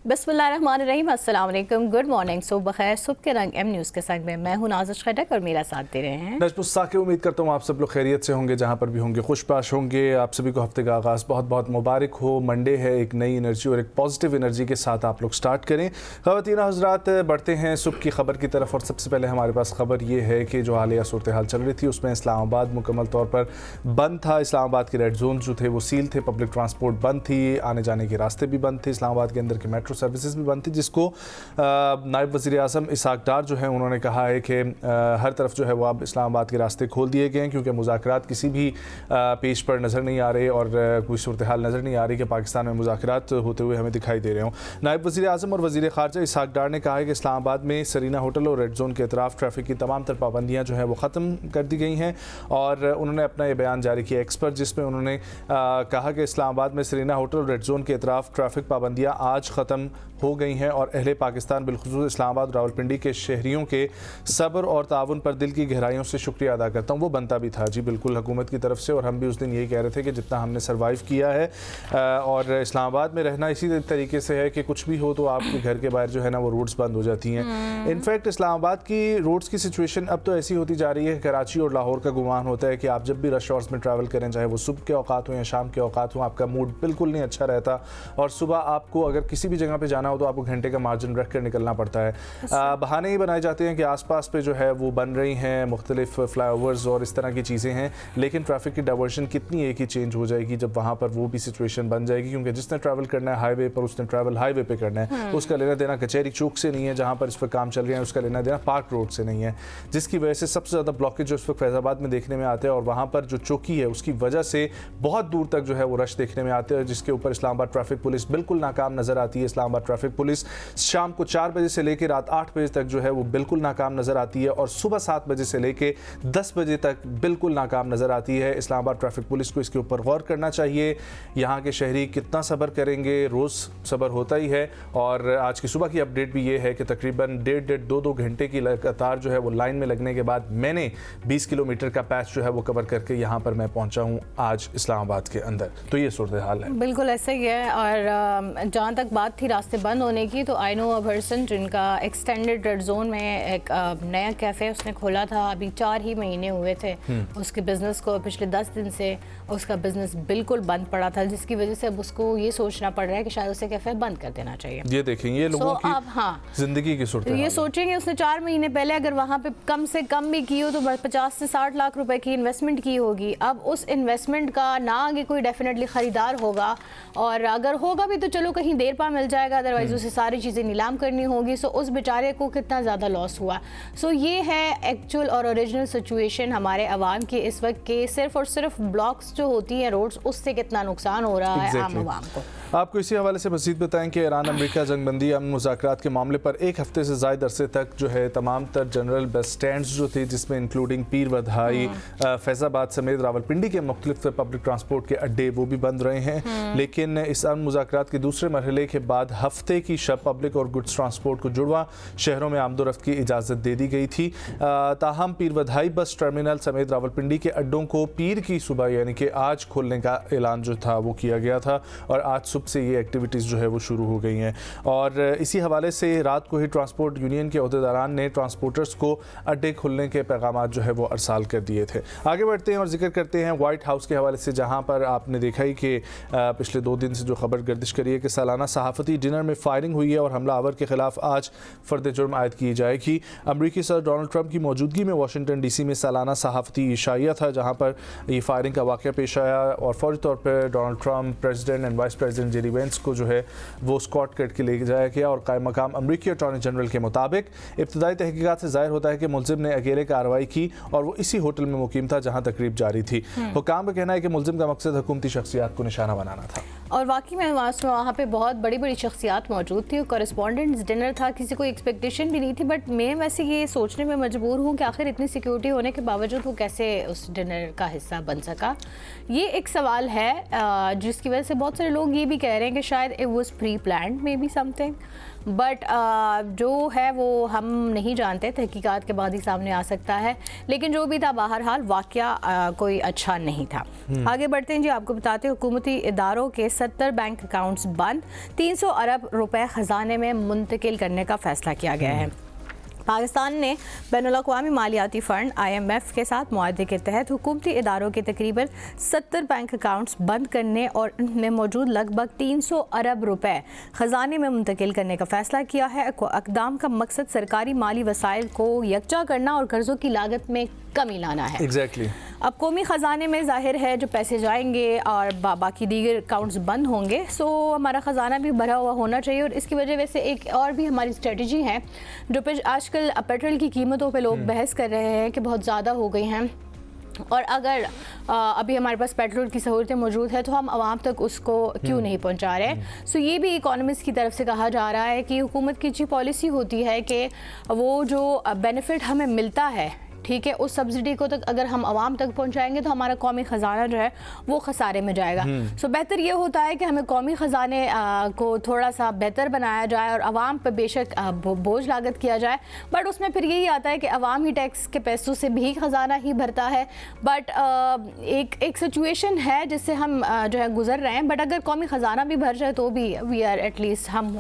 बिस्मिल्लाहिर्रहमानिर्रहीम, अस्सलाम वालेकुम, गुड मॉर्निंग, सुबह खैर। सुबह के रंग एम न्यूज़ के संग में मैं हूं नाज़िश खटक और मेरा साथ दे रहे हैं नजमुस साकिब। उम्मीद करता हूँ आप सब लोग खैरियत से होंगे, जहाँ पर भी होंगे खुशबाश होंगे। आप सभी को हफ्ते का आगाज़ बहुत बहुत मुबारक हो। मंडे है, एक नई एनर्जी और एक पॉजिटिव एनर्जी के साथ आप लोग स्टार्ट करें। ख़वातीन हज़रात, बढ़ते हैं सुबह की खबर की तरफ। और सबसे पहले हमारे पास खबर ये है कि जो हालिया सूरत हाल चल रही थी उसमें इस्लामाबाद मुकम्मल तौर पर बंद था। इस्लामाबाद के रेड जोन जो थे वो सील थे, पब्लिक ट्रांसपोर्ट बंद थी, आने जाने के रास्ते भी बंद थे, इस्लामाबाद के अंदर के मेट्रो सर्विसेज भी बंद थी, जिसको नायब वज़ीर आज़म इसहाक डार जो है उन्होंने कहा है कि हर तरफ जो है वो अब इस्लामाबाद के रास्ते खोल दिए गए हैं, क्योंकि मुज़ाकरात किसी भी पेज पर नज़र नहीं आ रहे और कोई सूरत हाल नज़र नहीं आ रही कि पाकिस्तान में मुज़ाकरात होते हुए हमें दिखाई दे रहे हों। नायब वज़ीर आज़म और वज़ीर ख़ारजा इसहाक डार ने कहा है कि इस्लामाबाद में सरीना होटल और रेड जोन के अतराफ़ ट्रैफिक की तमाम तर पाबंदियाँ जो हैं वो ख़त्म कर दी गई हैं। और उन्होंने अपना ये बयान जारी किया एक्स पर, जिसमें उन्होंने कहा कि इस्लामाबाद में सरीना होटल और रेड जोन के अतराफ़ ट्रैफिक पाबंदियाँ आज ख़त्म हो गई हैं और अहले पाकिस्तान बिलखुसूस इस्लामाबाद रावलपिंडी के शहरियों के सब्र और ताउन पर दिल की गहराइयों से शुक्रिया अदा करता हूँ। वो बनता भी था जी बिल्कुल हुकूमत की तरफ से, और हम भी उस दिन यही कह रहे थे कि जितना हमने सर्वाइव किया है और इस्लामाबाद में रहना इसी तरीके से है कि कुछ भी हो तो आपके घर के बाहर जो है ना वो रोड्स बंद हो जाती हैं। इनफैक्ट इस्लामाबाद की रोड्स की सिचुएशन अब तो ऐसी होती जा रही है, कराची और लाहौर का गुमान होता है कि आप जब भी रश आवर्स में ट्रैवल करें, चाहे वो सुबह के औकात हो या शाम के औकात हो, आपका मूड बिल्कुल नहीं अच्छा रहता। और सुबह आपको अगर किसी भी जगह पर जाना हो तो आपको घंटे का मार्जिन रख कर निकलना पड़ता है। बहाने ही बनाए जाते हैं कि आसपास पे जो है वो बन रही हैं मुख्तलिफ फ्लाईओवर्स और इस तरह की चीज़ें हैं, लेकिन ट्रैफिक की डाइवर्शन कितनी एक ही चेंज हो जाएगी जब वहाँ पर वो भी सिचुएशन बन जाएगी, क्योंकि जिसने ट्रैवल करना है हाईवे पर उसने ट्रैवल हाईवे पे करना है। उसका लेना देना कचहरी चौक से नहीं है जहाँ पर इस वक्त काम चल रहे हैं, उसका लेना देना पार्क रोड से नहीं है, जिसकी वजह से सबसे ज़्यादा ब्लॉकेज जो इस वक्त फैज़ाबाद में देखने में आते हैं। और वहाँ पर जो चौकी है उसकी वजह से बहुत दूर तक जो है वो रश देखने में आते हैं, जिसके ऊपर इस्लामाबाद ट्रैफिक पुलिस बिल्कुल नाकाम नज़र आती है। इस्लामाबाद ट्रैफिक पुलिस शाम को 4 बजे से लेकर रात 8 बजे तक जो है वो बिल्कुल नाकाम नज़र आती है, और सुबह 7 बजे से लेकर 10 बजे तक बिल्कुल नाकाम नज़र आती है। इस्लामाबाद ट्रैफिक पुलिस को इसके ऊपर गौर करना चाहिए। यहाँ के शहरी कितना सब्र करेंगे, रोज़ सब्र होता ही है। और आज की सुबह की अपडेट भी ये है कि तकरीबन 1.5-2 घंटे की लगातार जो है वो लाइन में लगने के बाद मैंने 20 किलोमीटर का पैच जो है वो कवर करके यहाँ पर मैं पहुँचा हूँ आज इस्लामाबाद के अंदर। तो ये सूरत हाल है। बिल्कुल ऐसा ही है। और जहाँ तक बात थी रास्ते बंद होने की, तो आई नो अ पर्सन जिनका एक्सटेंडेड रेड जोन में एक नया कैफ़े उसने खोला था, अभी 4 ही महीने हुए थे उसके बिज़नेस को। पिछले 10 दिन से उसका बिज़नेस बिल्कुल बंद पड़ा था, जिसकी वजह से अब उसको ये सोचना पड़ रहा है कि शायद उसे कैफ़े बंद कर देना चाहिए। ये देखेंगे ये लोगों की जिंदगी की सूरत, ये सोचेंगे उसने 4 महीने पहले अगर वहाँ पे कम से कम भी की हो तो 50 से 60 लाख रुपए की इन्वेस्टमेंट की होगी। अब उस इन्वेस्टमेंट का ना आगे कोई डेफिनेटली ख़रीदार होगा, और अगर होगा भी तो चलो कहीं देर पा मिल जाएगा, अदरवाइज उसे सारी चीज़ें नीलाम करनी होगी। सो उस बेचारे को कितना ज़्यादा लॉस हुआ। सो ये है एक्चुअल और ओरिजिनल सिचुएशन हमारे अवाम की इस वक्त के। सिर्फ और सिर्फ ब्लॉक्स जो होती हैं रोड्स, उससे कितना नुकसान हो रहा है आम अवाम को। आपको इसी हवाले से मज़ीद बताएं कि ईरान अमेरिका जंगबंदी अमन मुज़ाकरात के मामले पर 1 हफ्ते से ज़ायद अरसे तक जो है तमाम तर जनरल बस स्टैंड्स जो थे, जिसमें इंक्लूडिंग पीर वधाई, फैज़ाबाद समेत रावलपिंडी के मुख्तलिफ पब्लिक ट्रांसपोर्ट के अड्डे वो भी बंद रहे हैं। लेकिन इस अमन मुज़ाकरात के दूसरे मरहले के बाद हफ्ते की शब पब्लिक और गुड्स ट्रांसपोर्ट को जुड़वा शहरों में आमदोरफ्त की इजाज़त दे दी गई थी। ताहम पीर वधाई बस टर्मिनल समेत रावलपिंडी के अड्डों को पीर की सुबह यानी कि आज खोलने का ऐलान जो था वो किया गया था, और आज सुबह से ये एक्टिविटीज़ जो है वो शुरू हो गई हैं। और इसी हवाले से रात को ही ट्रांसपोर्ट यूनियन के अहदेदारान ने ट्रांसपोर्टर्स को अड्डे खुलने के पैगाम जो है वो अरसाल कर दिए थे। आगे बढ़ते हैं और जिक्र करते हैं वाइट हाउस के हवाले से, जहाँ पर आपने देखा ही कि पिछले 2 दिन से जो खबर गर्दिश करी है कि सालाना सहाफ़ती डिनर में फायरिंग हुई है और हमलावर के खिलाफ आज फ़र्द जुर्म आयद की जाएगी। अमरीकी सदर डोनाल्ड ट्रंप की मौजूदगी में वाशिंगटन DC में सालाना सहाफ़ती इशाइया था, जहाँ पर ये फायरिंग का वाक़या पेश आया और फौरी तौर पर Donald Trump, president and vice president JD Vance को जो है वो स्कॉट करके ले जाया गया। और कायम मकाम अमरीकी अटॉर्नी जनरल के मुताबिक इब्तदाई तहकीकात से ज़ाहिर होता है कि मुलजिम ने अकेले कार्रवाई की और वो इसी होटल में मुकीम था जहाँ तकरीब जारी थी। हुकाम का कहना है कि मुलजिम का मकसद हुकूमती शख्सियात को निशाना बनाना था, और वाकई में वहाँ पे बहुत बड़ी बड़ी शख्सियात मौजूद थी। कॉरेस्पॉन्डेंट्स डिनर था, किसी को एक्सपेक्टेशन भी नहीं थी। बट मैं वैसे ये सोचने में मजबूर हूँ कि आखिर इतनी सिक्योरिटी होने के बावजूद वो कैसे उस डिनर का हिस्सा बन सका। ये एक सवाल है जिसकी वजह से बहुत सारे लोग ये भी कह रहे हैं कि शायद it was pre planned may be something. But जो है वो हम नहीं जानते, तहकीकात के बाद ही सामने आ सकता है। लेकिन जो भी था बहरहाल वाक़या कोई अच्छा नहीं था। आगे बढ़ते हैं जी, आपको बताते हैं हुकूमती इदारों के 70 बैंक अकाउंट्स बंद, 300 अरब रुपए ख़जाने में मुंतकिल करने का फैसला किया गया है। पाकिस्तान ने बैनुल-अक़वामी मालियाती फ़ंड IMF के साथ मुआहदे के तहत हुकूमती इदारों के तकरीबन 70 बैंक अकाउंट्स बंद करने और उनमें मौजूद लगभग 300 अरब रुपए ख़जाने में मुंतकिल करने का फ़ैसला किया है। इक़दाम का मकसद सरकारी माली वसाइल को यकजा करना और कर्ज़ों की लागत में कमी लाना है। एग्जैक्टली। अब कौमी ख़जाने में ज़ाहिर है जो पैसे जाएंगे और बाकी दीगर अकाउंट्स बंद होंगे, सो हमारा ख़जाना भी भरा हुआ होना चाहिए। और इसकी वजह वैसे एक और भी हमारी स्ट्रेटजी है, जो आजकल पेट्रोल की कीमतों पे लोग बहस कर रहे हैं कि बहुत ज़्यादा हो गई हैं, और अगर अभी हमारे पास पेट्रोल की सहूलतें मौजूद है तो हम आवाम तक उसको क्यों नहीं पहुंचा रहे। सो ये भी इकोनॉमिस्ट की तरफ से कहा जा रहा है कि हुकूमत की अच्छी पॉलिसी होती है कि वो जो बेनिफिट हमें मिलता है, ठीक है, उस सब्सिडी को तक अगर हम आवाम तक पहुंचाएंगे तो हमारा कौमी ख़जाना जो है वो खसारे में जाएगा। सो बेहतर ये होता है कि हमें कौमी ख़जाने को थोड़ा सा बेहतर बनाया जाए और आवाम पर बेशक बोझ लागत किया जाए, बट उसमें फिर यही आता है कि आवाम ही टैक्स के पैसों से भी ख़जाना ही भरता है। बट एक सिचुएशन है जिससे हम जो है गुजर रहे हैं, बट अगर कौमी ख़जाना भी भर जाए तो भी वी आर एटलीस्ट हम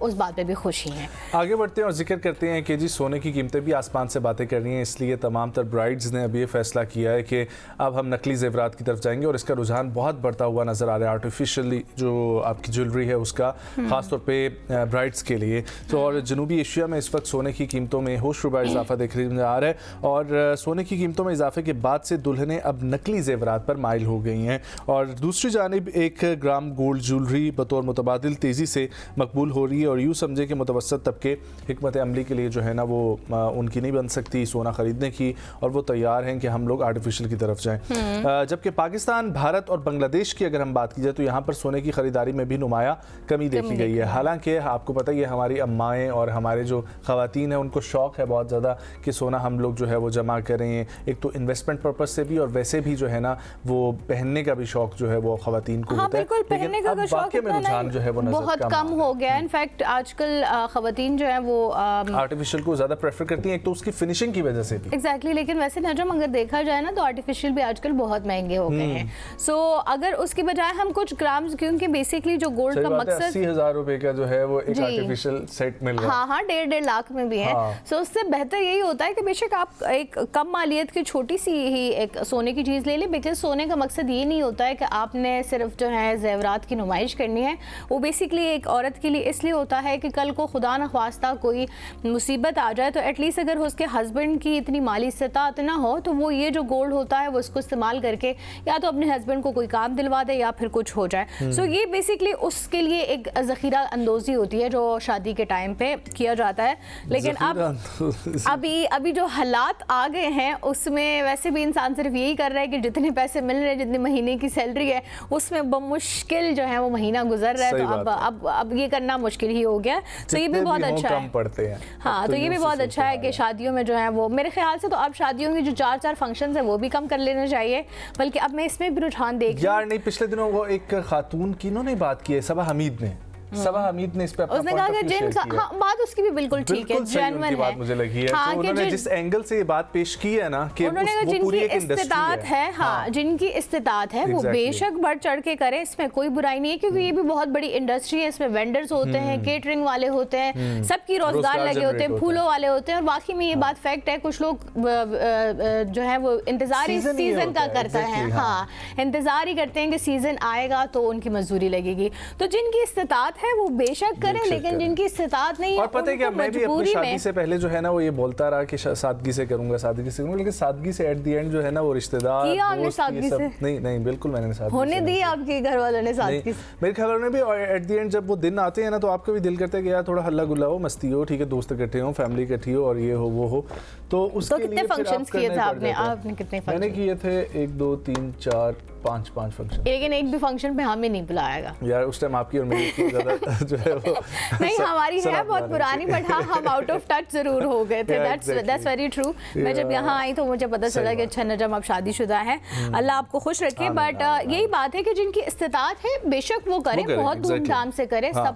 उस बात पर भी खुश ही हैं। आगे बढ़ते हैं और जिक्र करते हैं कि जी सोने की कीमतें भी आसमान से बातें कर रही हैं, इसलिए तमाम तर ब्राइड्स ने अभी ये फैसला किया है कि अब हम नकली ज़ेवरात की तरफ जाएंगे और इसका रुझान बहुत बढ़ता हुआ नज़र आ रहा है। आर्टिफिशियली जो आपकी ज्वेलरी है उसका ख़ासतौर पे ब्राइड्स के लिए। तो और जनूबी एशिया में इस वक्त सोने की कीमतों में होशरुबा इजाफा देखने में आ रहा है, और सोने की कीमतों में इजाफे के बाद से दुल्हनें अब नकली ज़ेवरात पर माइल हो गई हैं। और दूसरी जानिब 1 ग्राम गोल्ड ज्वेलरी बतौर मुतबादिल तेज़ी से मकबूल हो रही है, और यूँ समझे कि मुतवसत तबके हिकमत अमली के लिए जो है ना वो उनकी नहीं बन सकती सोना ख़रीदने की, और वो तैयार हैं कि हम लोग आर्टिफिशियल की तरफ जाएं। जबकि पाकिस्तान, भारत और बांग्लादेश की अगर हम बात की जाए तो यहाँ पर सोने की ख़रीदारी में भी नुमाया कमी देखी गई है। हालांकि आपको पता ही है हमारी अम्माएँ और हमारे जो ख़वातीन हैं उनको शौक़ है बहुत ज़्यादा कि सोना हम लोग जो है वो जमा करें, एक तो इन्वेस्टमेंट पर्पज़ से भी और वैसे भी जो है ना वो पहनने का भी शौक़ जो है वो ख़वातीन को होता है। बिल्कुल, पहनने का शौक़ में रुझान जो है वो बहुत कम हो गया है। इनफैक्ट आजकल ख़वातीन जो है वो आर्टिफिशियल को ज़्यादा प्रेफर करती हैं, एक तो उसकी फिनिशिंग की वजह से भी। एग्जैक्टली, लेकिन वैसे नजम अगर देखा जाए ना तो आर्टिफिशियल भी आजकल बहुत महंगे हो गए हैं। सो अगर उसके बजाय हम कुछ ग्राम्स, क्योंकि बेसिकली जो गोल्ड का मकसद 80,000 रुपए का जो है वो एक आर्टिफिशियल सेट मिल रहा है। हाँ, 1.5 लाख में भी है। सो उससे बेहतर यही होता है कि बेशक आप एक कम मालियत की छोटी सी ही एक सोने की चीज़ ले लें, बिकॉज सोने का मकसद ये नहीं होता है कि आपने सिर्फ जो है ज़ेवरात की नुमाइश करनी है। वो बेसिकली एक औरत के लिए इसलिए होता है कि कल को खुदा न ख्वास्ता कोई मुसीबत आ जाए तो एटलीस्ट अगर उसके हस्बैंड की इतनी माली इस्तात ना हो तो वो ये जो गोल्ड होता है वो इसको इस्तेमाल करके या तो अपने हस्बैंड को कोई काम दिलवा दे या फिर कुछ हो जाए। सो ये बेसिकली उसके लिए एक ज़ख़ीरा अंदोज़ी होती है जो शादी के टाइम पे किया जाता है। लेकिन अब अभी जो हालात आ गए हैं उसमें वैसे भी इंसान सिर्फ यही कर रहा है कि जितने पैसे मिल रहे हैं, जितने महीने की सैलरी है उसमें बमुश्किल जो है वो महीना गुजर रहा है, तो अब ये करना मुश्किल ही हो गया। तो ये भी बहुत अच्छा है। हाँ, तो ये भी बहुत अच्छा है कि शादियों में जो है वो मेरे ख्याल से तो अब शादियों की जो 4 फंक्शन है वो भी कम कर लेना चाहिए, बल्कि अब मैं इसमें भी रुझान देख यार नहीं, पिछले दिनों वो एक खातून की इन्होंने बात की है, सबा हमीद ने इस पे अपना उसने कहा कि जिनका बात उसकी भी बिल्कुल ठीक है, जेन्युइन है। बात मुझे लगी है कि उन्होंने जिस एंगल से ये बात पेश की है ना कि उन्होंने कहा जिनकी इस्तिताअत है, हाँ जिनकी इस्तिताअत है वो बेशक बढ़ चढ़ के करें, इसमें कोई बुराई नहीं है, क्योंकि ये भी बहुत बड़ी इंडस्ट्री है। इसमें वेंडर्स होते हैं, केटरिंग वाले होते हैं, सबकी रोजगार लगे होते हैं, फूलों वाले होते हैं। और वाकई में ये बात फैक्ट है, कुछ लोग जो है वो इंतजार इस सीजन का करता है, हाँ इंतजार ही करते हैं कि सीजन आएगा तो उनकी मजदूरी लगेगी। तो जिनकी इस्तिताअत है वो बेशक करें, लेकिन जिनकी इस्तिताअत नहीं है और पता है क्या, मैं भी अपनी शादी से पहले जो है ना वो ये बोलता रहा कि सादगी से करूंगा, लेकिन सादगी से एट द एंड जो है ना वो रिश्तेदार सादगी से नहीं बिल्कुल मैंने सादगी होने दी, आपके घर वालों ने सादगी मेरे घर वालों ने भी। और एट द एंड जब वो दिन आते हैं ना तो आपका भी दिल करता है कि यार थोड़ा हल्ला गुल्ला हो, मस्ती हो, ठीक है, दोस्त इकट्ठे हो, फैमिली इकट्ठी हो और ये हो वो हो। तो उसके लिए कितने फंक्शंस किए थे आपने कितने फंक्शन मैंने किए थे? 1 2 3 4 5 फंक्शन, लेकिन एक भी फंक्शन पे हमें नहीं बुलाएगा यार। उस टाइम आपकी और मेरी ज्यादा ज़्यादा जो है वो नहीं हमारी है बहुत पुरानी, बट हाँ हम आउट ऑफ टच जरूर हो गए थे। That's very true. मैं जब यहाँ आई तो मुझे पता चला कि अच्छा नजम आप शादीशुदा हैं, अल्लाह आपको खुश रखे। बट यही बात है कि जिनकी इस्तिताअत है बेशक वो करें, बहुत धूमधाम से करें सब।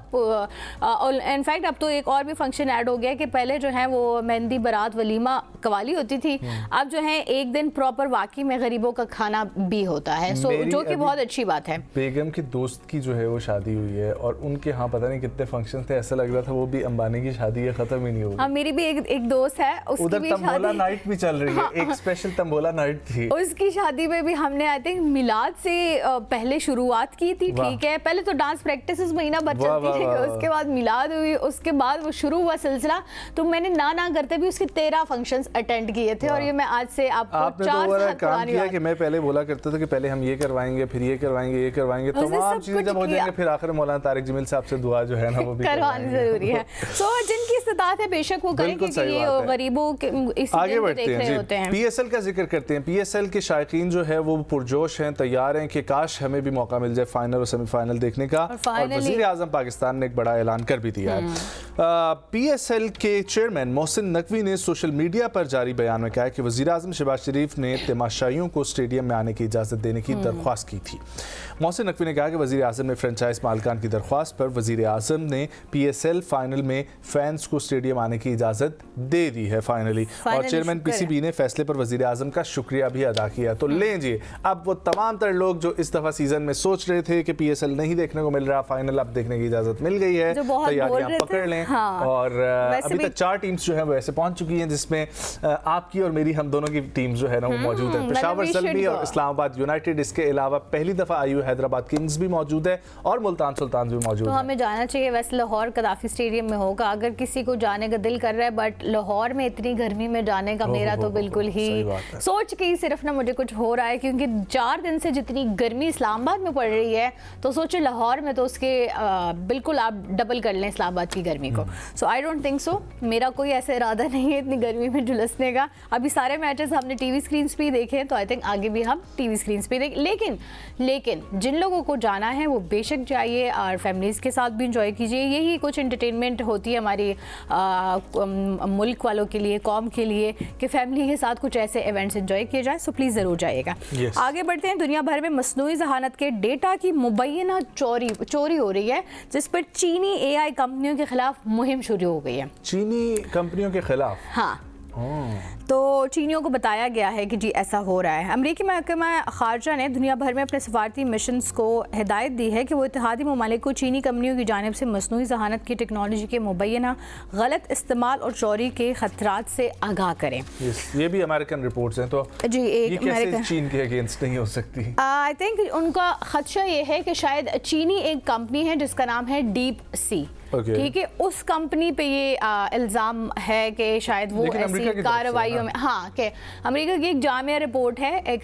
इनफैक्ट अब तो एक और भी फंक्शन ऐड हो गया कि पहले जो है वो मेहंदी बारात वलीमा कवाली होती थी, अब जो है एक दिन प्रॉपर वाकई में गरीबों का खाना भी होता है, सो जो कि बहुत अच्छी बात है। बेगम की दोस्त की जो है वो शादी हुई है और उनके यहाँ पता नहीं कितने फंक्शन थे, ऐसा लग रहा था वो भी अंबानी की शादी है, खत्म ही नहीं होगी। हाँ मेरी भी एक दोस्त है, उसकी उधर भी तंबोला नाइट भी चल रही है, एक स्पेशल तंबोला नाइट थी। उसकी शादी में भी हमने आई थिंक मिलाद से पहले शुरुआत की थी, ठीक है। पहले तो डांस प्रैक्टिसेस महीना भर चलती थी, उसके बाद मिलाद हुई, उसके बाद वो शुरू हुआ सिलसिला। तो मैंने ना करते भी उसके 13 फंक्शंस अटेंड किए थे। और ये मैं आज से आपको 4 साल काम किया कि मैं पहले बोला करता था कि पहले हम ये करवाएंगे, फिर ये करवाएंगे, ये करवाएंगे, तमाम चीजें जब हो जाएंगे फिर आखिर मौलाना तारिक जमील साहब से दुआ जो है ना वो भी करवानी जरूरी है। सो जिनकी इस्तिताअत है बेशक वो करें, क्योंकि ये गरीबों के आगे बढ़ते हैं। पीएसएल का जिक्र करते हैं। पीएसएल के शायकीन जो है वो पुरजोश हैं, तैयार हैं कि काश हमें भी मौका मिल जाए फाइनल और सेमीफाइनल देखने का। और वज़ीर आज़म पाकिस्तान ने एक बड़ा ऐलान कर भी दिया है। पीएसएल के चेयरमैन मोहसिन नकवी ने सोशल मीडिया पर जारी बयान में कहा है कि वज़ीर आज़म शहबाज शरीफ ने तमाशाइयों को स्टेडियम में आने की इजाज़त देने की दरख्वास्त की थी। मोहसिन नकवी ने कहा कि वज़ीर आज़म ने फ्रेंचाइज मालिकान की दरख्वास्त पर वज़ीर आज़म ने पीएसएल फाइनल में फैंस को स्टेडियम आने की इजाज़त दे दी है फाइनली। और चेयरमैन पीसीबी ने फैसले पर वज़ीर आज़म का शुक्रिया भी अदा किया। तो लें जी, अब वो तमाम तर लोग जो इस दफ़ा सीज़न में सोच रहे थे कि पीएसएल नहीं देखने को मिल रहा, फाइनल अब देखने की इजाज़त मिल गई है, तैयारियां पकड़ लें। और अभी तक 4 टीम्स जो है वो ऐसे पहुंच चुकी हैं जिसमें आपकी और मेरी, हम दोनों की टीम्स जो है ना वो मौजूद है। पेशावर ज़ल्मी और इस्लामाबाद यूनाइटेड, इसके अलावा पहली दफ़ा आईयू हैदराबाद किंग्स भी मौजूद है और मुल्तान सुल्तान भी मौजूद है। तो हमें जाना चाहिए। वैसे लाहौर कदाफी स्टेडियम में होगा, अगर किसी को जाने का दिल कर रहा है, बट लाहौर में इतनी गर्मी में जाने का मेरा तो बिल्कुल ही सोच के ही सिर्फ ना मुझे कुछ हो रहा है, क्योंकि 4 दिन से जितनी गर्मी इस्लामाबाद में पड़ रही है, तो सोचो लाहौर में तो उसके बिल्कुल आप डबल कर लें इस्लामाबाद की गर्मी को। सो आई डोंट थिंक सो, मेरा कोई ऐसा इरादा नहीं है इतनी गर्मी में झुलसने का। अभी सारे मैचेस हमने टीवी स्क्रीन पे ही देखे हैं, तो आई थिंक आगे भी हम टीवी स्क्रीन पे देखें। लेकिन जिन लोगों को जाना है वो बेशक जाइए और फैमिलीज़ के साथ भी इंजॉय कीजिए। यही कुछ एंटरटेनमेंट होती है हमारी मुल्क वालों के लिए, कौम के लिए, कि फैमिली के साथ कुछ ऐसे इवेंट्स एंजॉय किए जाए। सो प्लीज़ ज़रूर जाइएगा। आगे बढ़ते हैं। दुनिया भर में मसनूई ज़हानत के डेटा की मुबैना चोरी हो रही है, जिस पर चीनी AI कंपनियों के खिलाफ मुहिम शुरू हो गई है। चीनी कंपनियों के खिलाफ? हाँ, तो चीनियों को बताया गया है कि जी ऐसा हो रहा है। अमरीकी महकमा खारजा ने दुनिया भर में अपने सफारती मिशंस को हिदायत दी है कि वो इत्तेहादी ममालिक को चीनी कंपनियों की जानिब से मसनूई ज़हानत की टेक्नोलॉजी के मुबैना गलत इस्तेमाल और चोरी के खतरात से आगाह करें। ये भी अमेरिकन रिपोर्ट्स हैं, तो जी एक कैसे चीन के अगेंस्ट नहीं हो सकती? आई थिंक उनका खदशा ये है कि शायद चीनी एक कंपनी है जिसका नाम है डीप सी, ठीक है, उस कंपनी पे ये इल्ज़ाम है कि शायद वो ऐसी कार्रवाइयों में, हाँ, कि अमेरिका की एक जामिया रिपोर्ट है, एक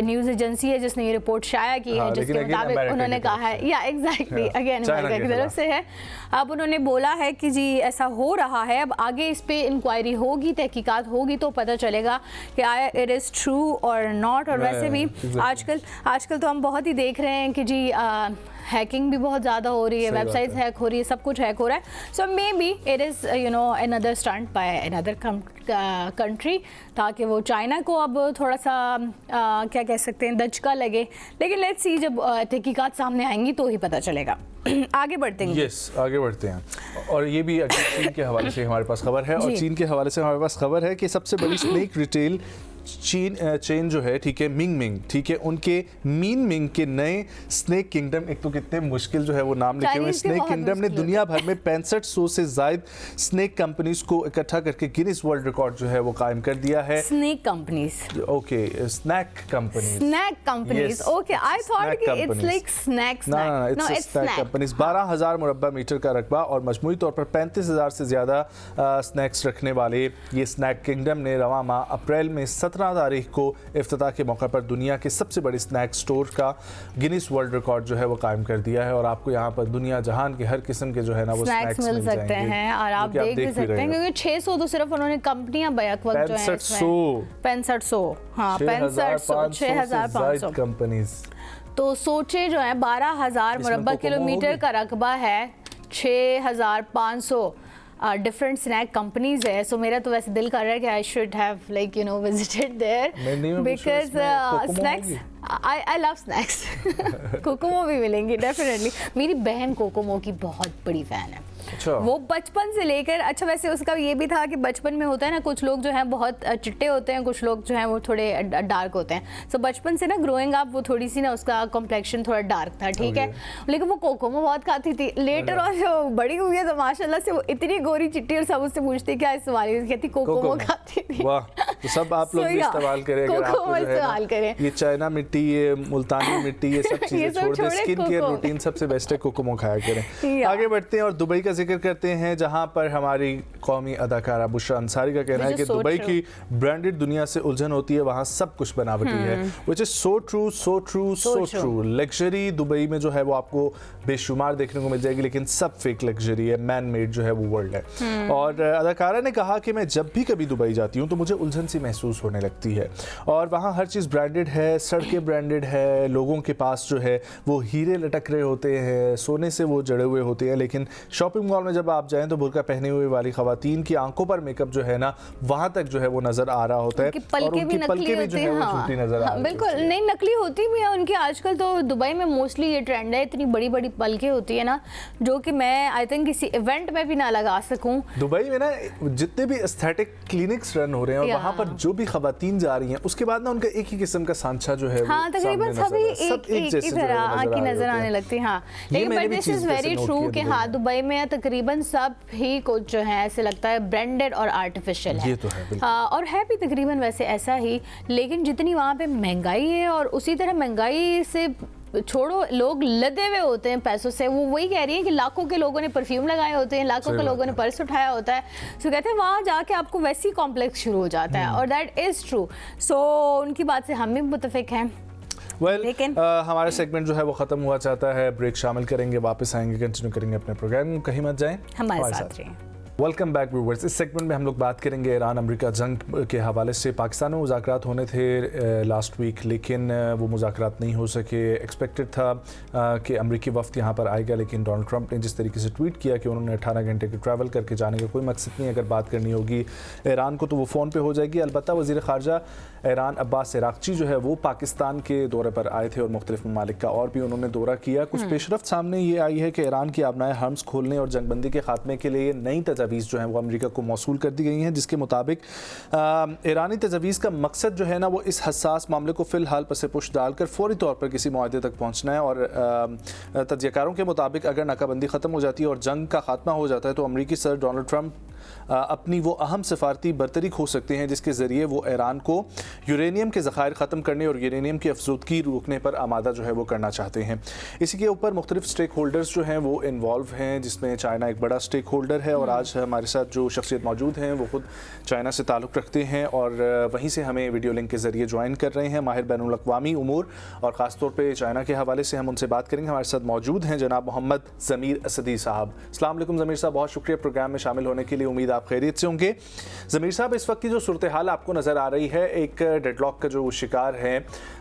न्यूज़ एजेंसी है जिसने ये रिपोर्ट शाया की है, जिसके मुताबिक उन्होंने कहा है, या एग्जैक्टली अगेन अमेरिका की तरफ से है। अब उन्होंने बोला है कि जी ऐसा हो रहा है, अब आगे इस पे इंक्वायरी होगी, तहकीकात होगी, तो पता चलेगा कि आया इट इज़ ट्रू और नॉट। और वैसे भी आजकल तो हम बहुत ही देख रहे हैं कि जी हैकिंग भी बहुत ज़्यादा हो रही है, वेबसाइट्स हैक हो रही है, सब कुछ हैक हो रहा है। So may be it is another stunt by another country, ताकि वो चाइना को अब थोड़ा सा क्या कह सकते हैं, दचका लगे। लेकिन लेट्स सी, जब तहकीकात सामने आएंगी तो ही पता चलेगा। आगे बढ़ते हैं। आगे बढ़ते हैं। और ये भी चीन के हवाले से हमारे पास खबर है, और चीन के हवाले से हमारे पास खबर है कि सबसे बड़ी स्नेक रिटेल चेन जो है, ठीक है, मिंग, ठीक है, उनके मिंग के नए स्नेक किंगडम, एक तो कितने मुश्किल जो है वो नाम लिखे हुए, स्नेक किंगडम ने दुनिया भर में 6500 से ज्यादा स्नेक कंपनीज को इकट्ठा करके गिनीज वर्ल्ड रिकॉर्ड जो है वो कायम कर दिया है। Snake companies, okay, snack companies, okay, I thought कि it's like snacks, no it's snack companies. 12,000 मुरब्बा मीटर का रकबा और मजमूई तौर पर 35,000 से ज्यादा स्नैक्स रखने वाले ये स्नैक किंगडम ने रवां माह अप्रैल में 17 तारीख को इफ्तिताह के मौके पर दुनिया के सबसे बड़े स्नैक स्टोर का गिनीज वर्ल्ड रिकॉर्ड जो है वो कायम कर दिया है। और आपको यहाँ पर दुनिया जहां के हर किस्म के जो है ना वो स्नैक्स मिल सकते हैं, और आप देख भी सकते हैं, क्योंकि 600 तो सिर्फ उन्होंने कंपनियां बैक वक्त जो है 6500, हाँ 6500 कंपनीज। तो सोचे जो है 12,000 मुरब्बा किलोमीटर का रकबा है, 6,500 डिफरेंट स्नैक कंपनीज है. सो मेरा तो वैसे दिल कर रहा है कि I should have like you know visited there because snacks I love snacks. Kokomo भी मिलेंगी डेफिनेटली. मेरी बहन कोकोमो की बहुत बड़ी फैन है. अच्छा. वो बचपन से लेकर, अच्छा वैसे उसका ये भी था कि बचपन में होता है ना, कुछ लोग जो हैं बहुत चिट्टे होते हैं, कुछ लोग जो हैं वो थोड़े डार्क होते हैं. सो बचपन से ना ग्रोइंग अप वो थोड़ी सी ना उसका कॉम्प्लेक्शन थोड़ा डार्क था, ठीक है. लेकिन वो कोकोमो बहुत खाती थी. लेटर और जो बड़ी हुई है तो माशाल्लाह से वो इतनी गोरी चिट्टी, और सब उससे पूछती क्या इस्तेमाल कहती कोकोमो खाती थी. वाह. तो सब आप लोग भी इस्तेमाल करें. कोकोमो इस्तेमाल करें. ये चाइना मिट्टी, ये मुल्तानी मिट्टी, ये सब चीजें छोड़ दें. स्किन केयर रूटीन सबसे बेस्ट है, कोकोमो खाया करें. आगे बढ़ते हैं और दुबई का जिक्र करते हैं, जहां पर हमारी कौमी अदाकारा बुशरा अंसारी का कहना है कि दुबई की ब्रांडेड दुनिया से उलझन होती है, वहां सब कुछ बनावटी है. Which is so true, so true, so true. Luxury Dubai में जो है वो आपको बेशुमार देखने को मिल जाएगी, लेकिन सब फेक लग्जरी है, मैन मेड जो है वो वर्ल्ड है. और अदाकारा ने कहा कि मैं जब भी कभी दुबई जाती हूँ तो मुझे उलझन सी महसूस होने लगती है, और वहाँ हर चीज़ ब्रांडेड है, सड़कें ब्रांडेड है, लोगों के पास जो है वो हीरे लटक रहे होते हैं, सोने से वो जड़े हुए होते हैं. लेकिन शॉपिंग मॉल में जब आप जाएं तो बुर्का पहने हुए वाली खवातीन की आंखों पर मेकअप जो है ना, वहाँ तक जो है वो नजर आ रहा होता है, और उनकी पलकें भी जो है वो झूठी नजर आ रही है. बिल्कुल नहीं, नकली होती भी है उनकी. आजकल तो दुबई में मोस्टली ये ट्रेंड है, इतनी बड़ी बड़ी पलकें होती है ना, जो कि मैं आई थिंक किसी इवेंट में भी ना लगा सकूं. दुबई में ना जितने भी एस्थेटिक क्लिनिक्स रन हो रहे हैं और वहाँ पर जो भी खवातीन जा रही हैं, उसके बाद ना उनका एक ही किस्म का सांचा जो है, हाँ, तकरीबन सभी एक ही तरह की नजर आने लगती है. हाँ, लेकिन but this is very true कि हाँ दुबई में तकरीबन सब ही कुछ जो है ऐसे लगता है ब्रांडेड और आर्टिफिशियल है. ये तो है. और है भी तकरीबन वैसे ऐसा ही. लेकिन जितनी वहाँ पे महंगाई है, और उसी तरह महंगाई से छोड़ो, लोग लदे हुए होते हैं पैसों से. वो वही कह रही है कि लाखों के लोगों ने परफ्यूम लगाए होते हैं, लाखों के लोगों ने पर्स उठाया होता है. सो कहते हैं वहाँ जाके आपको वैसी कॉम्प्लेक्स शुरू हो जाता है, और दैट इज़ ट्रू. सो उनकी बात से हम भी मुतफिक हैं. लेकिन हमारा सेगमेंट जो है वो ख़त्म हुआ चाहता है. ब्रेक शामिल करेंगे, वापस आएंगे, कंटिन्यू करेंगे अपने प्रोग्राम. कहीं मत जाएं, हमारे साथ रहें. Welcome back viewers. इस सेगमेंट में हम लोग बात करेंगे ईरान अमेरिका जंग के हवाले से. पाकिस्तान में मुज़ाकरात होने थे लास्ट वीक, लेकिन वो मुज़ाकरात नहीं हो सके. एक्सपेक्टेड था कि अमेरिकी वफ़द यहाँ पर आएगा, लेकिन डोनाल्ड ट्रंप ने जिस तरीके से ट्वीट किया कि उन्होंने 18 घंटे के ट्रैवल करके जाने का कोई मकसद नहीं. अगर बात करनी होगी ईरान को तो वो फ़ोन पे हो जाएगी. अलबत्ता वज़ीर ख़ारजा ईरान अब्बास इराक़ची जो है वो पाकिस्तान के दौरे पर आए थे, और मुख्तलिफ ममालिक का और भी उन्होंने दौरा किया. कुछ पेशरफ्त सामने ये आई है कि ईरान की आबनाए हर्म्स खोलने और जंगबंदी के खात्मे के लिए नई तजावीज़ जो है वो अमेरिका को मौसूल कर दी गई हैं, जिसके मुताबिक ईरानी तजवीज़ का मकसद जो है ना वो इस हसास मामले को फ़िलहाल पसे पुश डालकर फौरी तौर पर किसी मुआहदे तक पहुँचना है. और तजज़ियाकारों के मुताबिक अगर नाकाबंदी ख़त्म हो जाती है और जंग का खात्मा हो जाता है तो अमरीकी सदर डोनाल्ड ट्रंप अपनी वो अहम सफारती बरतरी खो सकते हैं, जिसके ज़रिए वो ईरान को यूरेनियम के ज़खायर ख़त्म करने और यूरेनियम की अफजूदगी रोकने पर आमादा जो है वो करना चाहते हैं. इसी के ऊपर मुख्तलिफ स्टेक होल्डर्स जो हैं वो इन्वॉल्व हैं, जिसमें चाइना एक बड़ा स्टेक होल्डर है. और आज हमारे साथ जो शख्सियत मौजूद हैं वो खुद चाइना से ताल्लुक़ रखते हैं, और वहीं से हमें वीडियो लिंक के ज़रिए ज्वाइन कर रहे हैं. माहिर बैनुल अक़वामी उमूर और ख़ासतौर पर चाइना के हवाले से हम उनसे बात करेंगे. हमारे साथ मौजूद हैं जनाब मोहम्मद ज़मीर असदी साहब. अस्सलाम वालेकुम ज़मीर साहब, बहुत शुक्रिया प्रोग्राम में शामिल होने के लिए. उम्मीद आप खैरियत से होंगे. ज़मीर साहब, इस वक्त की जो सूरत हाल आपको नज़र आ रही है, एक डेडलॉक का जो शिकार है,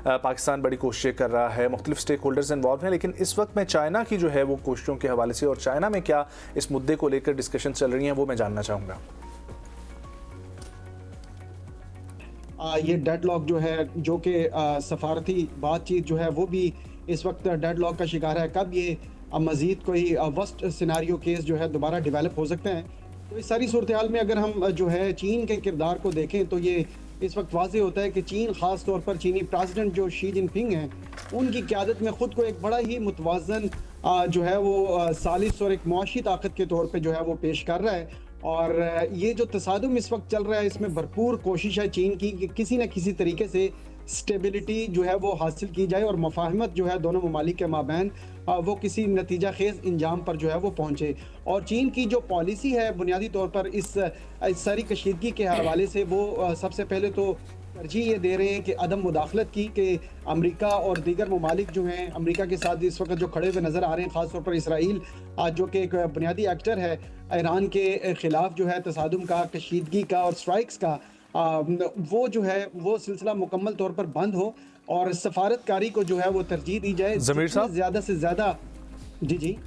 पाकिस्तान बड़ी कोशिशें कर रहा है, मुख्तलिफ स्टेक होल्डर्स इन्वॉल्व हैं, लेकिन इस वक्त मैं चाइना की जो है वो कोशिशों के हवाले से और चाइना में क्या इस मुद्दे को लेकर डिस्कशन चल रही हैं वो मैं जानना चाहूँगा. ये डेडलॉक जो है, जो कि सफारती बातचीत जो है वो भी इस वक्त डेडलॉक का शिकार है. कब ये मज़ीद कोई वर्स्ट सिनारियो केस जो है दोबारा डेवलप हो सकते हैं. तो इस सारी सूरत हाल में अगर हम जो है चीन के किरदार को देखें तो ये इस वक्त वाज़ेह होता है कि चीन, ख़ास तौर पर चीनी प्रेसिडेंट जो शी जिनपिंग हैं, उनकी क़यादत में ख़ुद को एक बड़ा ही मुतवाज़न जो है वो सालिस और एक मुआशी ताकत के तौर पे जो है वो पेश कर रहा है. और ये जो तसादुम इस वक्त चल रहा है, इसमें भरपूर कोशिश है चीन की कि किसी न किसी तरीके से स्टेबिलिटी जो है वो हासिल की जाए और मफाहमत जो है दोनों ममालिक के माबैन वो किसी नतीजा खेज इंजाम पर जो है वो पहुँचे. और चीन की जो पॉलिसी है बुनियादी तौर पर इस सारी कशीदगी के हवाले से वो सबसे पहले तो तरजीह ये दे रहे हैं कि अदम मुदाखलत की, कि अमेरिका और दीगर ममालिक जो हैं अमेरिका के साथ इस वक्त जो खड़े हुए नज़र आ रहे हैं, ख़ास तौर पर इसराइल जो कि एक बुनियादी एक्टर है ईरान के ख़िलाफ़ जो है तसादुम का, कशीदगी का और स्ट्राइक्स का, वो जो है वो सिलसिला मुकम्मल तौर पर बंद हो और सफारतकारी को जो है वो तरजीह दी जाए. ज़मीर साहब, ज़्यादा से ज़्यादा. जी.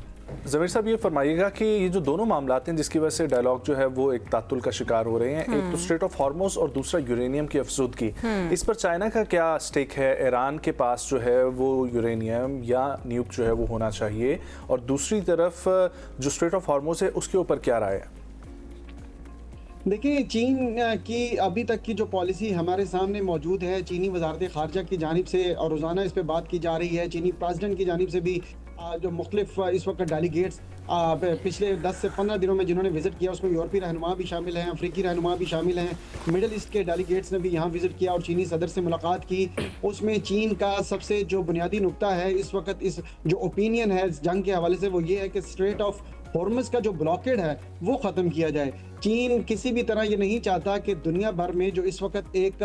ज़मीर साहब ये फरमाइएगा कि ये जो दोनों मामलात हैं जिसकी वजह से डायलॉग जो है वो एक तातुल का शिकार हो रहे हैं, एक तो स्ट्रेट ऑफ हॉर्मुज़ और दूसरा यूरेनियम की अफसुदगी, इस पर चाइना का क्या स्टेक है? ईरान के पास जो है वो यूरेनियम या न्यूक जो है वो होना चाहिए, और दूसरी तरफ जो स्ट्रेट ऑफ हॉर्मुज़ है उसके ऊपर क्या राय है? देखिए, चीन की अभी तक की जो पॉलिसी हमारे सामने मौजूद है, चीनी वजारत ख़ारजा की जानिब से और रोज़ाना इस पे बात की जा रही है, चीनी प्रेसिडेंट की जानिब से भी जो मुख्तलिफ इस वक्त डेलीगेट्स पिछले 10 से 15 दिनों में जिन्होंने विज़िट किया, उसमें यूरोपीय रहनुमा भी शामिल हैं, अफ्रीकी रहनुमा भी शामिल हैं, मिडल ईस्ट के डेलीगेट्स ने भी यहाँ विज़िट किया और चीनी सदर से मुलाकात की। उसमें चीन का सबसे जो बुनियादी नुक्ता है इस वक्त, इस जो ओपिनियन है इस जंग के हवाले से, वो ये है कि स्ट्रेट ऑफ हॉर्मुज़ का जो ब्लॉकेड है वो ख़त्म किया जाए। चीन किसी भी तरह ये नहीं चाहता कि दुनिया भर में जो इस वक्त एक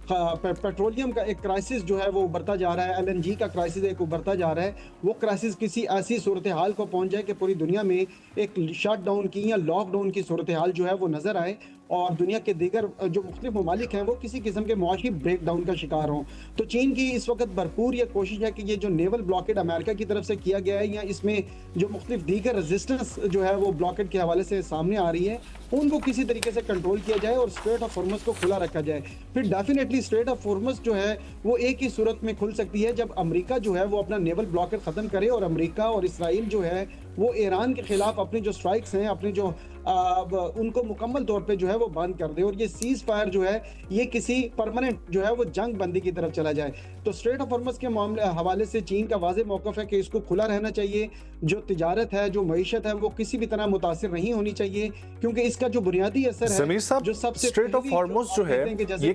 पेट्रोलियम का एक क्राइसिस जो है वो उभरता जा रहा है, एलएनजी का क्राइसिस एक उभरता जा रहा है, वो क्राइसिस किसी ऐसी सूरत हाल को पहुंच जाए कि पूरी दुनिया में एक शटडाउन की या लॉकडाउन की सूरत हाल जो है वो नज़र आए और दुनिया के दीगर जो मुख्तलिफ ममालिक हैं वो किसी किस्म के मुआशी ब्रेकडाउन का शिकार हों। तो चीन की इस वक्त भरपूर ये कोशिश है कि ये जो नेवल ब्लॉकेड अमेरिका की तरफ से किया गया है या इसमें जो मुख्तलिफ दीगर रेजिस्टेंस जो है वो ब्लॉकेड के हवाले से सामने आ रही है, उनको किसी तरीके से कंट्रोल किया जाए और स्ट्रेट ऑफ हॉर्मुज़ को खुला रखा जाए। फिर डेफिनेटली स्ट्रेट ऑफ हॉर्मुज़ जो है वो एक ही सूरत में खुल सकती है जब अमेरिका जो है वो अपना नेवल ब्लॉकेड ख़त्म करे और अमेरिका और इसराइल जो है वो ईरान के खिलाफ अपने जो स्ट्राइक्स हैं, अपने जो उनको मुकम्मल तौर पे जो है वो बंद कर दे और ये सीज़ फायर जो है ये किसी परमानेंट जो है वो जंग बंदी की तरफ चला जाए। तो स्ट्रेट ऑफ हॉर्मुज़ के मामले हवाले से चीन का वाज़ेह मौक़िफ़ है कि इसको खुला रहना चाहिए। जो तिजारत है, जो मईशत है, वो किसी भी तरह मुतासिर नहीं होनी चाहिए, क्योंकि इसका जो बुनियादी असर है, ज़मीर साहब, जो सबसे स्ट्रेट ऑफ हॉर्मुज़ जो है ये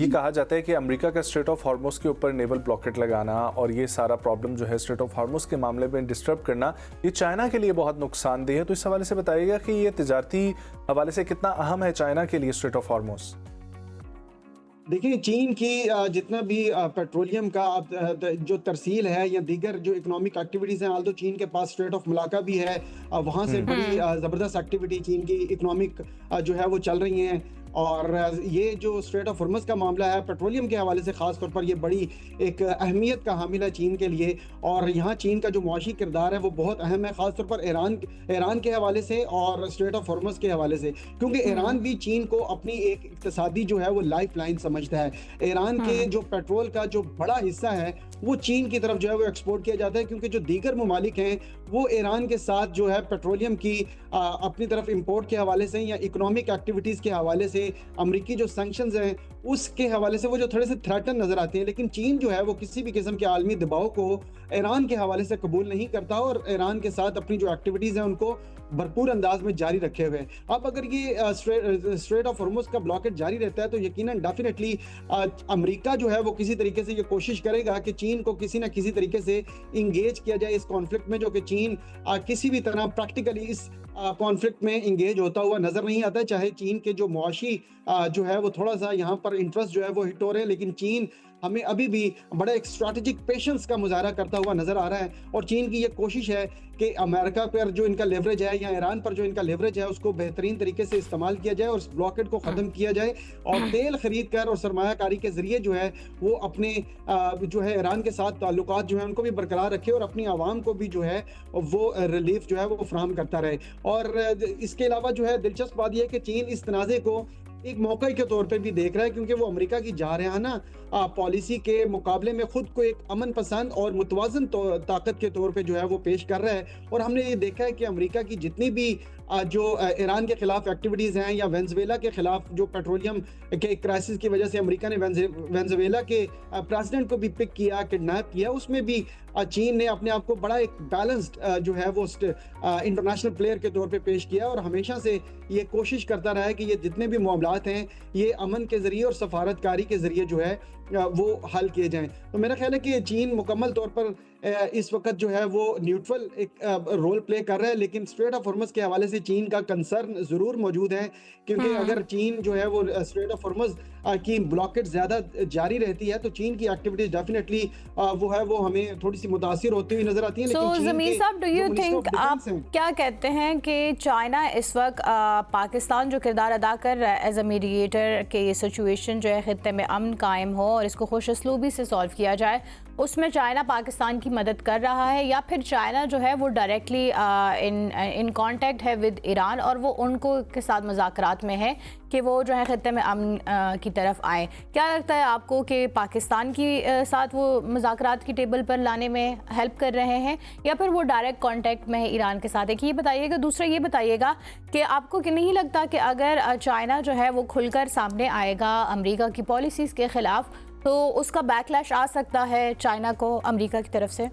कहा जाता है कि अमेरिका का स्ट्रेट ऑफ हॉर्मुज़ के ऊपर नेवल ब्लॉकेट लगाना और ये सारा प्रॉब्लम जो है स्ट्रेट ऑफ हॉर्मुज़ के मामले में डिस्टर्ब करना, ये चाइना के लिए बहुत नुकसानदेह है। तो इस हवाले से बताइएगा कि ये तिजारती हवाले से कितना अहम है चाइना के लिए स्ट्रेट ऑफ हॉर्मुज़? देखिए, चीन की जितना भी पेट्रोलियम का जो तरसील है या दीगर जो इकोनॉमिक एक्टिविटीज़ हैं, आल्दो चीन के पास स्ट्रेट ऑफ मलाका भी है, वहाँ से बड़ी ज़बरदस्त एक्टिविटी चीन की इकोनॉमिक जो है वो चल रही हैं। और ये जो स्ट्रेट ऑफ हॉर्मुज़ का मामला है पेट्रोलियम के हवाले से ख़ास तौर पर ये बड़ी एक अहमियत का हामिल है चीन के लिए, और यहाँ चीन का जो मुआशी किरदार है वो बहुत अहम है, ख़ास तौर पर ईरान के हवाले से और स्ट्रेट ऑफ हॉर्मुज़ के हवाले से, क्योंकि ईरान भी चीन को अपनी एक इक़्तिसादी जो है वो लाइफ लाइन समझता है। ईरान के जो पेट्रोल का जो बड़ा हिस्सा है वो चीन की तरफ जो है वो एक्सपोर्ट किया जाता है, क्योंकि जो दीगर ममालिक हैं वो ईरान के साथ जो है पेट्रोलियम की अपनी तरफ इंपोर्ट के हवाले से या इकोनॉमिक एक्टिविटीज़ के हवाले से, अमरीकी जो सैंक्शंस हैं उसके हवाले से वो जो थोड़े से थ्रेटन नज़र आते हैं। लेकिन चीन जो है वो किसी भी किस्म के आलमी दबाव को ईरान के हवाले से कबूल नहीं करता और ईरान के साथ अपनी जो एक्टिविटीज़ हैं उनको भरपूर अंदाज में जारी रखे हुए। अब अगर ये स्ट्रेट ऑफ हॉर्मुज़ का ब्लॉकेट जारी रहता है तो यकीनन डेफिनेटली अमेरिका जो है वो किसी तरीके से ये कोशिश करेगा कि चीन को किसी न किसी तरीके से इंगेज किया जाए इस कॉन्फ्लिक्ट में, जो कि चीन किसी भी तरह प्रैक्टिकली इस कॉन्फ्लिक्ट में इंगेज होता हुआ नज़र नहीं आता है। चाहे चीन के जो मुआशी जो है वो थोड़ा सा यहाँ पर इंटरेस्ट जो है वो हिट हो रहे हैं, लेकिन चीन हमें अभी भी बड़ा एक स्ट्रैटेजिक पेशेंस का मुजाहरा करता हुआ नज़र आ रहा है। और चीन की ये कोशिश है कि अमेरिका पर जो इनका लेवरेज है या ईरान पर जो इनका लेवरेज है उसको बेहतरीन तरीके से इस्तेमाल किया जाए और इस ब्लॉकेट को ख़त्म किया जाए और तेल खरीद कर और सरमायाकारी के ज़रिए जो है वो अपने जो है ईरान के साथ ताल्लुकात जो है उनको भी बरकरार रखे और अपनी आवाम को भी जो है वो रिलीफ जो है वो फ्राहम करता रहे। और इसके अलावा जो है दिलचस्प बात यह है कि चीन इस तनाज़े को एक मौके के तौर पे भी देख रहा है, क्योंकि वो अमेरिका की जारहाना पॉलिसी के मुकाबले में खुद को एक अमन पसंद और मुतवाज़न ताकत के तौर पे जो है वो पेश कर रहा है। और हमने ये देखा है कि अमेरिका की जितनी भी जो ईरान के ख़िलाफ़ एक्टिविटीज़ हैं या वेनेज़ुएला के ख़िलाफ़ जो पेट्रोलियम के क्राइसिस की वजह से अमेरिका ने वेनेज़ुएला के प्रेसिडेंट को भी पिक किया, किडनैप किया, उसमें भी चीन ने अपने आप को बड़ा एक बैलेंस्ड जो है वो इंटरनेशनल प्लेयर के तौर पे पेश किया और हमेशा से ये कोशिश करता रहा है कि ये जितने भी मामलात हैं ये अमन के ज़रिए और सफारतकारी के ज़रिए जो है वो हल किए जाएं। तो मेरा ख्याल है कि चीन मुकम्मल तौर पर इस वक्त जो है वो न्यूट्रल एक रोल प्ले कर रहा है, लेकिन स्ट्रेट ऑफ हॉर्मुज़ के हवाले से चीन का कंसर्न ज़रूर मौजूद है, क्योंकि अगर चीन जो है वो स्ट्रेट ऑफ हॉर्मुज़ की ब्लॉकेट ज़्यादा जारी रहती है तो चीन की एक्टिविटीज़ डेफिनेटली वो है वो हमें थोड़ी सी मुतासिर होती हुई नजर आती है। लेकिन ज़मीर साहब, डू यू थिंक, आप क्या कहते हैं कि चाइना इस वक्त पाकिस्तान जो किरदार अदा कर रहा है एज अ मीडिएटर के ये सिचुएशन जो है खित्ते में अमन कायम हो और इसको खुश असलूबी से सॉल्व किया जाए, उसमें चाइना पाकिस्तान की मदद कर रहा है, या फिर चाइना जो है वो डायरेक्टली इन कांटेक्ट है विद ईरान और वो उनको के साथ मुज़ाकरात में है कि वो जो है खत्ते में अमन की तरफ आए? क्या लगता है आपको कि पाकिस्तान की साथ वो मुज़ाकरात की टेबल पर लाने में हेल्प कर रहे हैं, या फिर वो डायरेक्ट कांटेक्ट में है ईरान के साथ? एक ये बताइएगा। दूसरा ये बताइएगा कि आपको कि नहीं लगता कि अगर चाइना जो है वो खुलकर सामने आएगा अमेरिका की पॉलिसीज़ के ख़िलाफ़ तो उसका बैकलैश आ सकता है चाइना को अमेरिका की तरफ से?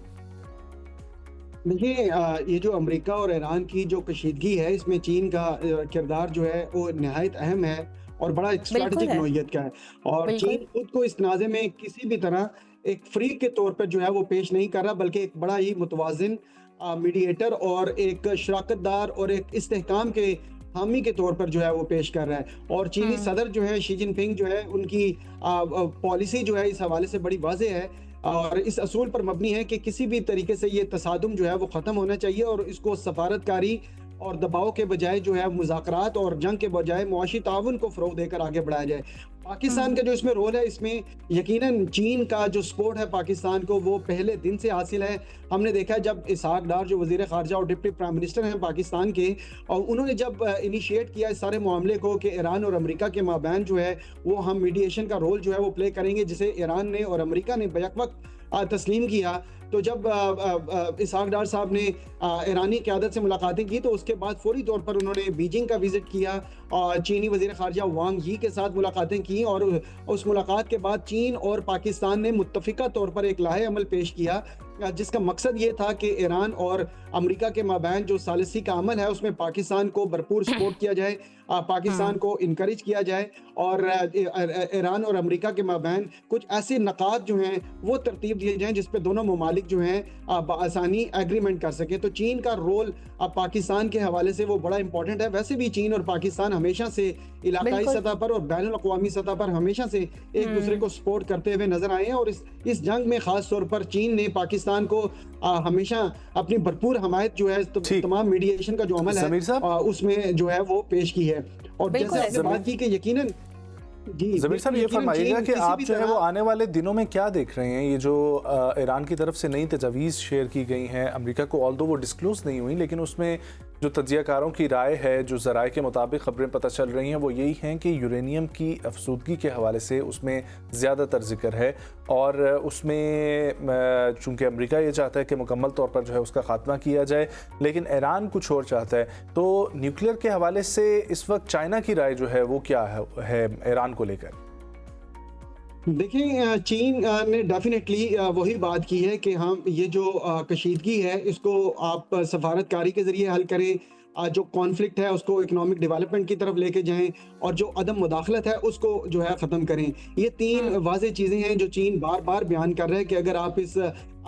देखिए, ये जो अमेरिका और ईरान की जो कशीदगी है, इसमें चीन का किरदार जो है वो नहायत अहम है और बड़ा एक बिल्कुल स्ट्रैटेजिक है। नौइयत का है। और बिल्कुल। चीन खुद को इस तनाज़े में किसी भी तरह एक फ्रीक के तौर पर जो है वो पेश नहीं कर रहा, बल्कि एक बड़ा ही मुतवाज़िन मीडिएटर और एक शराकतदार और एक इस्तेहकाम के हामी के तौर पर जो है वो पेश कर रहा है। और चीनी सदर जो है शी जिनपिंग जो है, उनकी पॉलिसी जो है इस हवाले से बड़ी वाज़ेह है और इस असूल पर मबनी है कि किसी भी तरीके से ये तसादुम जो है वो ख़त्म होना चाहिए और इसको सफारतकारी और दबाव के बजाय जो है मुज़ाकरात और जंग के बजाय मुआशी ताउन को फ़रोग़ देकर आगे बढ़ाया जाए। पाकिस्तान का जो इसमें रोल है, इसमें यकीनन चीन का जो सपोर्ट है पाकिस्तान को वो पहले दिन से हासिल है। हमने देखा है जब इसहाक डार जो वज़ीर ख़ारजा और डिप्टी प्राइम मिनिस्टर हैं पाकिस्तान के, और उन्होंने जब इनिशिएट किया इस सारे मामले को कि ईरान और अमेरिका के माबैन जो है वो हम मीडिएशन का रोल जो है वो प्ले करेंगे, जिसे ईरान ने और अमेरिका ने बैक वक्त तस्लीम किया। तो जब इसहाक डार साहब ने ईरानी क़यादत से मुलाकातें की तो उसके बाद फौरी तौर पर उन्होंने बीजिंग का विज़िट किया और चीनी वज़ीर ख़ारजा वांग यी के साथ मुलाकातें की, और उस मुलाकात के बाद चीन और पाकिस्तान ने मुत्तफ़िका तौर पर एक लाहे अमल पेश किया, जिसका मकसद ये था कि ईरान और अमेरिका के माबैन जो सालिसी का अमल है उसमें पाकिस्तान को भरपूर सपोर्ट किया जाए, पाकिस्तान को इनकरेज किया जाए और ईरान और अमेरिका के माबैन कुछ ऐसे नकात जो हैं वो तरतीब दिए जाएं जिस पे दोनों ममालिक जो हैं बआसानी एग्रीमेंट कर सके। तो चीन का रोल पाकिस्तान के हवाले से वो बड़ा इंपॉर्टेंट है। वैसे भी चीन और पाकिस्तान हमेशा से इलाकाई सतह पर और बैनुल अक़वामी सतह पर हमेशा से एक दूसरे को सपोर्ट करते हुए नजर आए हैं, और इस जंग में खास तौर पर चीन ने पाकिस्तान को हमेशा अपनी भरपूर हमायत जो है तमाम मीडिएशन का जो अमल है उसमें जो है वो पेश की है। और जैसे आपने बात की कि यकीनन जी ज़मीर साहब ये फरमाइएगा कि आप जो है वो आने वाले दिनों में क्या देख रहे हैं? ये जो ईरान की तरफ से नई तजावीज़ शेयर की गई हैं अमेरिका को, ऑल्दो वो डिस्क्लोज नहीं हुई, लेकिन उसमें जो तज्ज़ियाकारों की राय है, जो ज़राए के मुताबिक ख़बरें पता चल रही हैं वो यही हैं कि यूरेनियम की अफसूदगी के हवाले से उसमें ज़्यादातर जिक्र है, और उसमें चूँकि अमेरिका ये चाहता है कि मुकम्मल तौर पर जो है उसका ख़ात्मा किया जाए, लेकिन ईरान कुछ और चाहता है। तो न्यूक्लियर के हवाले से इस वक्त चाइना की राय जो है वो क्या है ईरान को लेकर? देखिए, चीन ने डेफिनेटली वही बात की है कि हम ये जो कशीदगी है इसको आप सफारतकारी के ज़रिए हल करें, जो कॉन्फ्लिक्ट है उसको इकोनॉमिक डेवलपमेंट की तरफ लेके जाएं, और जो अदम मुदाखलत है उसको जो है ख़त्म करें। ये तीन वाज़ेह चीज़ें हैं जो चीन बार बार बयान कर रहा है कि अगर आप इस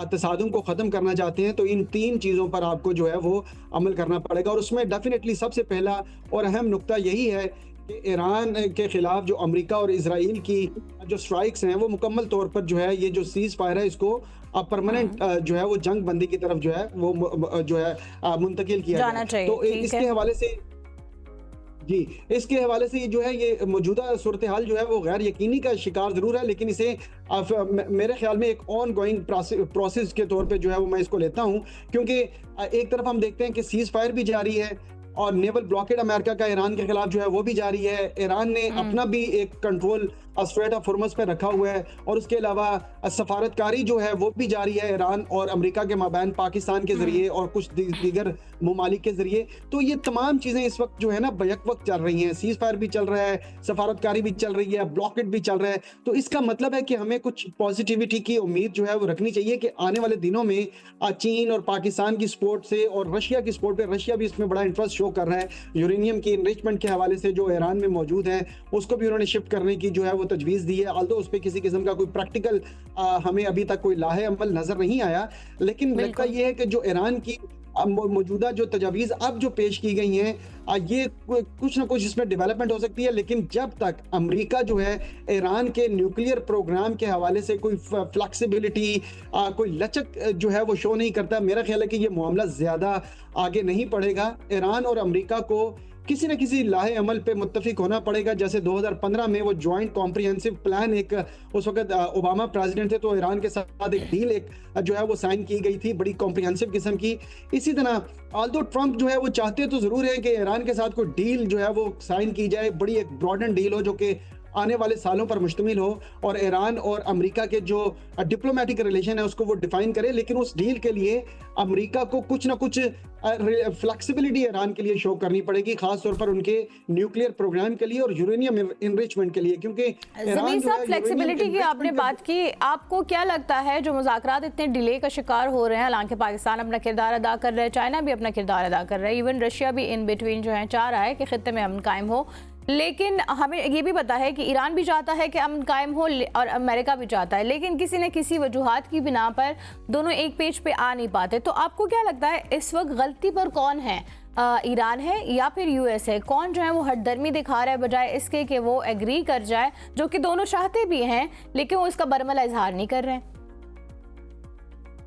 तसादुम को ख़त्म करना चाहते हैं तो इन तीन चीज़ों पर आपको जो है वो अमल करना पड़ेगा। और उसमें डेफिनेटली सबसे पहला और अहम नुक्ता यही है कि ईरान के ख़िलाफ़ जो अमेरिका और इजराइल की जो स्ट्राइक्स हैं वो मुकम्मल तौर पर जो है ये जो सीज़ फायर है इसको परमानेंट जो है वो जंग बंदी की तरफ जो है वो जो है मुंतकिल किया जाए। तो इसके हवाले से जी, इसके हवाले से जो है ये मौजूदा सूरत हाल जो है वो गैर यकीनी का शिकार ज़रूर है, लेकिन इसे मेरे ख्याल में एक ऑन गोइंग प्रोसेस के तौर पे जो है वो मैं इसको लेता हूँ, क्योंकि एक तरफ हम देखते हैं कि सीज़ फायर भी जारी है और नेवल ब्लॉकेड अमेरिका का ईरान के खिलाफ जो है वो भी जारी है। ईरान ने अपना भी एक कंट्रोल स्ट्रेट ऑफ हॉर्मुज़ पे रखा हुआ है, और उसके अलावा सफारतकारी जो है वो भी जारी है ईरान और अमेरिका के माबैन पाकिस्तान के ज़रिए और कुछ दीगर ममालिक के ज़रिए। तो ये तमाम चीज़ें इस वक्त जो है ना बैक वक्त चल रही हैं, सीज़ फायर भी चल रहा है, सफारतकारी भी चल रही है, ब्लॉकेड भी चल रहा है। तो इसका मतलब है कि हमें कुछ पॉजिटिविटी की उम्मीद जो है वो रखनी चाहिए कि आने वाले दिनों में चीन और पाकिस्तान की सपोर्ट से और रशिया की सपोर्ट पे, रशिया भी इसमें बड़ा इंटरेस्ट शो कर रहा है, यूरेनियम की इनरिचमेंट के हवाले से जो ईरान में मौजूद है उसको भी उन्होंने शिफ्ट करने की जो है वो तजवीज़ दी है। आल्दो उस पर किसी किस्म का कोई प्रैक्टिकल हमें अभी तक कोई लाहे अमल नजर नहीं आया, लेकिन लगता ये है कि जो ईरान की मौजूदा जो तजावीज़ अब जो पेश की गई हैं ये कुछ ना कुछ इसमें डेवलपमेंट हो सकती है। लेकिन जब तक अमेरिका जो है ईरान के न्यूक्लियर प्रोग्राम के हवाले से कोई फ्लेक्सिबिलिटी, कोई लचक जो है वो शो नहीं करता, मेरा ख्याल है कि ये मामला ज़्यादा आगे नहीं बढ़ेगा। ईरान और अमेरिका को किसी न किसी लाहे अमल पे मुत्तफिक होना पड़ेगा। जैसे 2015 में वो जॉइंट कॉम्प्रिहेंसिव प्लान, एक उस वक्त ओबामा प्रेसिडेंट थे तो ईरान के साथ एक डील एक जो है वो साइन की गई थी, बड़ी कॉम्प्रिहेंसिव किस्म की। इसी तरह ऑल्दो ट्रंप जो है वो चाहते तो जरूर है कि ईरान के साथ कोई डील जो है वो साइन की जाए, बड़ी एक ब्रॉडन डील हो जो कि आने वाले सालों पर मुश्तमिल हो और ईरान और अमेरिका के जो डिप्लोमेटिक रिलेशन है उसको वो डिफाइन करे। लेकिन उस डील के लिए अमेरिका को कुछ ना कुछ फ्लेक्सिबिलिटी ईरान के लिए शो करनी पड़ेगी, खास तौर पर उनके न्यूक्लियर प्रोग्राम के लिए और यूरेनियम इनरिचमेंट के लिए। क्योंकि ज़मीन साहब, फ्लेक्सिबिलिटी की आपने बात की, आपको क्या लगता है जो मुज़ाकरात इतने डिले का शिकार हो रहे हैं, हालांकि पाकिस्तान अपना किरदार अदा कर रहा है, चाइना भी अपना किरदार अदा कर रहा है, इवन रशिया भी इन बिटवीन जो है चाह रहा है कि खित्ते में अमन कायम हो, लेकिन हमें ये भी पता है कि ईरान भी चाहता है कि अमन कायम हो और अमेरिका भी चाहता है, लेकिन किसी न किसी वजूहात की बिना पर दोनों एक पेज पे आ नहीं पाते। तो आपको क्या लगता है इस वक्त गलती पर कौन है, ईरान है या फिर यूएस है? कौन जो है वो हटदर्मी दिखा रहा है बजाय इसके कि वो एग्री कर जाए, जो कि दोनों चाहते भी हैं लेकिन वो इसका बरमला इजहार नहीं कर रहे हैं?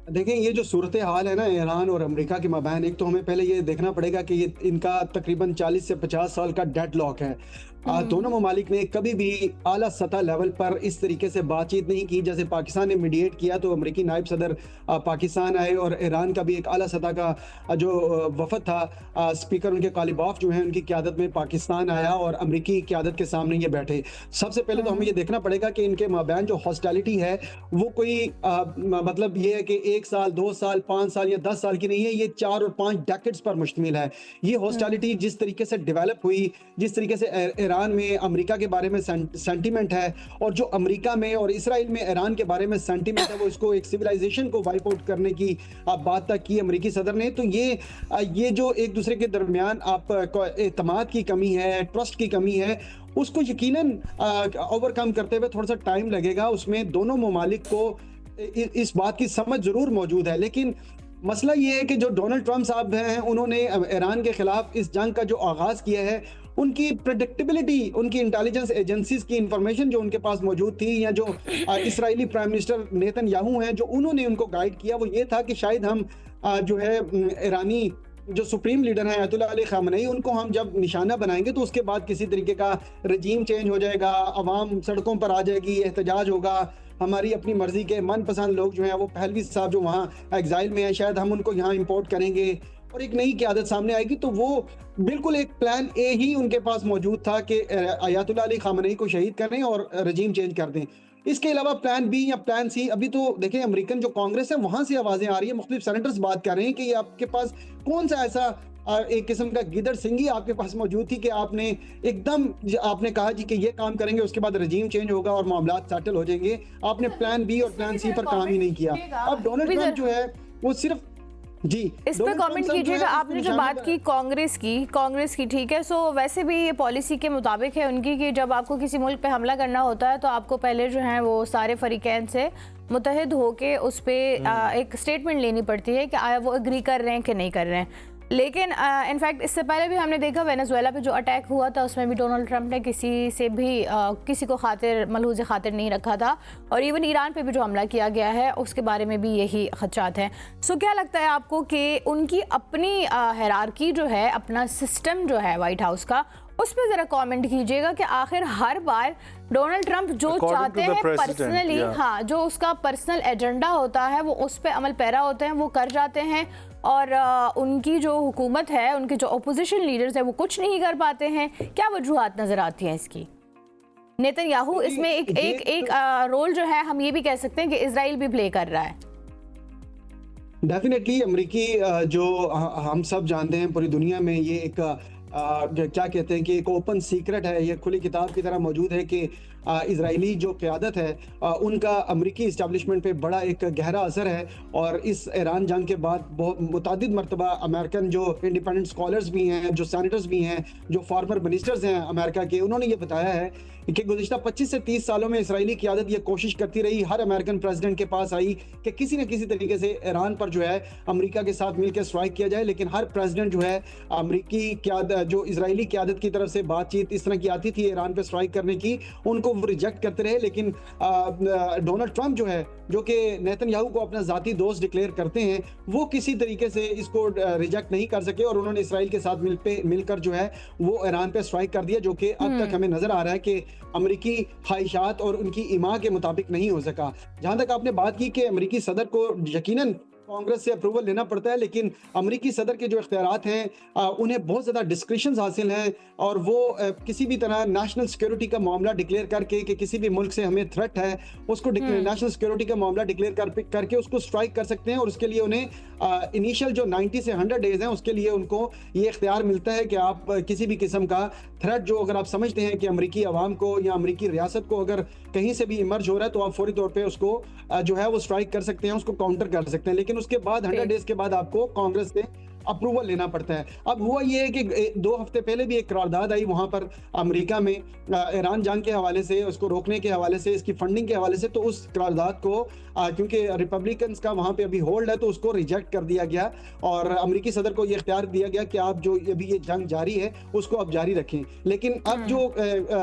देखें, ये जो सूरत हाल है ना ईरान और अमेरिका के माबैन, एक तो हमें पहले ये देखना पड़ेगा कि ये इनका तकरीबन 40 से 50 साल का डेडलॉक है। दोनों ममालिक ने कभी भी आला सतह लेवल पर इस तरीके से बातचीत नहीं की। जैसे पाकिस्तान ने मीडिएट किया तो अमेरिकी नायब सदर पाकिस्तान आए और ईरान का भी एक आला सतह का जो वफद था, स्पीकर उनके कालिबाफ जो हैं उनकी क़यादत में पाकिस्तान आया और अमेरिकी क़यादत के सामने ये बैठे। सबसे पहले तो हमें ये देखना पड़ेगा कि इनके माबैन जो हॉस्टिलिटी है वो कोई मतलब ये है कि 1 साल 2 साल 5 साल या 10 साल की नहीं है, ये 4 और 5 डेकेड्स पर मुश्तमिल है। ये हॉस्टिलिटी जिस तरीके से डेवलप हुई, जिस तरीके से ईरान में अमेरिका के बारे में सेंटीमेंट है और जो अमेरिका में और इसराइल में ईरान के बारे में सेंटीमेंट है, वो इसको एक सिविलाइजेशन को वाइप आउट करने की बात तक की अमेरिकी सदर ने। तो ये जो एक दूसरे के दरमियान आप एतमाद की कमी है, ट्रस्ट की कमी है, उसको यकीनन ओवरकम करते हुए थोड़ा सा टाइम लगेगा। उसमें दोनों ममालिक को इस बात की समझ जरूर मौजूद है, लेकिन मसला ये है कि जो डोनाल्ड ट्रंप साहब हैं उन्होंने ईरान के खिलाफ इस जंग का जो आगाज़ किया है, उनकी प्रेडिक्टेबिलिटी, उनकी इंटेलिजेंस एजेंसीज की इंफॉर्मेशन जो उनके पास मौजूद थी, या जो इसराइली प्राइम मिनिस्टर नेतन्याहू हैं जो उन्होंने उनको गाइड किया, वो ये था कि शायद हम जो है ईरानी जो सुप्रीम लीडर हैं अयतुल्लाह अली खामनेई, उनको हम जब निशाना बनाएंगे तो उसके बाद किसी तरीके का रजीम चेंज हो जाएगा, अवाम सड़कों पर आ जाएगी, एहतजाज होगा, हमारी अपनी मर्जी के मनपसंद लोग जो हैं वो पहलवी साहब जो वहाँ एग्जाइल में हैं, शायद हम उनको यहाँ इंपोर्ट करेंगे और एक नई क़यादत सामने आएगी। तो वो बिल्कुल एक प्लान ए ही उनके पास मौजूद था कि अयतुल्लाह अली खामनेई को शहीद करें और रजीम चेंज कर दें। इसके अलावा प्लान बी या प्लान सी, अभी तो देखें अमेरिकन जो कांग्रेस है वहाँ से आवाज़ें आ रही है, मुख्तलिफ सेनेटर्स बात कर रहे हैं कि ये आपके पास कौन सा ऐसा एक किस्म का गिदड़ सिंगी आपके पास मौजूद थी कि आपने एकदम आपने कहा जी कि ये काम करेंगे, उसके बाद रजीम चेंज होगा और मामलात सेटल हो जाएंगे। आपने प्लान बी और प्लान सी पर काम ही नहीं किया। अब डोनाल्ड ट्रंप जो है वो सिर्फ जी इस पर कमेंट कीजिएगा। आपने जो बात की कांग्रेस की ठीक है, सो वैसे भी ये पॉलिसी के मुताबिक है उनकी कि जब आपको किसी मुल्क पे हमला करना होता है तो आपको पहले जो है वो सारे फरीकैन से मुत्तहिद होके उस पर एक स्टेटमेंट लेनी पड़ती है कि वो एग्री कर रहे हैं कि नहीं कर रहे हैं। लेकिन इनफैक्ट इससे पहले भी हमने देखा वेनेजुएला पे जो अटैक हुआ था उसमें भी डोनाल्ड ट्रंप ने किसी से भी किसी को मलहूज़ खातिर नहीं रखा था, और इवन ईरान पे भी जो हमला किया गया है उसके बारे में भी यही खदशात हैं। सो क्या लगता है आपको कि उनकी अपनी हायरार्की जो है, अपना सिस्टम जो है वाइट हाउस का, उस पर ज़रा कमेंट कीजिएगा कि आखिर हर बार डोनाल्ड ट्रंप जो चाहते हैं पर्सनली, हाँ, जो उसका पर्सनल एजेंडा होता है वो उस पर अमल पैरा होते हैं, वो कर जाते हैं, और उनकी जो हुकूमत है, उनके जो अपोजिशन लीडर्स हैं वो कुछ नहीं कर पाते हैं। क्या वजूहात नज़र आती हैं इसकी? नेतन्याहू इसमें एक रोल जो है हम ये भी कह सकते हैं कि इजराइल भी प्ले कर रहा है। डेफिनेटली अमेरिकी जो हम सब जानते हैं पूरी दुनिया में, ये एक क्या कहते हैं कि एक ओपन सीक्रेट है, ये खुली किताब की तरह मौजूद है कि इजरायली जो क़यादत है उनका अमेरिकी इस्टेब्लिशमेंट पे बड़ा एक गहरा असर है। और इस ईरान जंग के बाद बहुत मुतादिद मरतबा अमेरिकन जो इंडिपेंडेंट स्कॉलर्स भी हैं, जो सैनेटर्स भी हैं, जो फॉर्मर मिनिस्टर्स हैं अमेरिका के, उन्होंने ये बताया है कि गुज़िश्ता 25 से 30 सालों में इसराइली क़यादत ये कोशिश करती रही, हर अमेरिकन प्रेसिडेंट के पास आई कि किसी न किसी तरीके से ईरान पर जो है अमेरिका के साथ मिलकर स्ट्राइक किया जाए, लेकिन हर प्रेसिडेंट जो है अमेरिकी जो इजरायली क़यादत की तरफ से बातचीत इस तरह की आती थी ईरान पे स्ट्राइक करने की, उनको वो रिजेक्ट करते रहे। लेकिन डोनाल्ड ट्रंप जो है, जो कि नेतन्याहू को अपना ज़ाती दोस्त डिक्लेयर करते हैं, वो किसी तरीके से इसको रिजेक्ट नहीं कर सके और उन्होंने इसराइल के साथ मिलकर जो है वो ईरान पे स्ट्राइक कर दिया, जो कि अब तक हमें नजर आ रहा है कि अमेरिकी ख्वाहिशात और उनकी इमा के मुताबिक नहीं हो सका। जहां तक आपने बात की कि अमेरिकी सदर को यकीनन कांग्रेस से अप्रूवल लेना पड़ता है, लेकिन अमेरिकी सदर के जो इख्तियारात हैं उन्हें बहुत ज़्यादा डिस्क्रिशंस हासिल हैं और वो किसी भी तरह नेशनल सिक्योरिटी का मामला डिक्लेयर करके कि किसी भी मुल्क से हमें थ्रेट है, उसको नेशनल सिक्योरिटी का मामला डिक्लेयर करके उसको स्ट्राइक कर सकते हैं। और उसके लिए उन्हें इनिशियल जो 90 से 100 डेज हैं उसके लिए उनको ये इख्तियार मिलता है कि आप किसी भी किस्म का थ्रेट जो अगर आप समझते हैं कि अमेरिकी अवाम को या अमेरिकी रियासत को अगर कहीं से भी इमर्ज हो रहा है तो आप फौरी तौर पे उसको जो है वो स्ट्राइक कर सकते हैं, उसको काउंटर कर सकते हैं। लेकिन उसके बाद 100 डेज के बाद आपको कांग्रेस से अप्रूवल लेना पड़ता है। अब हुआ ये है कि 2 हफ्ते पहले भी एक करारदाद आई वहां पर अमेरिका में ईरान जंग के हवाले से, उसको रोकने के हवाले से, इसकी फंडिंग के हवाले से। तो उस करारदाद को क्योंकि रिपब्लिकन्स का वहां पे अभी होल्ड है तो उसको रिजेक्ट कर दिया गया और अमेरिकी सदर को ये इख्तियार दिया गया कि आप जो अभी ये जंग जारी है उसको आप जारी रखें। लेकिन अब जो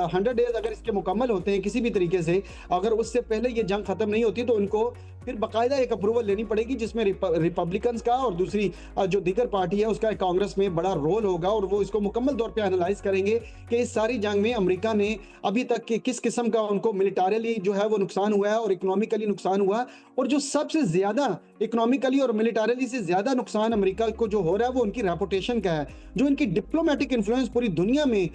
100 डेज अगर इसके मुकम्मल होते हैं किसी भी तरीके से, अगर उससे पहले ये जंग खत्म नहीं होती तो उनको फिर बाकायदा एक अप्रूवल लेनी पड़ेगी जिसमें रिपब्लिकन्स का और दूसरी जो दीगर पार्टी है उसका कांग्रेस में बड़ा रोल होगा और वो इसको मुकम्मल तौर पे एनालाइज करेंगे कि इस सारी जंग में अमेरिका ने अभी तक के किस किस्म का उनको मिलिटारीली जो है वो नुकसान हुआ है और इकोनॉमिकली नुकसान हुआ। और जो सबसे ज्यादा इकोनॉमिकली और मिलिटारीली से ज्यादा नुकसान अमेरिका को जो हो रहा है वो उनकी रेपुटेशन का है। जो इनकी डिप्लोमेटिक इन्फ्लुएंस पूरी दुनिया में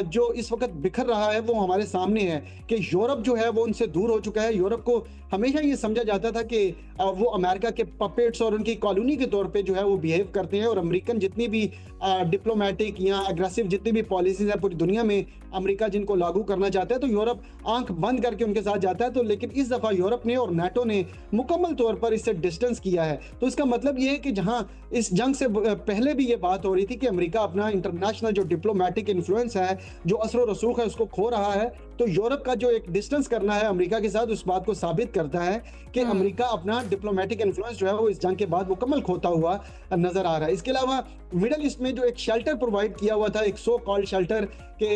जो इस वक्त बिखर रहा है वो हमारे सामने है कि यूरोप जो है वो उनसे दूर हो चुका है। यूरोप को हमेशा ये समझा जाता था कि वो अमेरिका के पपेट्स और उनकी कॉलोनी के तौर पे जो है वो बिहेव करते हैं और अमेरिकन जितनी भी डिप्लोमेटिक या अग्रेसिव जितनी भी पॉलिसीज है पूरी दुनिया में अमेरिका जिनको लागू करना चाहता है तो यूरोप आंख बंद करके उनके साथ जाता है। तो लेकिन इस दफा यूरोप ने और नाटो ने मुकम्मल तौर पर इससे डिस्टेंस किया है। तो इसका मतलब ये है कि जहां इस जंग से पहले भी ये बात हो रही थी कि अमेरिका अपना इंटरनेशनल जो डिप्लोमेटिक इन्फ्लुएंस है, जो असर और रसूख है, उसको खो रहा है। तो यूरोप का जो एक डिस्टेंस करना है अमेरिका के साथ उस बात को साबित करता है कि अमेरिका अपना डिप्लोमेटिक इन्फ्लुएंस जो है वो इस जंग के बाद मुकम्मल खोता हुआ नजर आ रहा है। इसके अलावा मिडल ईस्ट में जो एक शेल्टर प्रोवाइड किया हुआ था, एक सो कॉल्ड शेल्टर के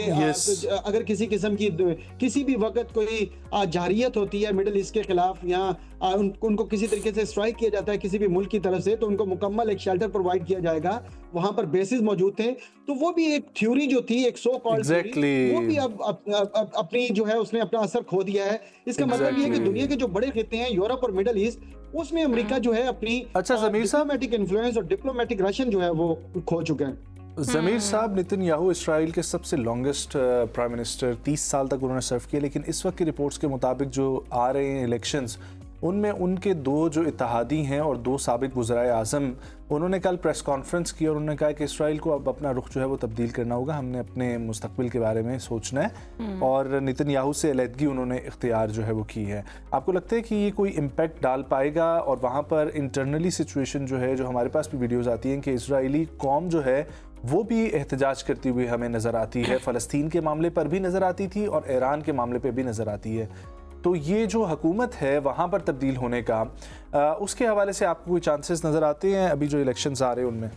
अगर किसी किस्म की किसी भी वक्त कोई जारियत होती है मिडल ईस्ट के खिलाफ या उनको किसी तरीके से स्ट्राइक किया जाता है किसी भी मुल्क की तरफ से तो उनको मुकम्मल एक शेल्टर प्रोवाइड किया जाएगा। वहां पर बेसिस मौजूद थे। तो वो भी एक थ्योरी जो थी, एक सो कॉल्ड वो भी अब अपनी जो है उसने अपना असर खो दिया है। इसका मतलब ये है कि दुनिया के जो बड़े खिते हैं यूरोप और मिडल ईस्ट, उसमें अमेरिका जो है अपनी डिप्लोमेटिक इन्फ्लुएंस और डिप्लोमेटिक रशन जो है वो खो चुका है। ज़मीर साहब, नेतन्याहू इसराइल के सबसे लॉन्गेस्ट प्राइम मिनिस्टर 30 साल तक उन्होंने सर्व किया, लेकिन इस वक्त की रिपोर्ट्स के मुताबिक जो आ रहे हैं इलेक्शंस, उनमें उनके 2 जो इत्तेहादी हैं और 2 साबिक वज़राए आज़म, उन्होंने कल प्रेस कॉन्फ्रेंस की और उन्होंने कहा कि इसराइल को अब अपना रुख जो है वो तब्दील करना होगा, हमने अपने मुस्तकबिल के बारे में सोचना है और नेतन्याहू से अलहदगी उन्होंने इख्तियार जो है वो की है। आपको लगता है कि ये कोई इम्पैक्ट डाल पाएगा और वहाँ पर इंटरनली सिचुएशन जो है, जो हमारे पास भी वीडियोज़ आती हैं कि इसराइली कौम जो है वो भी एहतजाज करती हुई हमें नज़र आती है, फ़लस्तीन के मामले पर भी नज़र आती थी और ईरान के मामले पर भी नज़र आती है। तो ये जो हुकूमत है वहाँ पर तब्दील होने का, उसके हवाले से आपको कोई चांसेस नज़र आते हैं अभी जो इलेक्शंस आ रहे हैं उनमें?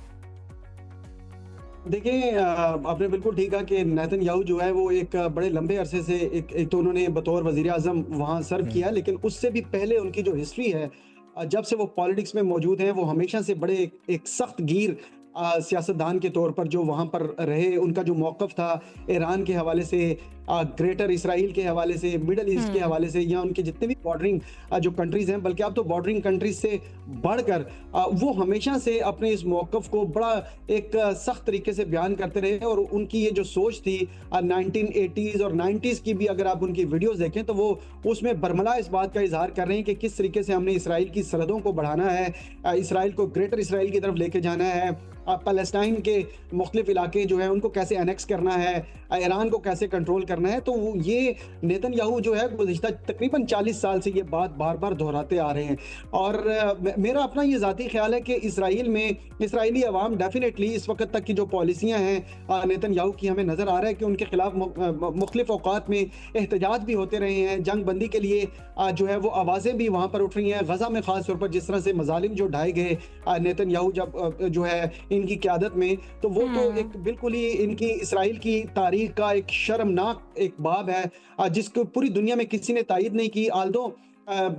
देखिए, आपने बिल्कुल ठीक कहा कि नेतन्याहू जो है वो एक बड़े लंबे अरसे से एक तो उन्होंने बतौर वज़ीर आज़म वहाँ सर्व किया, लेकिन उससे भी पहले उनकी जो हिस्ट्री है, जब से वो पॉलिटिक्स में मौजूद हैं, वो हमेशा से बड़े एक सख्त गिर सियासतदान के तौर पर जो वहाँ पर रहे। उनका जो मौक़िफ़ था ईरान के हवाले से, ग्रेटर इसराइल के हवाले से, मिडल ईस्ट के हवाले से, या उनके जितने भी बॉर्डरिंग जो कंट्रीज़ हैं, बल्कि अब तो बॉर्डरिंग कंट्रीज से बढ़कर वो हमेशा से अपने इस मौक़िफ़ को बड़ा एक सख्त तरीके से बयान करते रहे। और उनकी ये जो सोच थी 1980s और 90s की भी अगर आप उनकी वीडियोस देखें तो वो उसमें बरमला इस बात का इजहार कर रहे हैं कि किस तरीके से हमने इसराइल की सरहदों को बढ़ाना है, इसराइल को ग्रेटर इसराइल की तरफ लेके जाना है, पैलेस्टाइन के मुख्तलिफ इलाके जो है उनको कैसे एनेक्स करना है, ईरान को कैसे कंट्रोल करना करना है। तो ये नेतन्याहू जो है गुज़िश्ता तकरीबन 40 साल से ये बात बार-बार दोहराते आ रहे हैं। और मेरा अपना ये ज़ाती ख़्याल है कि इसराइल में इसराइली अवाम डेफ़िनेटली इस वक़्त तक की जो पॉलिसियाँ हैं नेतन्याहू की, हमें नज़र आ रहा है कि उनके ख़िलाफ़ मुख़्तलिफ़ औक़ात में एहतजाज भी होते रहे हैं। जंग बंदी के लिए जो है वो आवाज़ें भी वहाँ पर उठ रही हैं। गज़ा में ख़ास तौर पर जिस तरह से मज़ालिम जो ढाए गए नेतन्याहू जब जो है इनकी क़यादत में, तो वो तो एक बिल्कुल ही इनकी इसराइल की तारीख़ का एक शर्मनाक एक बाब है जिसको पूरी दुनिया में किसी ने तायद नहीं की। आल्दो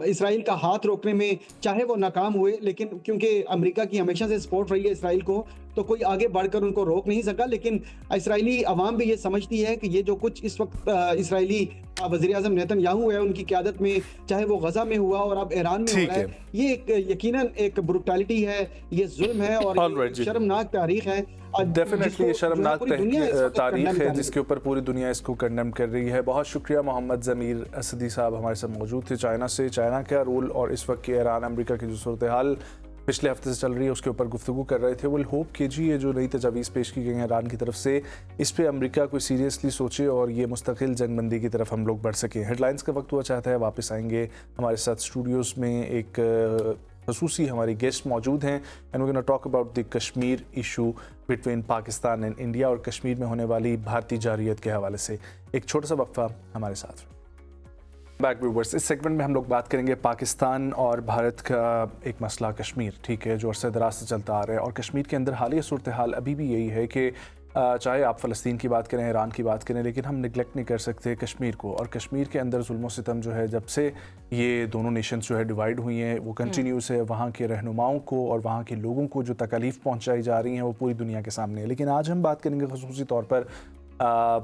इसराइल का हाथ रोकने में चाहे वो नाकाम हुए, लेकिन क्योंकि अमेरिका की हमेशा से सपोर्ट रही है इसराइल को, तो कोई आगे बढ़कर उनको रोक नहीं सका। लेकिन इसराइली अवाम भी ये समझती है कि ये जो कुछ इस वक्त इसराइली वज़ीर-ए-आज़म नेतन्याहू है उनकी क़यादत में, चाहे वो गज़ा में हुआ और अब ईरान में हो रहा है, ये एक यकीनन एक ब्रुटैलिटी है, ये जुल्म है और ये शर्मनाक तारीख़ है। डेफिनेटली ये शर्मनाक तारीख है जिसके ऊपर पूरी दुनिया इसको कंडेम कर रही है। बहुत शुक्रिया मोहम्मद ज़मीर असदी साहब हमारे साथ मौजूद थे चाइना से। चाइना का रोल और इस वक्त के ईरान अमेरिका की जो सूरत हाल पिछले हफ्ते से चल रही है उसके ऊपर गुफ्तगू कर रहे थे। विल होप कि जी ये जो नई तजावीज़ पेश की गई हैं ईरान की तरफ से, इस पे अमेरिका कोई सीरियसली सोचे और ये मुस्तकिल जंगबंदी की तरफ हम लोग बढ़ सकें। हेडलाइंस का वक्त हुआ चाहता है, वापस आएंगे। हमारे साथ स्टूडियोज़ में एक खसूसी हमारी गेस्ट मौजूद हैं and we gonna talk about the Kashmir issue between Pakistan and India और कश्मीर में होने वाली भारतीय जारवियत के हवाले से। एक छोटा सा वक्फा हमारे साथ। बैक व्यूवर्स, इस सेगमेंट में हम लोग बात करेंगे पाकिस्तान और भारत का एक मसला कश्मीर, ठीक है, जो अरसे दराज से चलता आ रहा है। और कश्मीर के अंदर हालिया सूरत हाल अभी भी यही है कि चाहे आप फ़लस्तीन की बात करें, ईरान की बात करें, लेकिन हम निगलेक्ट नहीं कर सकते कश्मीर को। और कश्मीर के अंदर जुल्म सितम जो है जब से ये दोनों नेशंस जो है डिवाइड हुई हैं वो कंटिन्यूस है। वहाँ के रहनुमाओं को और वहाँ के लोगों को जो तकलीफ़ पहुँचाई जा रही हैं वो पूरी दुनिया के सामने है। लेकिन आज हम बात करेंगे ख़ुसूसी तौर पर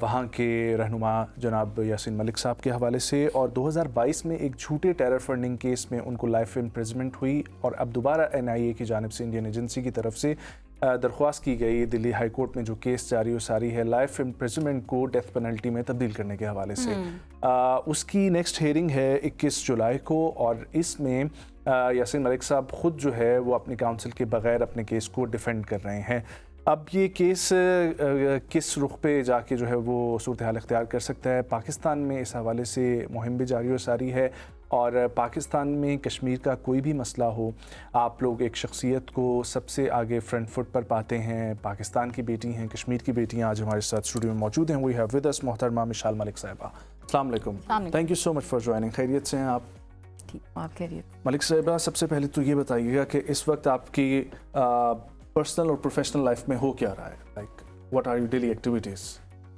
वहाँ के रहनुमा जनाब यासीन मलिक साहब के हवाले से। और 2022 में एक झूठे टेरर फंडिंग केस में उनको लाइफ इम्प्रिजमेंट हुई और अब दोबारा NIA की जानिब से इंडियन एजेंसी की तरफ से दरख्वास्त की गई दिल्ली हाई कोर्ट में जो केस जारी व सारी है लाइफ इम्प्रिजमेंट को डेथ पेनल्टी में तब्दील करने के हवाले से। उसकी नेक्स्ट हेयरिंग है 21 जुलाई को और इसमें यासीन मलिक साहब ख़ुद जो है वो अपनी काउंसिल के बगैर अपने केस को डिफेंड कर रहे हैं। अब ये केस किस रुख पे जाके जो है वो सूरत हाल इख्तियार कर सकता है, पाकिस्तान में इस हवाले से मुहिम भी जारी व सारी है। और पाकिस्तान में कश्मीर का कोई भी मसला हो, आप लोग एक शख्सियत को सबसे आगे फ्रंट फुट पर पाते हैं। पाकिस्तान की बेटी हैं, कश्मीर की बेटियां आज हमारे साथ स्टूडियो में मौजूद हैं। वी हैव विद अस मोहतरमा मिशाल मलिक साहिबा। अस्सलाम वालेकुम, thank you so much for joining. खैरियत से हैं आप? ठीक, आप खैरियत। मलिक साहिबा, सबसे पहले तो ये बताइएगा कि इस वक्त आपकी पर्सनल और प्रोफेशनल लाइफ में हो क्या रहा है? Like what are your daily activities?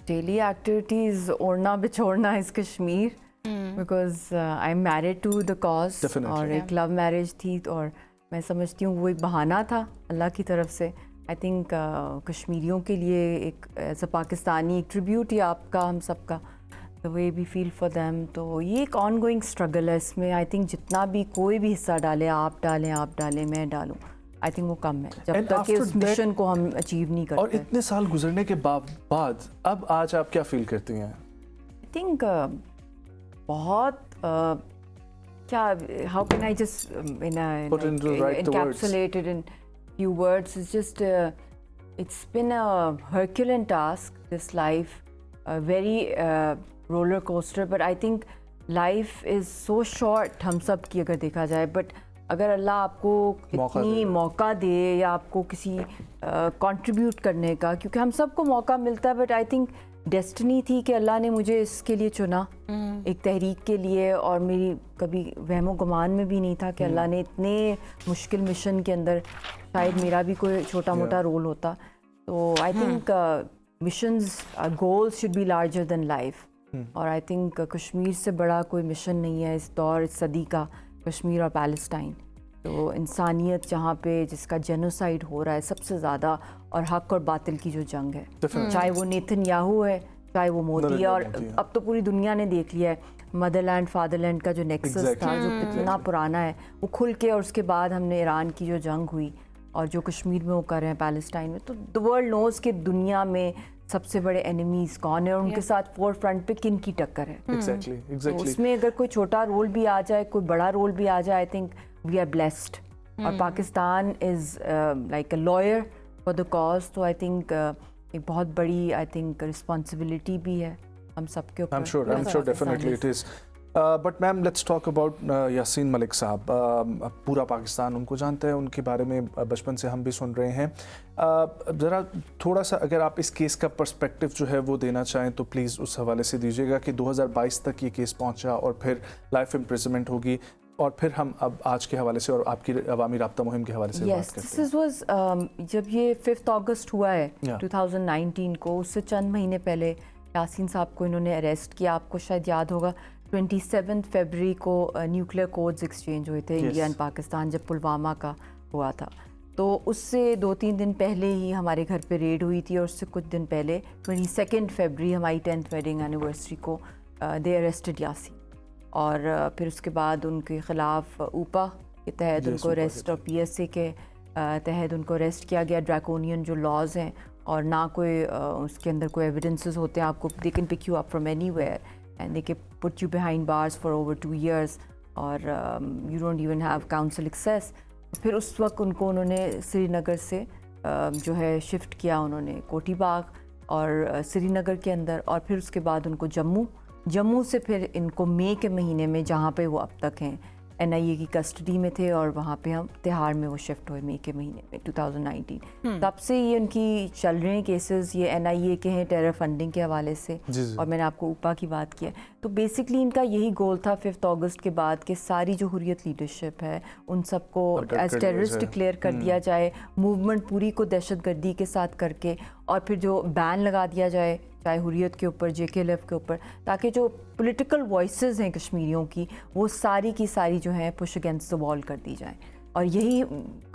Daily activities ओढ़ना बिछोड़ना इस Kashmir, because I am married to the cause और एक लव मैरिज थी और मैं समझती हूँ वो एक बहाना था अल्लाह की तरफ से। आई थिंक कश्मीरियों के लिए एक एज अ पाकिस्तानी एक ट्रिब्यूट ही आपका हम सबका, the way we feel for them. तो ये एक ऑन गोइंग स्ट्रगल है। इसमें आई थिंक जितना भी कोई भी हिस्सा डाले, आप डालें मैं डालूँ, आई थिंक वो कम है जब तक कि उस मिशन को हम अचीव नहीं करते। और इतने साल गुजरने के बाद अब आज आप क्या फील करती हैं? आई थिंक बहुत क्या, how can I just encapsulate it in few words? It's just it's been a Herculean task, this life, a very roller coaster, but I think life is so short हम सब की अगर देखा जाए, but अगर अल्लाह आपको इतनी मौका दे या आपको किसी कंट्रीब्यूट करने का, क्योंकि हम सबको मौका मिलता है, बट आई थिंक डेस्टिनी थी कि अल्लाह ने मुझे इसके लिए चुना, एक तहरीक के लिए। और मेरी कभी वहमो गुमान में भी नहीं था कि अल्लाह ने इतने मुश्किल मिशन के अंदर शायद मेरा भी कोई छोटा मोटा रोल होता। तो I think missions goals should be larger than life. और आई थिंक कश्मीर से बड़ा कोई मिशन नहीं है इस दौर, इस सदी का, कश्मीर और पैलेस्टाइन। तो इंसानियत जहाँ पे जिसका जेनोसाइड हो रहा है सबसे ज़्यादा, और हक और बातिल की जो जंग है, चाहे वो नेतन्याहू है चाहे वो मोदी है। और अब तो पूरी दुनिया ने देख लिया है मदरलैंड फादरलैंड का जो नेक्सस था जो कितना पुराना है, वो खुल के। और उसके बाद हमने ईरान की जो जंग हुई और जो कश्मीर में वो कर रहे हैं पैलेस्टाइन में, तो द वर्ल्ड नोज़ कि दुनिया में सबसे बड़े एनिमीज कौन है और उनके साथ फोर फ्रंट पे किन की टक्कर है। Exactly. तो उसमें अगर कोई छोटा रोल भी आ जाए, कोई बड़ा रोल भी आ जाए, I think we are blessed. और Pakistan is like a lawyer for the cause. तो आई थिंक एक बहुत बड़ी आई थिंक रिस्पॉन्सिबिलिटी भी है हम सबके ऊपर। I'm sure definitely it is. But ma'am, let's talk about Yasin Malik साहब. पूरा पाकिस्तान उनको जानता है, उनके बारे में बचपन से हम भी सुन रहे हैं. ज़रा थोड़ा सा अगर आप इस केस का पर्सपेक्टिव जो है वो देना चाहें तो प्लीज़ उस हवाले से दीजिएगा कि 2022 तक ये केस पहुंचा और फिर लाइफ इम्प्रिजनमेंट होगी और फिर हम अब आज के हवाले से और आपकी अवामी राब्ता मुहिम के हवाले से बात करते हैं. वाज जब ये 5 अगस्त हुआ है 2019 को, उससे चंद महीने पहले यासीन साहब को इन्होंने अरेस्ट किया. आपको शायद याद होगा 27 फरवरी को न्यूक्लियर कोड्स एक्सचेंज हुए थे इंडिया एंड पाकिस्तान, जब पुलवामा का हुआ था. तो उससे 2-3 दिन पहले ही हमारे घर पे रेड हुई थी और उससे कुछ दिन पहले 22 फरवरी हमारी 10th वेडिंग एनिवर्सरी को दे अरेस्टेड यासीन. और फिर उसके बाद उनके ख़िलाफ़ ऊपा के तहत उनको अरेस्ट और PSA के तहत उनको अरेस्ट किया गया. ड्रैकोनियन जो लॉज हैं और ना कोई उसके अंदर कोई एविडेंसेस होते हैं, आपको they can pick you up from anywhere and they can put you behind bars for over 2 years और you don't even have counsel access. फिर उस वक्त उन्होंने श्रीनगर से जो है शिफ्ट किया उन्होंने कोठी बाग और श्रीनगर के अंदर, और फिर उसके बाद उनको जम्मू से फिर इनको मई के महीने में, जहाँ पे वो अब तक हैं NIA की कस्टडी में थे, और वहाँ पे हम तिहाड़ में वो शिफ्ट हुए मई के महीने में 2019. तब से ये उनकी चल रहे हैं केसेस, ये NIA के हैं टेरर फंडिंग के हवाले से. और मैंने आपको ऊपा की बात की है. तो बेसिकली इनका यही गोल था 5 अगस्त के बाद कि सारी जो हुर्रियत लीडरशिप है उन सबको एज टेररिस्ट डिक्लेयर कर दिया जाए, मूवमेंट पूरी को दहशतगर्दी के साथ करके, और फिर जो बैन लगा दिया जाए चाहे हुर्रियत के ऊपर, JKLF के ऊपर, ताकि जो पॉलिटिकल वॉइसेस हैं कश्मीरियों की वो सारी की सारी जो हैं पुश अगेंस्ट द वॉल कर दी जाए. और यही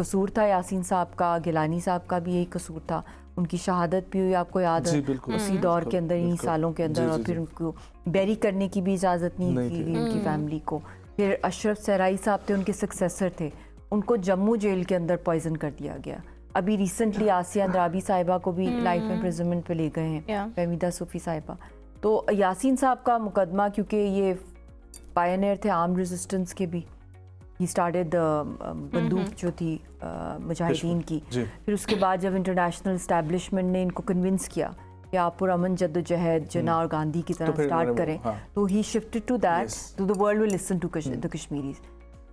कसूर था यासीन साहब का, गिलानी साहब का भी यही कसूर था. उनकी शहादत भी हुई, आपको याद है, उसी दौर के अंदर, इन्हीं सालों के अंदर. और फिर उनको बैरी करने की भी इजाज़त नहीं की गई उनकी फैमिली को. फिर अशरफ सहराई साहब थे, उनके सक्सेसर थे, उनको जम्मू जेल के अंदर पॉइजन कर दिया गया. अभी रिसेंटली आसिया अंद्राबी साहिबा को भी लाइफ इम्प्रिजनमेंट पे ले गए हैं, फहमीदा सूफी साहिबा. तो यासीन साहब का मुकदमा, क्योंकि ये पायनियर थे आर्म रेजिस्टेंस के भी, ही स्टार्टेड बंदूक जो थी मुजाहिदीन की. फिर उसके बाद जब इंटरनेशनल इस्टेब्लिशमेंट ने इनको कन्विंस किया कि आप पुरअमन जद्दोजहद जिन्ना और गांधी की तरह स्टार्ट करें, तो ही शिफ्टेड टू दैट, तो the world will listen to the Kashmiris.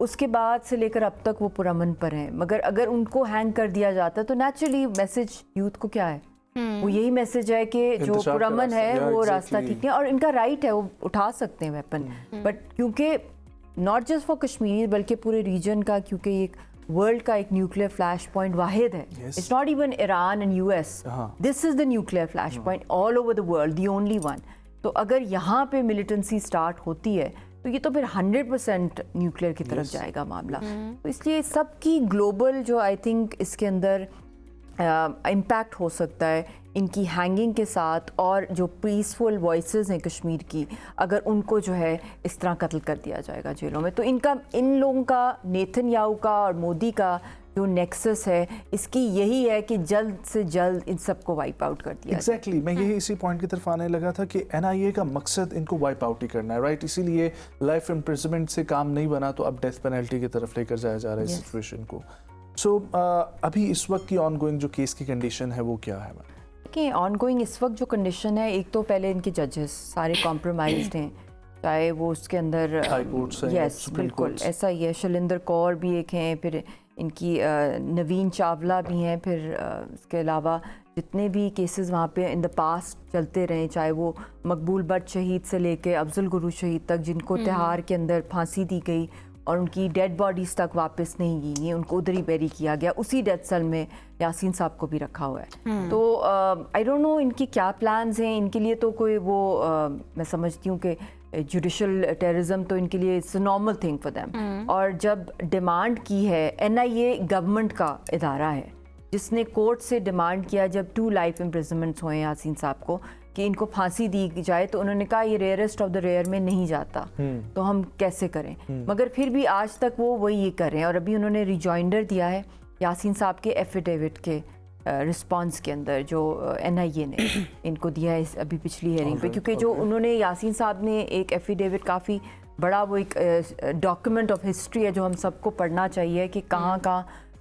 उसके बाद से लेकर अब तक वो पुरअमन पर हैं. मगर अगर उनको हैंग कर दिया जाता तो नेचुरली मैसेज यूथ को क्या है, वो यही मैसेज है कि जो पुरअमन है वो रास्ता ठीक है, और इनका राइट है, वो उठा सकते हैं वेपन. बट क्योंकि नॉट जस्ट फॉर कश्मीर बल्कि पूरे रीजन का, क्योंकि एक वर्ल्ड का एक न्यूक्लियर फ्लैश पॉइंट वाहिद है. It's not even Iran and US, this is the nuclear flash point all over the world, the only one. तो अगर यहाँ पे मिलिटेंसी स्टार्ट होती है तो ये तो फिर 100% न्यूक्लियर की तरफ जाएगा मामला. तो इसलिए सबकी ग्लोबल जो आई थिंक इसके अंदर इम्पैक्ट हो सकता है इनकी हैंगिंग के साथ, और जो पीसफुल वॉइसेस हैं कश्मीर की, अगर उनको जो है इस तरह कत्ल कर दिया जाएगा जेलों में, तो इन लोगों का, नेतन्याहू का और मोदी का जो नेक्सस है, इसकी यही है कि जल्द से जल्द इन सबको वाइप आउट कर दिया. एग्जैक्टली मैं यही इसी पॉइंट की तरफ आने लगा था कि NIA का मकसद इनको वाइप आउट ही करना है, राइट. इसीलिए लाइफ इम्प्रिजनमेंट से काम नहीं बना तो अब डेथ पेनल्टी की तरफ लेकर जाया जा रहा है इस सिचुएशन को. सो अभी इस वक्त की ऑनगोइंग जो केस की कंडीशन है वो क्या है? कि ऑनगोइंग इस वक्त जो कंडीशन है, एक तो पहले इनके जजेस सारे कॉम्प्रोमाइज्ड हैं, चाहे वो उसके अंदर यस बिल्कुल ऐसा ही है. शैलेंद्र कौर भी एक हैं, फिर इनकी नवीन चावला भी हैं, फिर इसके अलावा जितने भी केसेस वहाँ पे इन द पास्ट चलते रहे, चाहे वो मकबूल भट्ट शहीद से लेके अफजल गुरु शहीद तक, जिनको तिहाड़ के अंदर फांसी दी गई और उनकी डेड बॉडीज़ तक वापस नहीं गई, उनको उधर ही बेरी किया गया. उसी डेथ सेल में यासीन साहब को भी रखा हुआ है. तो आई डोंट नो इनकी क्या प्लान्स हैं. इनके लिए तो कोई वो मैं समझती हूँ कि जुडिशल टेररिज्म तो इनके लिए it's a normal thing for them. और जब डिमांड की है, NIA गवर्नमेंट का इदारा है जिसने कोर्ट से डिमांड किया, जब 2 लाइफ इम्प्रिजनमेंट्स हुए यासीन साहब को, कि इनको फांसी दी जाए, तो उन्होंने कहा ये रेयरेस्ट ऑफ द रेयर में नहीं जाता, तो हम कैसे करें. मगर फिर भी आज तक वो वही ये कर रहे हैं. और अभी उन्होंने रिजॉइंडर दिया है यासीन साहब के एफिडेविट के रिस्पांस के अंदर, जो NIA ने इनको दिया है अभी पिछली हेयरिंग पे, क्योंकि जो उन्होंने यासीन साहब ने एक एफिडेविट, काफ़ी बड़ा वो एक डॉक्यूमेंट ऑफ हिस्ट्री है जो हम सबको पढ़ना चाहिए कि कहाँ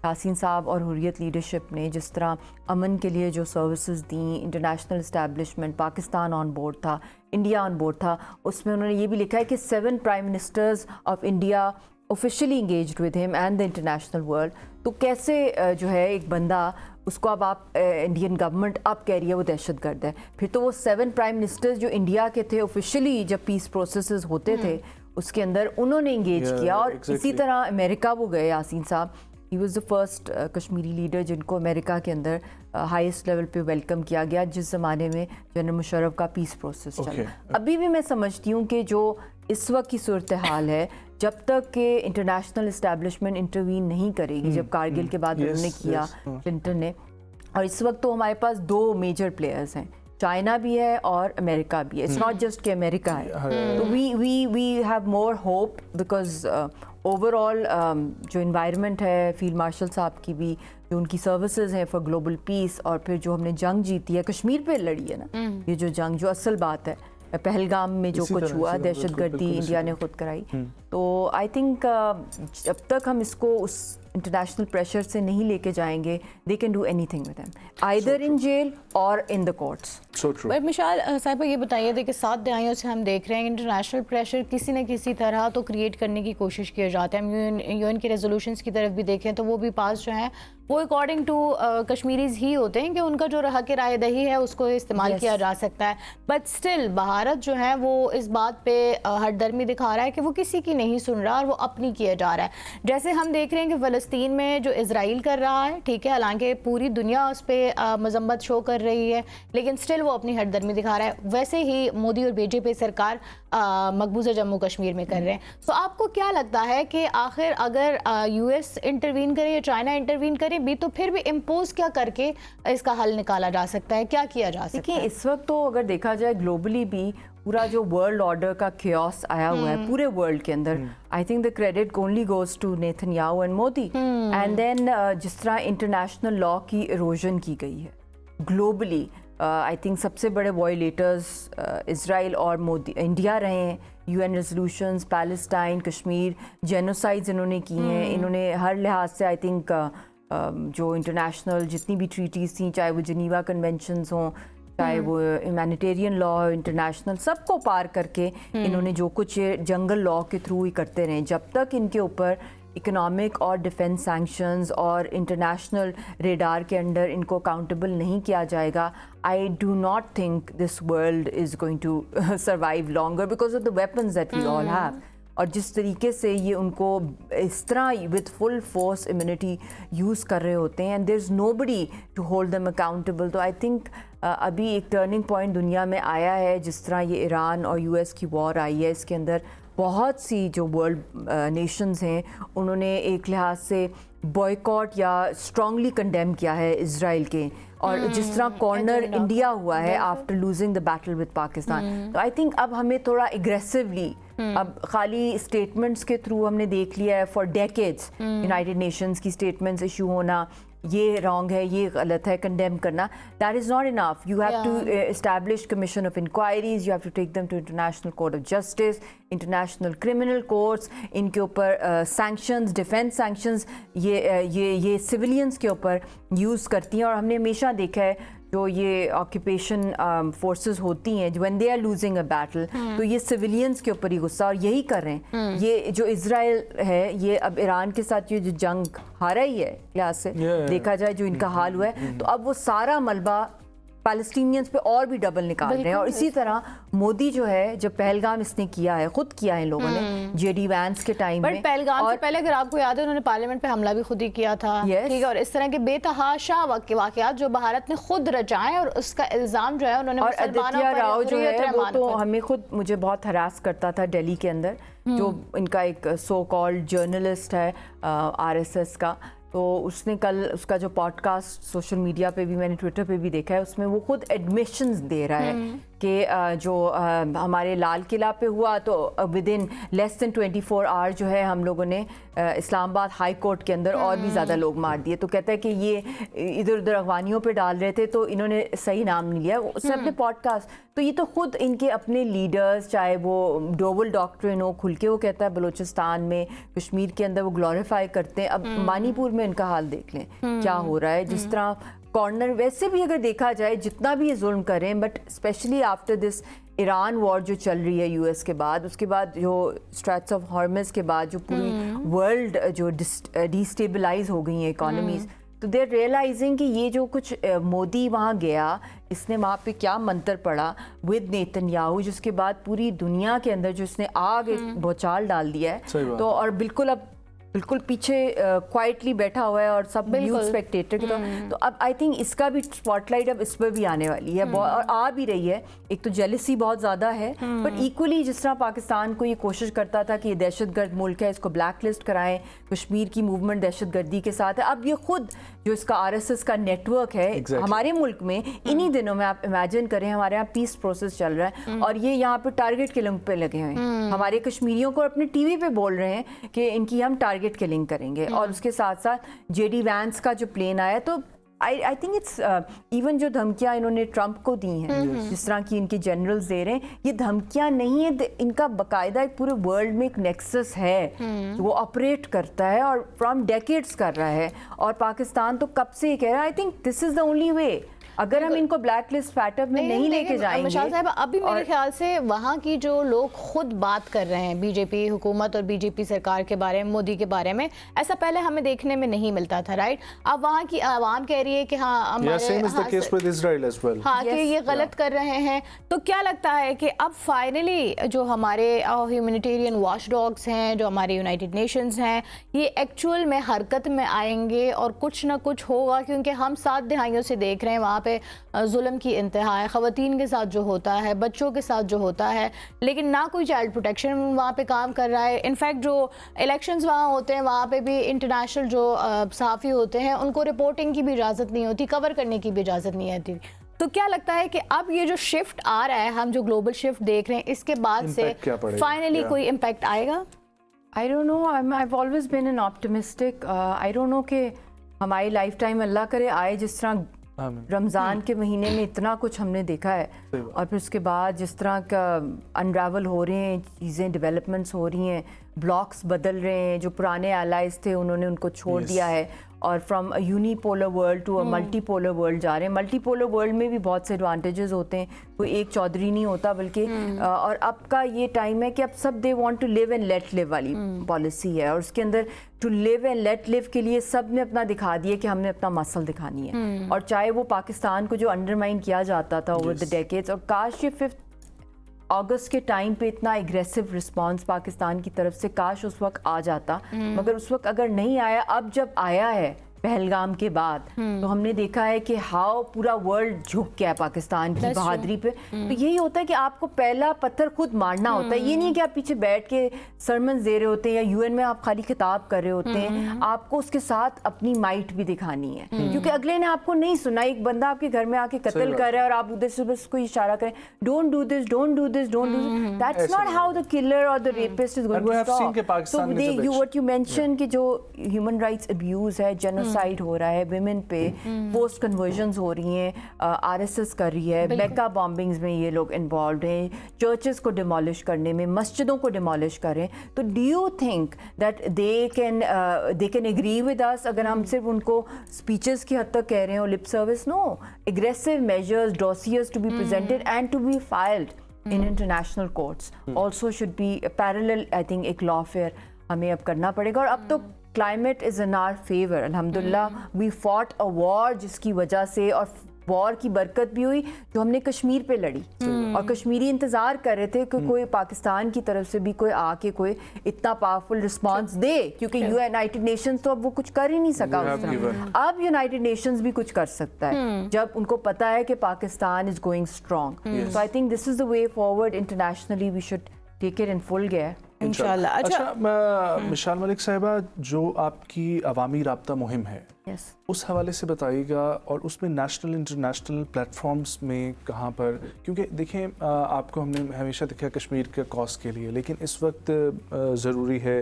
यासीन साहब और हुर्रियत लीडरशिप ने जिस तरह अमन के लिए जो services the, international establishment, Pakistan on board था, इंडिया ऑन बोर्ड था, उसमें उन्होंने ये भी लिखा है कि 7 prime ministers of India officially engaged with him and the international world. तो कैसे जो है एक बंदा उसको अब आप इंडियन गवर्नमेंट अब कह रही है वो दहशतगर्द है, फिर तो वो 7 प्राइम मिनिस्टर्स जो इंडिया के थे ऑफिशियली जब पीस प्रोसेसेस होते थे उसके अंदर उन्होंने इंगेज किया। और इसी तरह अमेरिका वो गए यासीन साहब, he was the first Kashmiri leader जिनको अमेरिका के अंदर हाईएस्ट लेवल पे वेलकम किया गया जिस ज़माने में जनरल मुशर्रफ का पीस प्रोसेस चला। अभी भी मैं समझती हूँ कि जो इस वक्त की सूरत हाल है, जब तक कि इंटरनेशनल इस्टेब्लिशमेंट इंटरवीन नहीं करेगी, जब कारगिल के बाद उन्होंने किया क्लिंटन ने, और इस वक्त तो हमारे पास 2 मेजर प्लेयर्स हैं, चाइना भी है और अमेरिका भी है। इट्स नॉट जस्ट कि अमेरिका है, तो we have more hope because overall जो इन्वायरमेंट है फील्ड मार्शल साहब की भी, जो उनकी सर्विसेज हैं फॉर ग्लोबल पीस, और फिर जो हमने जंग जीती है कश्मीर पे लड़ी है ना, ये जो जंग जो असल बात है, पहलगाम में जो कुछ हुआ दहशतगर्दी इंडिया ने खुद कराई, तो आई थिंक जब तक हम इसको उस इंटरनेशनल प्रेशर से नहीं लेके जाएंगे, they can do anything with them, either in jail और in the courts. So true. But Mishal sahiba ये बताइए, देखिए 7 दहाइयों से हम देख रहे हैं इंटरनेशनल प्रेशर किसी न किसी तरह तो क्रिएट करने की कोशिश किया जाता है। हम यूएन के रेजोल्यूशंस की तरफ भी देखें तो वो भी पास जो हैं वो अकॉर्डिंग टू कश्मीरीज ही होते हैं कि उनका जो हक राय दही है उसको इस्तेमाल किया जा सकता है। बट स्टिल भारत जो है वो इस बात पे हटदर्मी दिखा रहा है कि वो किसी की नहीं सुन रहा और वो अपनी किया जा रहा है। जैसे हम देख रहे हैं कि फ़लस्तीन में जो इजराइल कर रहा है, ठीक है, हालांकि पूरी दुनिया उस पर मजम्मत शो कर रही है, लेकिन स्टिल वो अपनी हटदर्मी दिखा रहा है। वैसे ही मोदी और बीजेपी सरकार मकबूजा जम्मू कश्मीर में कर रहे हैं। तो आपको क्या लगता है कि आखिर अगर यूएस इंटरवीन करे या चाइना इंटरवीन करे भी, तो फिर भी इम्पोज क्या करके इसका हल निकाला जा सकता है, क्या किया जा सकता है? देखिए इस वक्त तो अगर देखा जाए ग्लोबली भी पूरा जो वर्ल्ड ऑर्डर का chaos आया हुआ है पूरे वर्ल्ड के अंदर, I think the credit only goes to Netanyahu and Modi. And then जिस तरह इंटरनेशनल लॉ की इरोजन की गई है ग्लोबली, आई थिंक सबसे बड़े वॉयलेटर्स इजराइल और मोदी इंडिया रहे हैं। UN resolutions, Palestine, Kashmir, genocides इन्होंने की हैं। इन्होंने हर लिहाज से आई थिंक जो इंटरनेशनल जितनी भी ट्रीटीज़ थी, चाहे वो जिनीवा कन्वेंशंस हों, चाहे वो ह्यूमैनिटेरियन लॉ इंटरनेशनल, सबको पार करके इन्होंने जो कुछ जंगल लॉ के थ्रू ही करते रहे। जब तक इनके ऊपर इकोनॉमिक और डिफेंस सैंक्शंस और इंटरनेशनल रेडार के अंडर इनको अकाउंटेबल नहीं किया जाएगा, I do not think this world is going to survive longer because of the weapons that we all have. और जिस तरीके से ये उनको इस तरह with full force immunity use कर रहे होते हैं, and there is nobody to hold them accountable. तो आई थिंक अभी एक टर्निंग पॉइंट दुनिया में आया है। जिस तरह ये ईरान और यूएस की वॉर आई है, इसके अंदर बहुत सी जो वर्ल्ड नेशंस हैं उन्होंने एक लिहाज से बॉयकॉट या स्ट्रांगली कंडेम किया है इजराइल के, और जिस तरह कॉर्नर इंडिया हुआ है after losing the battle with Pakistan. तो आई थिंक अब हमें थोड़ा एग्रेसिवली, अब खाली स्टेटमेंट्स के थ्रू हमने देख लिया है फॉर डेकेड्स यूनाइटेड नेशंस की स्टेटमेंट्स इशू होना, ये रॉन्ग है, ये गलत है, कंडेम करना, that is not enough. You have to establish commission of inquiries, you have to take them to International Court of Justice, International Criminal Courts, इनके ऊपर सैंक्शंस, डिफेंस सैंक्शंस ये सिविलियंस के ऊपर यूज़ करती हैं। और हमने हमेशा देखा है जो ये ऑक्यूपेशन फोर्सेस होती हैं, when they are losing a battle, तो ये सिविलियंस के ऊपर ही गुस्सा, और यही कर रहे हैं। ये जो इजराइल है, ये अब ईरान के साथ ये जो जंग हारा ही है लिहाज से देखा जाए, जो इनका हाल हुआ है, तो अब वो सारा मलबा पैलेस्टीनियंस पे और भी डबल निकाल रहे हैं। और इसी तरह मोदी जो है, जब पहलगाम इसने किया है, खुद किया है इन लोगों ने जेडी वैंस के टाइम में, पहलगाम से पहले अगर आपको याद है उन्होंने पार्लियामेंट पे हमला भी खुद ही किया था, ठीक है। और इस तरह के बेतहाशा वाकयात जो भारत ने खुद रचाए, और उसका इल्जाम जो है उन्होंने और आदित्य राव जो है वो तो हमें खुद, मुझे बहुत हरास करता था दिल्ली के अंदर, जो इनका एक सो कॉल्ड जर्नलिस्ट है आरएसएस का, तो उसने कल उसका जो पॉडकास्ट सोशल मीडिया पे भी, मैंने ट्विटर पे भी देखा है, उसमें वो खुद एडमिशंस दे रहा है कि जो हमारे लाल किला पे हुआ तो within less than 24 hour जो है हम लोगों ने इस्लामाबाद हाई कोर्ट के अंदर और भी ज़्यादा लोग मार दिए। तो कहता है कि ये इधर उधर अगवानियों पे डाल रहे थे तो इन्होंने सही नाम नहीं लिया उसने अपने पॉडकास्ट। तो ये तो खुद इनके अपने लीडर्स, चाहे वो डोवल डॉक्ट्रिन हो, खुल के वो कहता है बलूचिस्तान में कश्मीर के अंदर वो ग्लोरीफाई करते हैं। अब मणिपुर में इनका हाल देख लें क्या हो रहा है। जिस तरह कॉर्नर वैसे भी अगर देखा जाए जितना भी ये जुल्म करें, but specially after this Iran war जो चल रही है यूएस के बाद, उसके बाद जो स्ट्रैट्स ऑफ हॉर्मस के बाद जो पूरी वर्ल्ड जो डिस्टेबलाइज हो गई हैं इकोनॉमीज, तो दे आर रियलाइजिंग कि ये जो कुछ मोदी वहाँ गया, इसने वहाँ पे क्या मंत्र पड़ा विद नेतन्याहू, जिसके बाद पूरी दुनिया के अंदर जो इसने आग एक भौचाल डाल दिया है। तो और बिल्कुल पीछे क्वाइटली बैठा हुआ है और सब यूथ स्पेक्टेटर की तो अब आई थिंक इसका भी स्पॉटलाइट अब इस पर भी आने वाली है और आ भी रही है। एक तो जेलसी बहुत ज़्यादा है, बट इक्वली जिस तरह पाकिस्तान को ये कोशिश करता था कि ये दहशतगर्द मुल्क है, इसको ब्लैक लिस्ट कराएं, कश्मीर की मूवमेंट दहशतगर्दी के साथ है। अब ये खुद जो इसका RSS का नेटवर्क है हमारे मुल्क में, इन्हीं दिनों में आप इमेजिन करें हमारे यहाँ पीस प्रोसेस चल रहा है और ये यहाँ पे टारगेट किलिंग पे लगे हुए हैं। हमारे कश्मीरियों को अपने टीवी पे बोल रहे हैं कि इनकी हम टारगेट किलिंग करेंगे। और उसके साथ साथ JD वैंस का जो प्लेन आया, तो आई थिंक इट्स इवन जो धमकियां इन्होंने ट्रंप को दी हैं, जिस तरह की इनके जनरल्स दे रहे हैं, ये धमकियां नहीं है, इनका बाकायदा एक पूरे वर्ल्ड में एक नेक्सस है जो वो ऑपरेट करता है और फ्रॉम डेकेड्स कर रहा है। और पाकिस्तान तो कब से ही कह रहा है। आई think this is the only way. अगर हम इनको ब्लैक लिस्ट फैटअप में नहीं लेके जाएंगे। मशाल साहब, अभी मेरे ख्याल से वहाँ की जो लोग खुद बात कर रहे हैं बीजेपी हुकूमत और बीजेपी सरकार के बारे में, मोदी के बारे में, ऐसा पहले हमें देखने में नहीं मिलता था, राइट? अब वहाँ की आवाम कह रही है कि हाँ कि ये गलत कर रहे हैं। तो क्या लगता है कि अब फाइनली जो हमारे ह्यूमैनिटेरियन वॉच डॉग्स हैं, जो हमारे यूनाइटेड नेशंस हैं, ये एक्चुअल में हरकत में आएंगे और कुछ ना कुछ होगा? क्योंकि हम 7 दिहाइयों से देख रहे हैं वहाँ पे जुल्म की इंतहा है, ख़वातीन के साथ जो होता है, बच्चों के साथ जो होता है, लेकिन ना कोई चाइल्ड प्रोटेक्शन वहाँ पे काम कर रहा है। इनफैक्ट जो इलेक्शंस वहाँ होते हैं, वहाँ पे भी इंटरनेशनल जो सहाफ़ी होते हैं, उनको रिपोर्टिंग की भी इजाज़त नहीं होती, कवर करने की भी इजाज़त नहीं होती। तो क्या लगता है कि अब ये जो शिफ्ट आ रहा है, हम जो ग्लोबल शिफ्ट देख रहे हैं, इसके बाद से फाइनली कोई इम्पैक्ट आएगा? I don't know, I've always been an optimistic. I don't know कि हमारी लाइफ टाइम अल्लाह करे आए। जिस तरह रमज़ान के महीने में इतना कुछ हमने देखा है और फिर उसके बाद जिस तरह का अनरावल हो रहे हैं चीज़ें, डेवलपमेंट्स हो रही हैं, ब्लॉक्स बदल रहे हैं, जो पुराने एलाइज थे उन्होंने उनको छोड़ दिया है और from a unipolar world to a multipolar world जा रहे हैं। मल्टीपोलर वर्ल्ड में भी बहुत से एडवांटेजेस होते हैं, कोई एक चौधरी नहीं होता बल्कि और अब का ये टाइम है कि अब सब they want to live and let live वाली पॉलिसी है और उसके अंदर to live and let live के लिए सब ने अपना दिखा दिया कि हमने अपना मसल दिखानी है। और चाहे वो पाकिस्तान को जो अंडरमाइन किया जाता था ओवर द डेकेड्स, और काश ये 5 अगस्त के टाइम पे इतना एग्रेसिव रिस्पांस पाकिस्तान की तरफ से काश उस वक्त आ जाता, मगर उस वक्त अगर नहीं आया, अब जब आया है पहलगाम के बाद, तो हमने देखा है कि हाउ पूरा वर्ल्ड झुक गया है पाकिस्तान की बहादुरी पे। तो यही होता है कि आपको पहला पत्थर खुद मारना होता है। ये नहीं कि आप पीछे बैठ के सरमन दे रहे होते हैं या यूएन में आप खाली खिताब कर रहे होते हैं, आपको उसके साथ अपनी माइट भी दिखानी है, क्योंकि अगले ने आपको नहीं सुना। एक बंदा आपके घर में आके कत्ल कर रहा है और आप उधर से बस कोई इशारा करें, don't do this, don't do this, don't do this. That's not how the killer और the rapist is going to stop. So you what you mention कि जो ह्यूमन राइट्स अब्यूज है, जेनोसाइड हो रहा है विमेन पे, पोस्ट कन्वर्जन्स हो रही हैं, RSS कर रही है, मेका बॉम्बिंग्स में ये लोग इन्वॉल्व हैं, चर्चेस को डिमोलिश करने में, मस्जिदों को डिमोलिश करें। तो do you think that they can agree with us अगर हम सिर्फ उनको स्पीचेस की हद तक कह रहे हो, lip service? No, aggressive measures, dossiers to be presented and to be filed in international courts also should be parallel. I think एक लॉफेयर हमें अब करना पड़ेगा। और अब तो climate is in our favour, अल्हम्दुलिल्लाह वी फॉट अ वॉर जिसकी वजह से, और वॉर की बरकत भी हुई जो हमने कश्मीर पे लड़ी। और कश्मीरी इंतज़ार कर रहे थे कि कोई पाकिस्तान की तरफ से भी कोई आके कोई इतना पावरफुल रिस्पांस दे, क्योंकि यूनाइटेड नेशंस तो अब वो कुछ कर ही नहीं सका उस तरह। अब यूनाइटेड नेशंस भी कुछ कर सकता है जब उनको पता है कि Pakistan is going strong. So I think this is the way forward internationally, we should take it in full gear. इंशाल्लाह। अच्छा मिशाल मलिक साहिबा, जो आपकी अवामी राब्ता मुहिम है यस उस हवाले से बताइएगा, और उसमें नेशनल इंटरनेशनल प्लेटफॉर्म्स में कहाँ पर, क्योंकि देखें आपको हमने हमेशा देखा कश्मीर के कॉज के लिए, लेकिन इस वक्त ज़रूरी है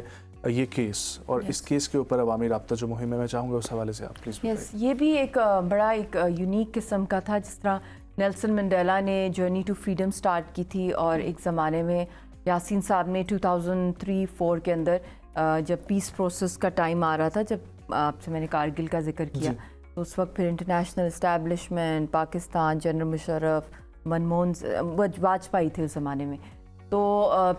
ये केस, और इस केस के ऊपर अवामी राब्ता जो मुहिम है, मैं चाहूँगा उस हवाले से आप प्लीज़ यस ये भी एक बड़ा एक यूनिक किस्म का था। जिस तरह नेल्सन मंडेला ने जर्नी टू फ्रीडम स्टार्ट की थी, और एक ज़माने में यासीन साहब ने 2003-4 के अंदर जब पीस प्रोसेस का टाइम आ रहा था, जब आपसे मैंने कारगिल का जिक्र किया, तो उस वक्त फिर international establishment, Pakistan, general Musharraf, Manmohan Vajpayee थे उस ज़माने में, तो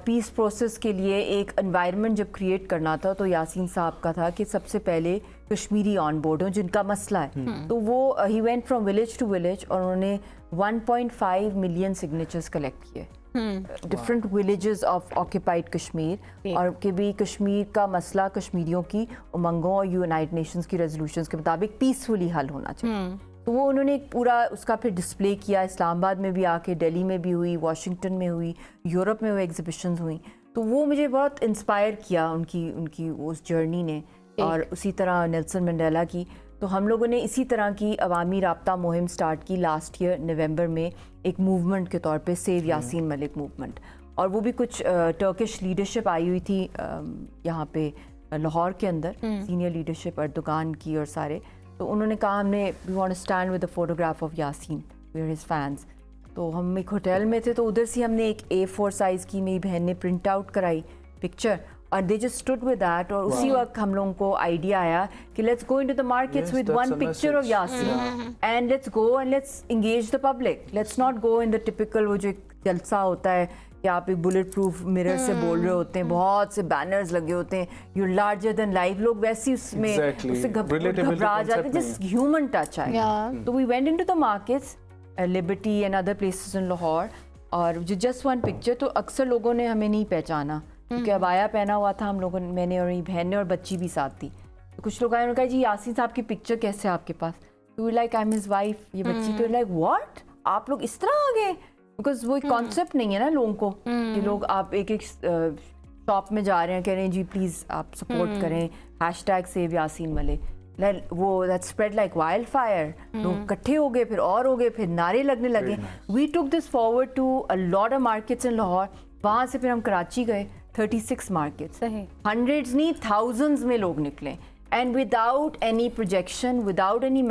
पीस प्रोसेस के लिए एक एनवायरनमेंट जब क्रिएट करना था, तो यासीन साहब का था कि सबसे पहले कश्मीरी ऑन बोर्ड हो जिनका मसला है। तो वो ही went from village to village, और उन्होंने 1.5 मिलियन सिग्नेचर्स कलेक्ट किए different villages of occupied Kashmir, और कि भी कश्मीर का मसला कश्मीरियों की उमंगों और यूनाइटेड नेशंस की रेजोल्यूशंस के मुताबिक पीसफुली हल होना चाहिए। तो वो उन्होंने एक पूरा उसका फिर डिस्प्ले किया, इस्लामाबाद में भी आके, दिल्ली में भी हुई, वाशिंगटन में हुई, यूरोप में वो एग्जिबिशंस हुई। तो वो मुझे बहुत इंस्पायर किया उनकी उस जर्नी ने, और उसी तरह नेल्सन मंडेला की। तो हम लोगों ने इसी तरह की अवामी राब्ता मुहिम स्टार्ट की लास्ट ईयर नवंबर में, एक मूवमेंट के तौर पे सेव यासीन मलिक मूवमेंट, और वो भी कुछ टर्किश लीडरशिप आई हुई थी यहाँ पे लाहौर के अंदर, सीनियर लीडरशिप अर्दोगान की और सारे। तो उन्होंने कहा हमने we want to stand with the photograph of Yasin, we are his fans. तो हम एक होटल में थे, तो उधर से हमने एक A4 साइज़ की मेरी बहन ने प्रिंट आउट कराई पिक्चर, और they just stood with that. और उसी वक्त हम लोगों को आइडिया आया कि let's go into the markets with one picture of Yasin, and let's go and let's engage the public, let's not go in the typical वो जो एक जलसा होता है कि आप एक बुलेट प्रूफ मिरर से बोल रहे होते हैं, बहुत से बैनर्स लगे होते हैं, यू लार्जर देन लाइफ, लोग वैसे उसमें उससे घबरा जाते हैं, जस्ट ह्यूमन टच आए। तो we went into the markets, liberty and other places in Lahore, और जो जस्ट वन पिक्चर, तो अक्सर लोगों ने हमें नहीं पहचाना क्योंकि अबाया पहना हुआ था हम लोगों ने, मैंने और मेरी बहन ने, और बच्ची भी साथ थी। तो कुछ लोग आए, उन्होंने कहा जी यासीन साहब की पिक्चर कैसे है आपके पास? तो like I am his wife, ये बच्ची। तो लाइक व्हाट, आप लोग इस तरह आ गए? बिकॉज वो एक कॉन्सेप्ट नहीं है ना लोगों को कि लोग आप एक एक शॉप में जा रहे हैं, कह रहे हैं जी प्लीज़ आप सपोर्ट करें, हैशटैग सेव यासीन मलिक, वो that spread like wild fire, लोग इकट्ठे हो गए, फिर और हो गए, फिर नारे लगने लगे। We took this forward to a lot of markets in Lahore. वहाँ से फिर हम कराची गए, 36 मार्केट्स, हंड्रेड्स नहीं थाउजेंड्स में लोग निकले, and without any projection, without any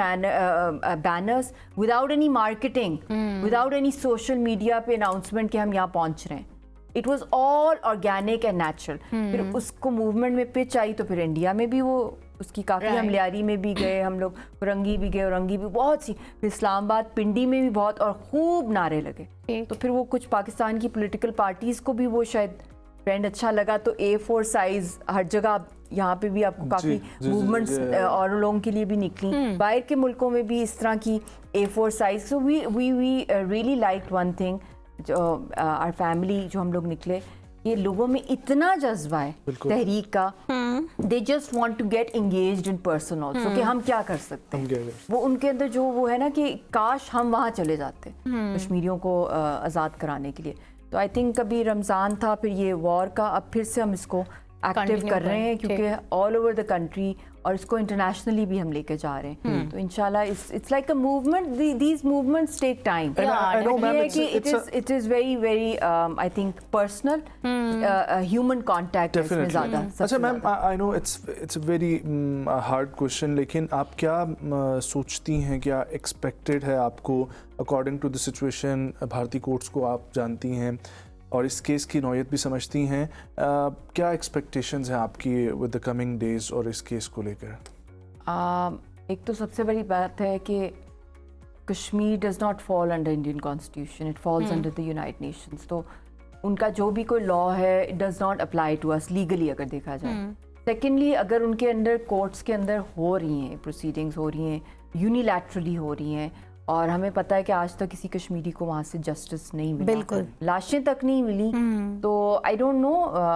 banners, without any marketing, without any social media पे announcement कि हम यहाँ पहुँच रहे हैं. It was all organic and natural. फिर उसको मूवमेंट में पिच आई, तो फिर इंडिया में भी वो उसकी काफ़ी, हम लियारी में भी गए, हम लोग रंगी भी गए, औरंगी भी बहुत सी, फिर इस्लामाबाद पिंडी में भी बहुत, और खूब नारे लगे। तो फिर वो कुछ पाकिस्तान की पॉलिटिकल पार्टीज़ को भी वो शायद ट्रेंड अच्छा लगा, तो A4 साइज हर जगह, यहाँ पे भी आपको काफ़ी मूवमेंट्स और लोगों के लिए भी निकली, बाहर के मुल्कों में भी इस तरह की A4 size. So we really like one thing, जो आवर फैमिली, जो हम लोग निकले, ये लोगों में इतना जज्बा है तहरीक का, they just want to get engaged in person also, कि हम क्या कर सकते हैं। वो उनके अंदर जो वो है ना कि काश हम वहाँ चले जाते कश्मीरियों को आज़ाद कराने के लिए। तो आई थिंक कभी रमज़ान था, फिर ये वॉर का, अब फिर से हम इसको एक्टिव कर रहे हैं, क्योंकि ऑल ओवर द कंट्री, और इसको इंटरनेशनली भी हम लेके जा रहे हैं। तो इंशाल्लाह it's like a movement, these movements take time. It is very very I think personal, human contact इसमें ज़्यादा। अच्छा ma'am, I know it's a very hard question, लेकिन आप क्या सोचती हैं, क्या एक्सपेक्टेड है आपको अकॉर्डिंग टू द सिचुएशन? भारतीय कोर्ट्स को आप जानती हैं और इस केस की नौयत भी समझती हैं, क्या एक्सपेक्टेशंस हैं आपकी विद द कमिंग डेज और इस केस को लेकर? एक तो सबसे बड़ी बात है कि Kashmir does not fall under Indian constitution, it falls under the United Nations. तो उनका जो भी कोई लॉ है, it does not apply to us legally, अगर देखा जाए। सेकेंडली, अगर उनके अंदर कोर्ट्स के अंदर हो रही हैं प्रोसीडिंग्स, हो रही हैं यूनिलैटरली हो रही हैं, और हमें पता है कि आज तक किसी कश्मीरी को वहाँ से जस्टिस नहीं मिला, बिल्कुल लाशें तक नहीं मिली। तो आई डोंट नो,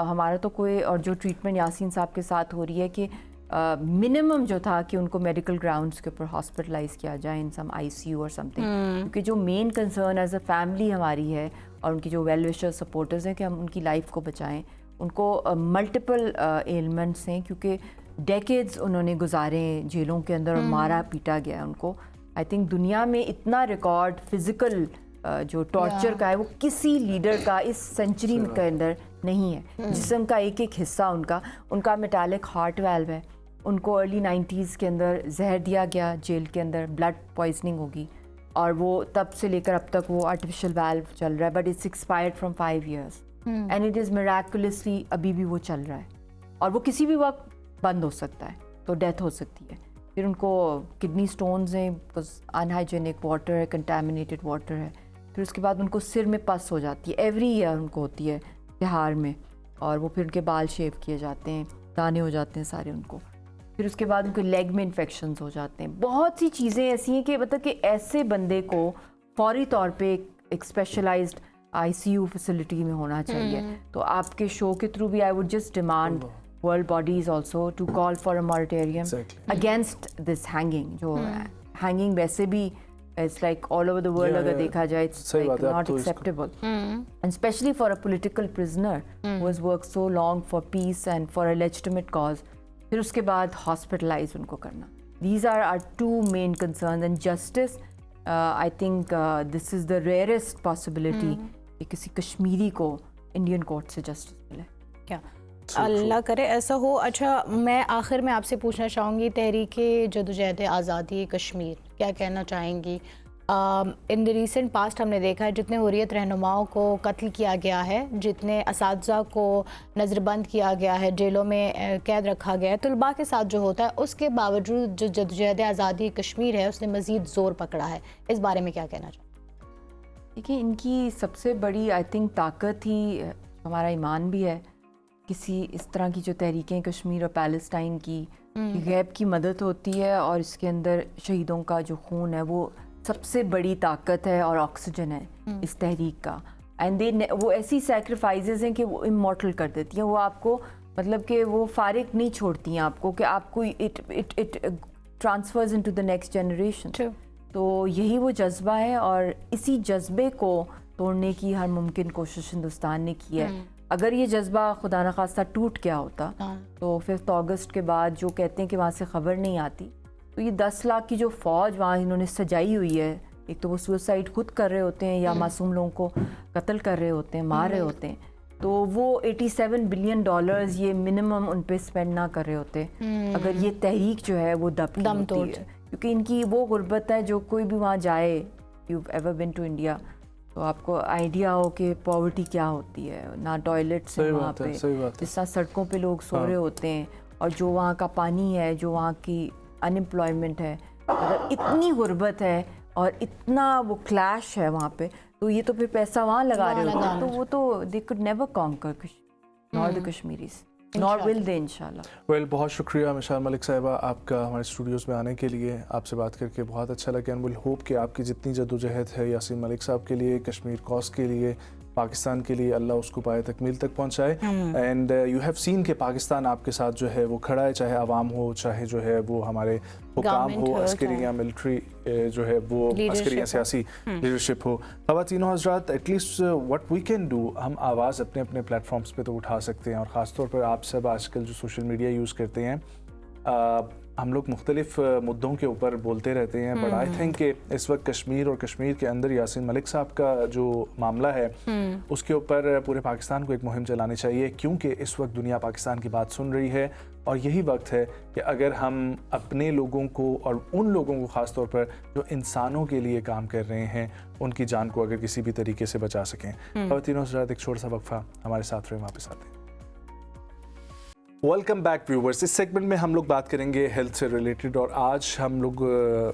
हमारा तो कोई, और जो ट्रीटमेंट यासीन साहब के साथ हो रही है कि मिनिमम जो था कि उनको मेडिकल ग्राउंड्स के ऊपर हॉस्पिटलाइज किया जाए इन सम ICU और समथिंग, क्योंकि जो main concern as a family हमारी है, और उनकी जो वेल विशर सपोर्टर्स हैं कि हम उनकी लाइफ को बचाएं, उनको मल्टीपल एलिमेंट्स हैं, क्योंकि डेकेड्स उन्होंने गुजारे हैं जेलों के अंदर और मारा पीटा गया है उनको। आई थिंक दुनिया में इतना रिकॉर्ड फिजिकल जो टॉर्चर का है वो किसी लीडर का इस सेंचुरी के अंदर नहीं है। जिस्म का एक एक हिस्सा उनका मेटालिक हार्ट वाल्व है। उनको अर्ली 90s के अंदर जहर दिया गया जेल के अंदर, ब्लड पॉइजनिंग होगी, और वो तब से लेकर अब तक वो आर्टिफिशियल वाल्व चल रहा है, but it's expired from 5 years and it is miraculously अभी भी वो चल रहा है, और वो किसी भी वक्त बंद हो सकता है, तो डेथ हो सकती है। फिर उनको किडनी स्टोन्स हैं, अनहाइजेनिक वाटर है, कंटामिनेटेड वाटर है। फिर उसके बाद उनको सिर में पस हो जाती है, एवरी ईयर उनको होती है तिहार में, और वो फिर उनके बाल शेव किए जाते हैं, दाने हो जाते हैं सारे उनको। फिर उसके बाद उनके लेग में इन्फेक्शंस हो जाते हैं। बहुत सी चीज़ें ऐसी हैं कि मतलब कि ऐसे बंदे को फौरी तौर पे एक स्पेशलाइज्ड ICU फैसिलिटी में होना चाहिए। तो आपके शो के थ्रू भी I would just demand world bodies also to call for a moratorium against this hanging. जो हैंगिंग वैसे भी it's like all over the world, अगर देखा जाए it's like not acceptable, and specially for a political prisoner who has worked so long for peace and for a legitimate cause. फिर उसके बाद hospitalise उनको करना। These are are 2 main concern, and justice I think this is the rarest possibility कि किसी कश्मीरी को Indian court से justice मिले। क्या अल्लाह करे ऐसा हो। अच्छा, मैं आखिर में आपसे पूछना चाहूँगी, तहरीके जदोजहद आज़ादी कश्मीर क्या कहना चाहेंगी? इन द रिसेंट पास्ट हमने देखा है जितने हुर्रियत रहनुमाओं को कत्ल किया गया है, जितने असातिज़ा को नज़रबंद किया गया है, जेलों में कैद रखा गया है, तलबा के साथ जो होता है, उसके बावजूद जो जदोजहद आज़ादी कश्मीर है उसने मज़ीद ज़ोर पकड़ा है। इस बारे में क्या कहना चाहते? देखिए, इनकी सबसे बड़ी आई थिंक ताकत ही हमारा ईमान भी है। किसी इस तरह की जो तहरीकें कश्मीर और पैलेस्टाइन की गैब की मदद होती है, और इसके अंदर शहीदों का जो खून है वो सबसे बड़ी ताकत है और ऑक्सीजन है इस तहरीक का। एंड वो ऐसी सैक्रिफाइसेस हैं कि वो इमॉर्टल कर देती हैं। वो आपको मतलब कि वो फारिग नहीं छोड़ती हैं आपको, कि आपको it transfers into the next generation. तो यही वो जज्बा है, और इसी जज्बे को तोड़ने की हर मुमकिन कोशिश हिंदुस्तान ने की है। अगर ये जज्बा खुदा न खास्ता टूट गया होता तो 5 अगस्त के बाद जो कहते हैं कि वहाँ से ख़बर नहीं आती, तो ये 10 लाख की जो फ़ौज वहाँ इन्होंने सजाई हुई है, एक तो वो सुसाइड खुद कर रहे होते हैं या मासूम लोगों को कत्ल कर रहे होते हैं, मार रहे होते हैं, तो वो $87 बिलियन ये मिनिमम उन पे स्पेंड ना कर रहे होते अगर ये तहरीक जो है वो दम तोड़ है। क्योंकि इनकी वो गुर्बत है, जो कोई भी वहाँ जाए, you ever been to India, तो आपको आइडिया हो कि पॉवर्टी क्या होती है। ना टॉयलेट्स हैं वहाँ पे, जिस तरह सड़कों पे लोग सो रहे होते हैं, और जो वहाँ का पानी है, जो वहाँ की अनएम्प्लॉयमेंट है, अगर इतनी गुर्बत है और इतना वो क्लैश है वहाँ पे, तो ये तो फिर पैसा वहाँ लगा रहे होते हैं, तो वो तो they could never conquer nor the Kashmiris, nor will they इंशाल्लाह। वेल, बहुत शुक्रिया मिसाल मलिक साहिबा आपका हमारे स्टूडियोज़ में आने के लिए। आपसे बात करके बहुत अच्छा लगा, एंड विल होप कि आपकी जितनी जद्दोजहद है यासीन मलिक साहब के लिए, कश्मीर कॉज के लिए, पाकिस्तान के लिए, अल्लाह उसको पाए तकमील तक पहुंचाए। एंड यू हैव सीन कि पाकिस्तान आपके साथ जो है वो खड़ा है, चाहे आवाम हो, चाहे जो है वो हमारे हुकाम हो, अस्करी या मिलिट्री जो है वो अस्करी या सियासी लीडरशिप हो। ख़वातीन हज़रात, at least what we can do, हम आवाज़ अपने अपने प्लेटफॉर्म्स पे तो उठा सकते हैं, और ख़ास तौर पर आप सब आजकल जो सोशल मीडिया यूज़ करते हैं, हम लोग मुख्तलिफ मुद्दों के ऊपर बोलते रहते हैं, बट आई थिंक कि इस वक्त कश्मीर और कश्मीर के अंदर यासीन मलिक साहब का जो मामला है उसके ऊपर पूरे पाकिस्तान को एक मुहिम चलानी चाहिए, क्योंकि इस वक्त दुनिया पाकिस्तान की बात सुन रही है, और यही वक्त है कि अगर हम अपने लोगों को और उन लोगों को ख़ास तौर पर जो इंसानों के लिए काम कर रहे हैं, उनकी जान को अगर किसी भी तरीके से बचा सकें। ख़वातीन हज़रात, एक छोटा सा वक्फा, हमारे साथ रहे, वापस आते हैं। Welcome back viewers. इस सेगमेंट में हम लोग बात करेंगे हेल्थ से रिलेटेड, और आज हम लोग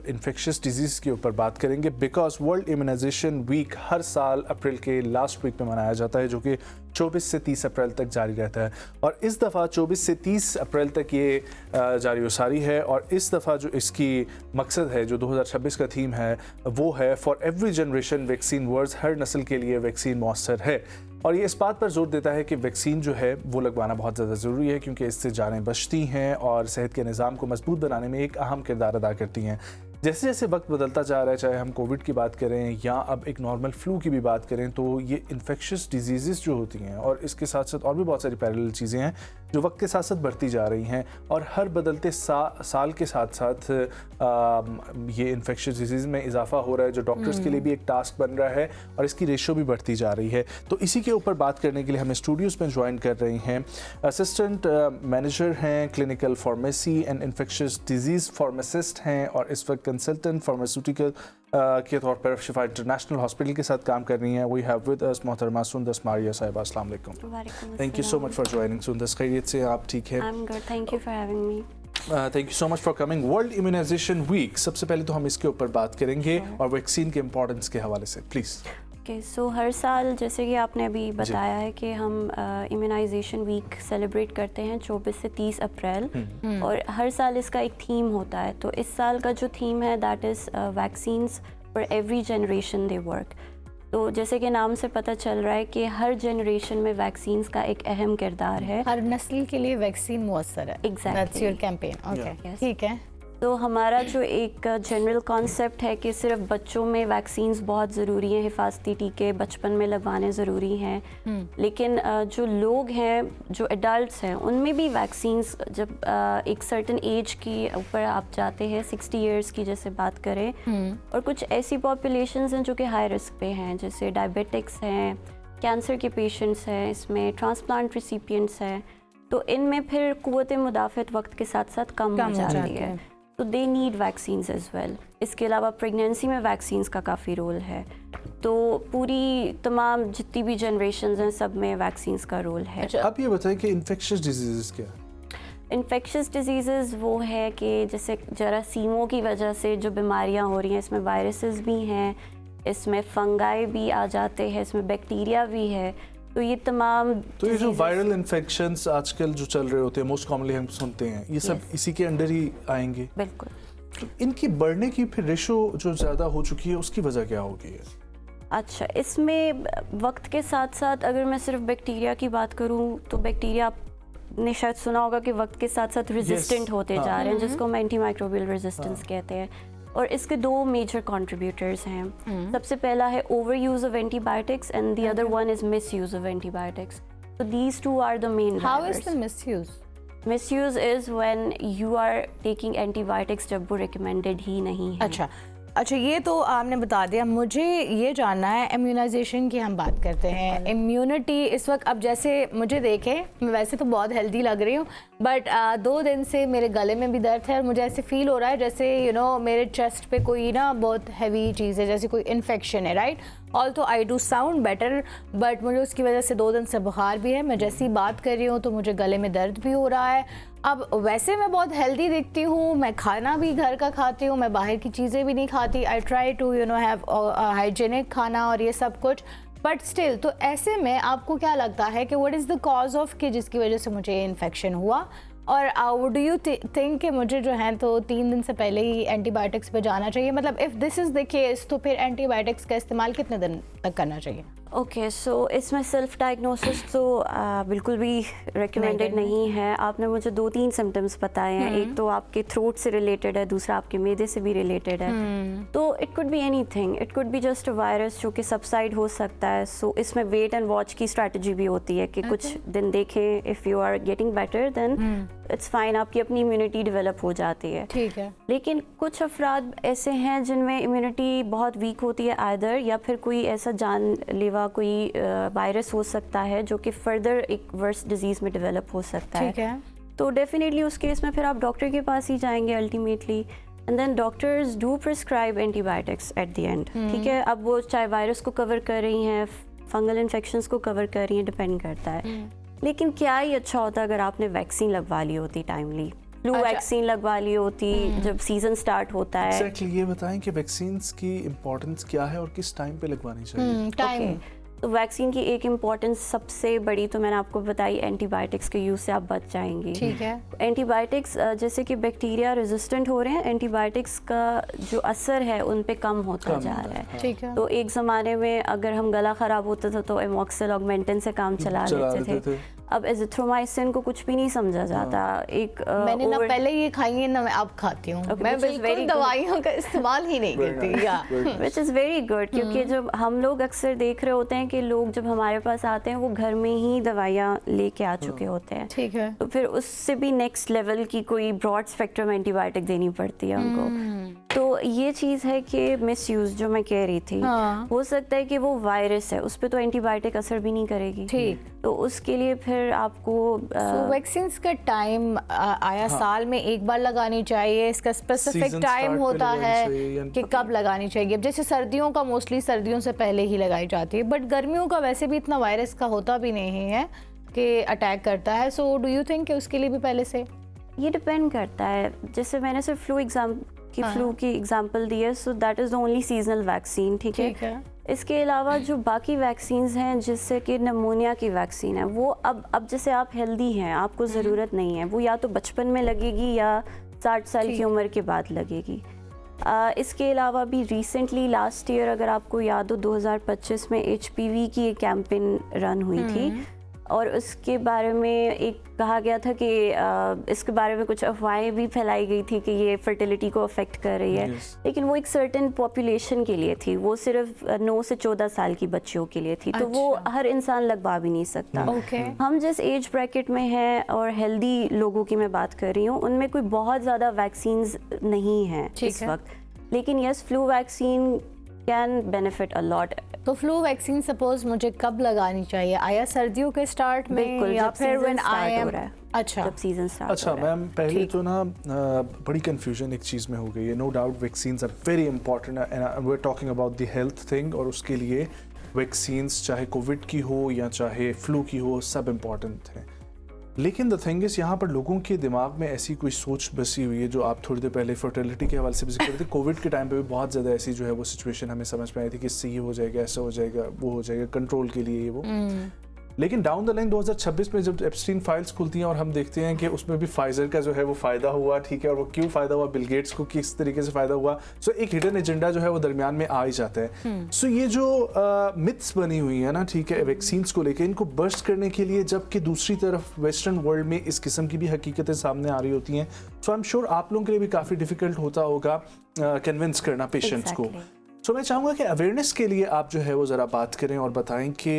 इन्फेक्शियस डिजीज़ के ऊपर बात करेंगे, बिकॉज वर्ल्ड इम्यूनाइजेशन वीक हर साल अप्रैल के लास्ट वीक में मनाया जाता है, जो कि 24 से 30 अप्रैल तक जारी रहता है, और इस दफ़ा 24 से 30 अप्रैल तक ये जारी वसारी है। और इस दफ़ा जो इसकी मकसद है, जो 2026 का थीम है, वो है for every generation vaccine words, हर नस्ल के लिए वैक्सीन मौसर है। और ये इस बात पर जोर देता है कि वैक्सीन जो है वो लगवाना बहुत ज़्यादा ज़रूरी है, क्योंकि इससे जानें बचती हैं और सेहत के निज़ाम को मजबूत बनाने में एक अहम किरदार अदा करती हैं। जैसे जैसे वक्त बदलता जा रहा है, चाहे हम कोविड की बात करें या अब एक नॉर्मल फ्लू की भी बात करें, तो ये इन्फेक्शियस डिजीज़ जो होती हैं और इसके साथ साथ और भी बहुत सारी पैरेलल चीज़ें हैं जो वक्त के साथ साथ बढ़ती जा रही हैं, और हर बदलते साल के साथ साथ ये इन्फेक्शियस डिजीज़ में इजाफा हो रहा है, जो डॉक्टर्स के लिए भी एक टास्क बन रहा है और इसकी रेशो भी बढ़ती जा रही है। तो इसी के ऊपर बात करने के लिए हमें स्टूडियोज़ में ज्वाइन कर रही हैं असिस्टेंट मैनेजर हैं clinical pharmacy and infectious disease pharmacist हैं, और इस वक्त कंसल्टेंट फार्मास्यूटिकल के तौर पर शिफा इंटरनेशनल हॉस्पिटल के साथ काम कर रही हैं। वी हैव विद अस मोहतरमा सुंदस मारिया साहिबा। अस्सलाम वालेकुम। Thank you so much for joining. Sundas, खैरियत से आप ठीक हैं? I am good, thank you for having me. Thank you so much for coming. World immunization week, सबसे पहले तो हम इसके ऊपर बात करेंगे और वैक्सीन के इंपॉर्टेंस के हवाले से प्लीज़। ओके, सो हर साल जैसे कि आपने अभी बताया है कि हम इम्यूनाइजेशन वीक सेलिब्रेट करते हैं 24 से 30 अप्रैल, और हर साल इसका एक थीम होता है। तो इस साल का जो थीम है that is vaccines for every generation they work. तो जैसे कि नाम से पता चल रहा है कि हर जनरेशन में वैक्सीन्स का एक अहम किरदार है। हर नस्ल के लिए वैक्सीन मुअस्सर है। Exactly. That's your campaign. Okay. Yes. ठीक है। तो हमारा जो एक जनरल कॉन्सेप्ट है कि सिर्फ बच्चों में वैक्सीन्स बहुत ज़रूरी हैं, हिफाजती टीके बचपन में लगवाने ज़रूरी हैं, लेकिन जो लोग हैं, जो एडल्ट्स हैं, उनमें भी वैक्सीन्स जब एक सर्टेन एज की ऊपर आप जाते हैं, 60 इयर्स की जैसे बात करें, और कुछ ऐसी पॉपुलेशंस हैं जो कि हाई रिस्क पे हैं, जैसे डायबिटिक्स हैं, कैंसर के पेशेंट्स हैं, इसमें ट्रांसप्लांट रिसिपिएंट्स हैं, तो इनमें फिर कुव्वत मुदाफ़त वक्त के साथ साथ कम हो जाती है, तो they need vaccines as well. इसके अलावा प्रेगनेंसी में वैक्सीन्स का काफ़ी रोल है। तो पूरी तमाम जितनी भी जनरेशन्स हैं सब में वैक्सीन्स का रोल है। अच्छा, आप ये बताएं कि इन्फेक्शियस डिजीज़ क्या है? इन्फेक्शियस डिजीज़ वो है कि जैसे जरासीमों की वजह से जो बीमारियां हो रही हैं, इसमें वायरसेस भी हैं, इसमें फंगाई भी आ जाते हैं, इसमें बैक्टीरिया भी है। तो ये तमाम तो ये जो वायरल इन्फेक्शंस आजकल जो चल रहे होते हैं, मोस्ट कॉमनली हम सुनते हैं, ये सब इसी के अंडर ही आएंगे। बिल्कुल। तो इनकी बढ़ने की फिर रेशो जो ज़्यादा हो चुकी है उसकी वजह क्या होगी? अच्छा, इसमें वक्त के साथ साथ अगर मैं सिर्फ बैक्टीरिया की बात करूं तो बैक्टीरिया आपने शायद सुना होगा कि वक्त के साथ साथ रेजिस्टेंट होते जा रहे हैं, जिसको हम एंटी माइक्रोबियल रेजिस्टेंस कहते हैं। और इसके दो मेजर कंट्रीब्यूटर्स हैं। सबसे पहला है over use of antibiotics and the other one is miss use of antibiotics. So these two are the main How drivers. is the misuse? Misuse is when you are taking antibiotics जब वो recommended ही नहीं है। अच्छा, ये तो आपने बता दिया। मुझे ये जानना है, इम्यूनाइजेशन की हम बात करते हैं, इम्यूनिटी इस वक्त, अब जैसे मुझे देखें, मैं वैसे तो बहुत हेल्दी लग रही हूँ, बट 2 दिन से मेरे गले में भी दर्द है और मुझे ऐसे फील हो रहा है जैसे मेरे चेस्ट पे कोई बहुत हैवी चीज़ है, जैसे कोई इन्फेक्शन है, right? Also I do sound better, but मुझे उसकी वजह से 2 दिन से बुखार भी है। मैं जैसी बात कर रही हूँ तो मुझे गले में दर्द भी हो रहा है। अब वैसे मैं बहुत हेल्दी दिखती हूँ, मैं खाना भी घर का खाती हूँ, मैं बाहर की चीज़ें भी नहीं खाती। I try to have hygienic खाना और ये सब कुछ, बट स्टिल। तो ऐसे में आपको क्या लगता है कि what is the cause of कि जिसकी वजह से मुझे ये इन्फेक्शन हुआ? और डू यू थिंक कि मुझे जो है तो 3 दिन से पहले ही एंटीबायोटिक्स पे जाना चाहिए? मतलब if this is the case तो फिर एंटीबायोटिक्स का इस्तेमाल कितने दिन तक करना चाहिए? ओके, सो इसमें सेल्फ डायग्नोसिस तो बिल्कुल भी रिकमेंडेड नहीं है। आपने मुझे 2-3 सिम्टम्स बताए हैं, एक तो आपके थ्रोट से रिलेटेड है, दूसरा आपके मैदे से भी रिलेटेड है। तो it could be anything, it could be just a virus जो कि सबसाइड हो सकता है। सो इसमें वेट एंड वॉच की स्ट्रैटेजी भी होती है कि कुछ दिन देखें, if you are getting better then it's fine, आपकी अपनी इम्यूनिटी डेवलप हो जाती है। ठीक है। लेकिन कुछ अफराद ऐसे हैं जिनमें इम्यूनिटी बहुत वीक होती है आइदर, या फिर कोई ऐसा जानलेवा कोई वायरस हो सकता है जो कि फर्दर एक वर्स डिजीज़ में डेवलप हो सकता है। ठीक है। तो डेफिनेटली उस केस में फिर आप डॉक्टर के पास ही जाएंगे ultimately, and then doctors do prescribe antibiotics at the end. ठीक है, अब वो चाहे वायरस को कवर कर रही हैं, फंगल इन्फेक्शंस को कवर कर रही हैं, डिपेंड करता है। लेकिन क्या ही अच्छा होता अगर आपने वैक्सीन लगवा ली होती टाइमली, फ्लू वैक्सीन लगवा ली होती जब सीजन स्टार्ट होता है। Exactly, ये बताएं कि वैक्सीन्स की इम्पोर्टेंस क्या है और किस टाइम पे लगवानी चाहिए? टाइम। तो वैक्सीन की एक इम्पॉर्टेंस सबसे बड़ी तो मैंने आपको बताई, एंटीबायोटिक्स के यूज़ से आप बच जाएंगी। ठीक है। एंटीबायोटिक्स जैसे कि बैक्टीरिया रेजिस्टेंट हो रहे हैं, एंटीबायोटिक्स का जो असर है उन पे कम होता जा रहा है। ठीक है। तो एक ज़माने में अगर हम गला ख़राब होता था तो एमोक्सिल ऑगमेंटिन से काम चला लेते थे। अब एजिथ्रोमाइसिन को कुछ भी नहीं समझा जाता। एक मैंने ना पहले ये खाई है ना मैं अब खाती हूँ। Okay, मैं which is very बिल्कुल good. दवाइयों का इस्तेमाल ही नहीं करती। या विच इज़ वेरी गुड, क्योंकि जब हम लोग अक्सर देख रहे होते हैं कि लोग जब हमारे पास आते हैं वो घर में ही दवाइयाँ लेके आ चुके होते हैं, ठीक है। तो फिर उससे भी नेक्स्ट लेवल की कोई ब्रॉड स्पेक्ट्रम एंटीबायोटिक देनी पड़ती है उनको। तो ये चीज़ है कि मिस यूज़ जो मैं कह रही थी, हो सकता है कि वो वायरस है, उस पर तो एंटीबायोटिक असर भी नहीं करेगी, ठीक। तो उसके लिए फिर आपको वैक्सीन का टाइम आया साल में एक बार लगानी चाहिए, इसका स्पेसिफिक Season टाइम start पे होता लगानी है चाहिए या कि कब लगानी चाहिए? अब जैसे सर्दियों का मोस्टली सर्दियों से पहले ही लगाई जाती है, बट गर्मियों का वैसे भी इतना वायरस का होता भी नहीं है कि अटैक करता है। सो डू यू थिंक कि उसके लिए भी पहले से? ये डिपेंड करता है। जैसे मैंने सिर्फ फ्लू की एग्जांपल दी है, so that is the only seasonal vaccine, ठीक है। इसके अलावा जो बाकी वैक्सीन्स हैं, जिससे कि निमोनिया की वैक्सीन है, वो अब जैसे आप हेल्दी हैं, आपको ज़रूरत नहीं है, वो या तो बचपन में लगेगी या 60 साल की उम्र के बाद लगेगी। इसके अलावा भी रिसेंटली लास्ट ईयर अगर आपको याद हो 2025 में HPV की एक कैंपेन रन हुई थी, और उसके बारे में एक कहा गया था कि इसके बारे में कुछ अफवाहें भी फैलाई गई थी कि ये फर्टिलिटी को अफेक्ट कर रही है, लेकिन वो एक सर्टेन पॉपुलेशन के लिए थी, वो सिर्फ 9 से 14 साल की बच्चियों के लिए थी, तो वो हर इंसान लगवा भी नहीं सकता। हम जिस एज ब्रैकेट में हैं और हेल्दी लोगों की मैं बात कर रही हूँ, उनमें कोई बहुत ज़्यादा वैक्सीन्स नहीं हैं इस वक्त, लेकिन yes, flu vaccine can benefit a lot. तो फ्लू वैक्सीन सपोज मुझे कब लगानी चाहिए? आया सर्दियों के स्टार्ट में बिल्कुल, या जब फिर season when I start am? हो रहा है। अच्छा, जब सीजन स्टार्ट अच्छा हो रहा है। मैम, पहले तो ना बड़ी कंफ्यूजन एक चीज़ में हो गई है। No doubt vaccines are very important and we are talking about the health thing, और उसके लिए वैक्सीन्स चाहे कोविड की हो या चाहे फ्लू की हो, सब इम्पॉर्टेंट हैं। लेकिन द थिंग इज, यहाँ पर लोगों के दिमाग में ऐसी कोई सोच बसी हुई है, जो आप थोड़ी देर पहले फर्टिलिटी के हवाले से भी जिक्र करते थे। कोविड के टाइम पे भी बहुत ज़्यादा ऐसी जो है वो सिचुएशन हमें समझ में आई थी कि इससे ये हो जाएगा, ऐसा हो जाएगा, वो हो जाएगा, कंट्रोल के लिए ये वो। लेकिन डाउन द लाइन 2026 में जब एप्स्टीन फाइल्स खुलती हैं और हम देखते हैं कि उसमें भी फाइजर का जो है वो फ़ायदा हुआ, ठीक है, और वो क्यों फ़ायदा हुआ, बिल गेट्स को किस तरीके से फ़ायदा हुआ, सो एक हिडन एजेंडा जो है वो दरमियान में आ ही जाता है। सो ये जो मिथ्स बनी हुई है ना, ठीक है, वैक्सीन्स को लेकर, इनको बर्स्ट करने के लिए, जबकि दूसरी तरफ वेस्टर्न वर्ल्ड में इस किस्म की भी हकीकतें सामने आ रही होती हैं, सो आई एम श्योर आप लोगों के लिए भी काफ़ी डिफिकल्ट होता होगा कन्विंस करना पेशेंट्स को। तो मैं चाहूँगा कि अवेयरनेस के लिए आप जो है वो ज़रा बात करें और बताएं कि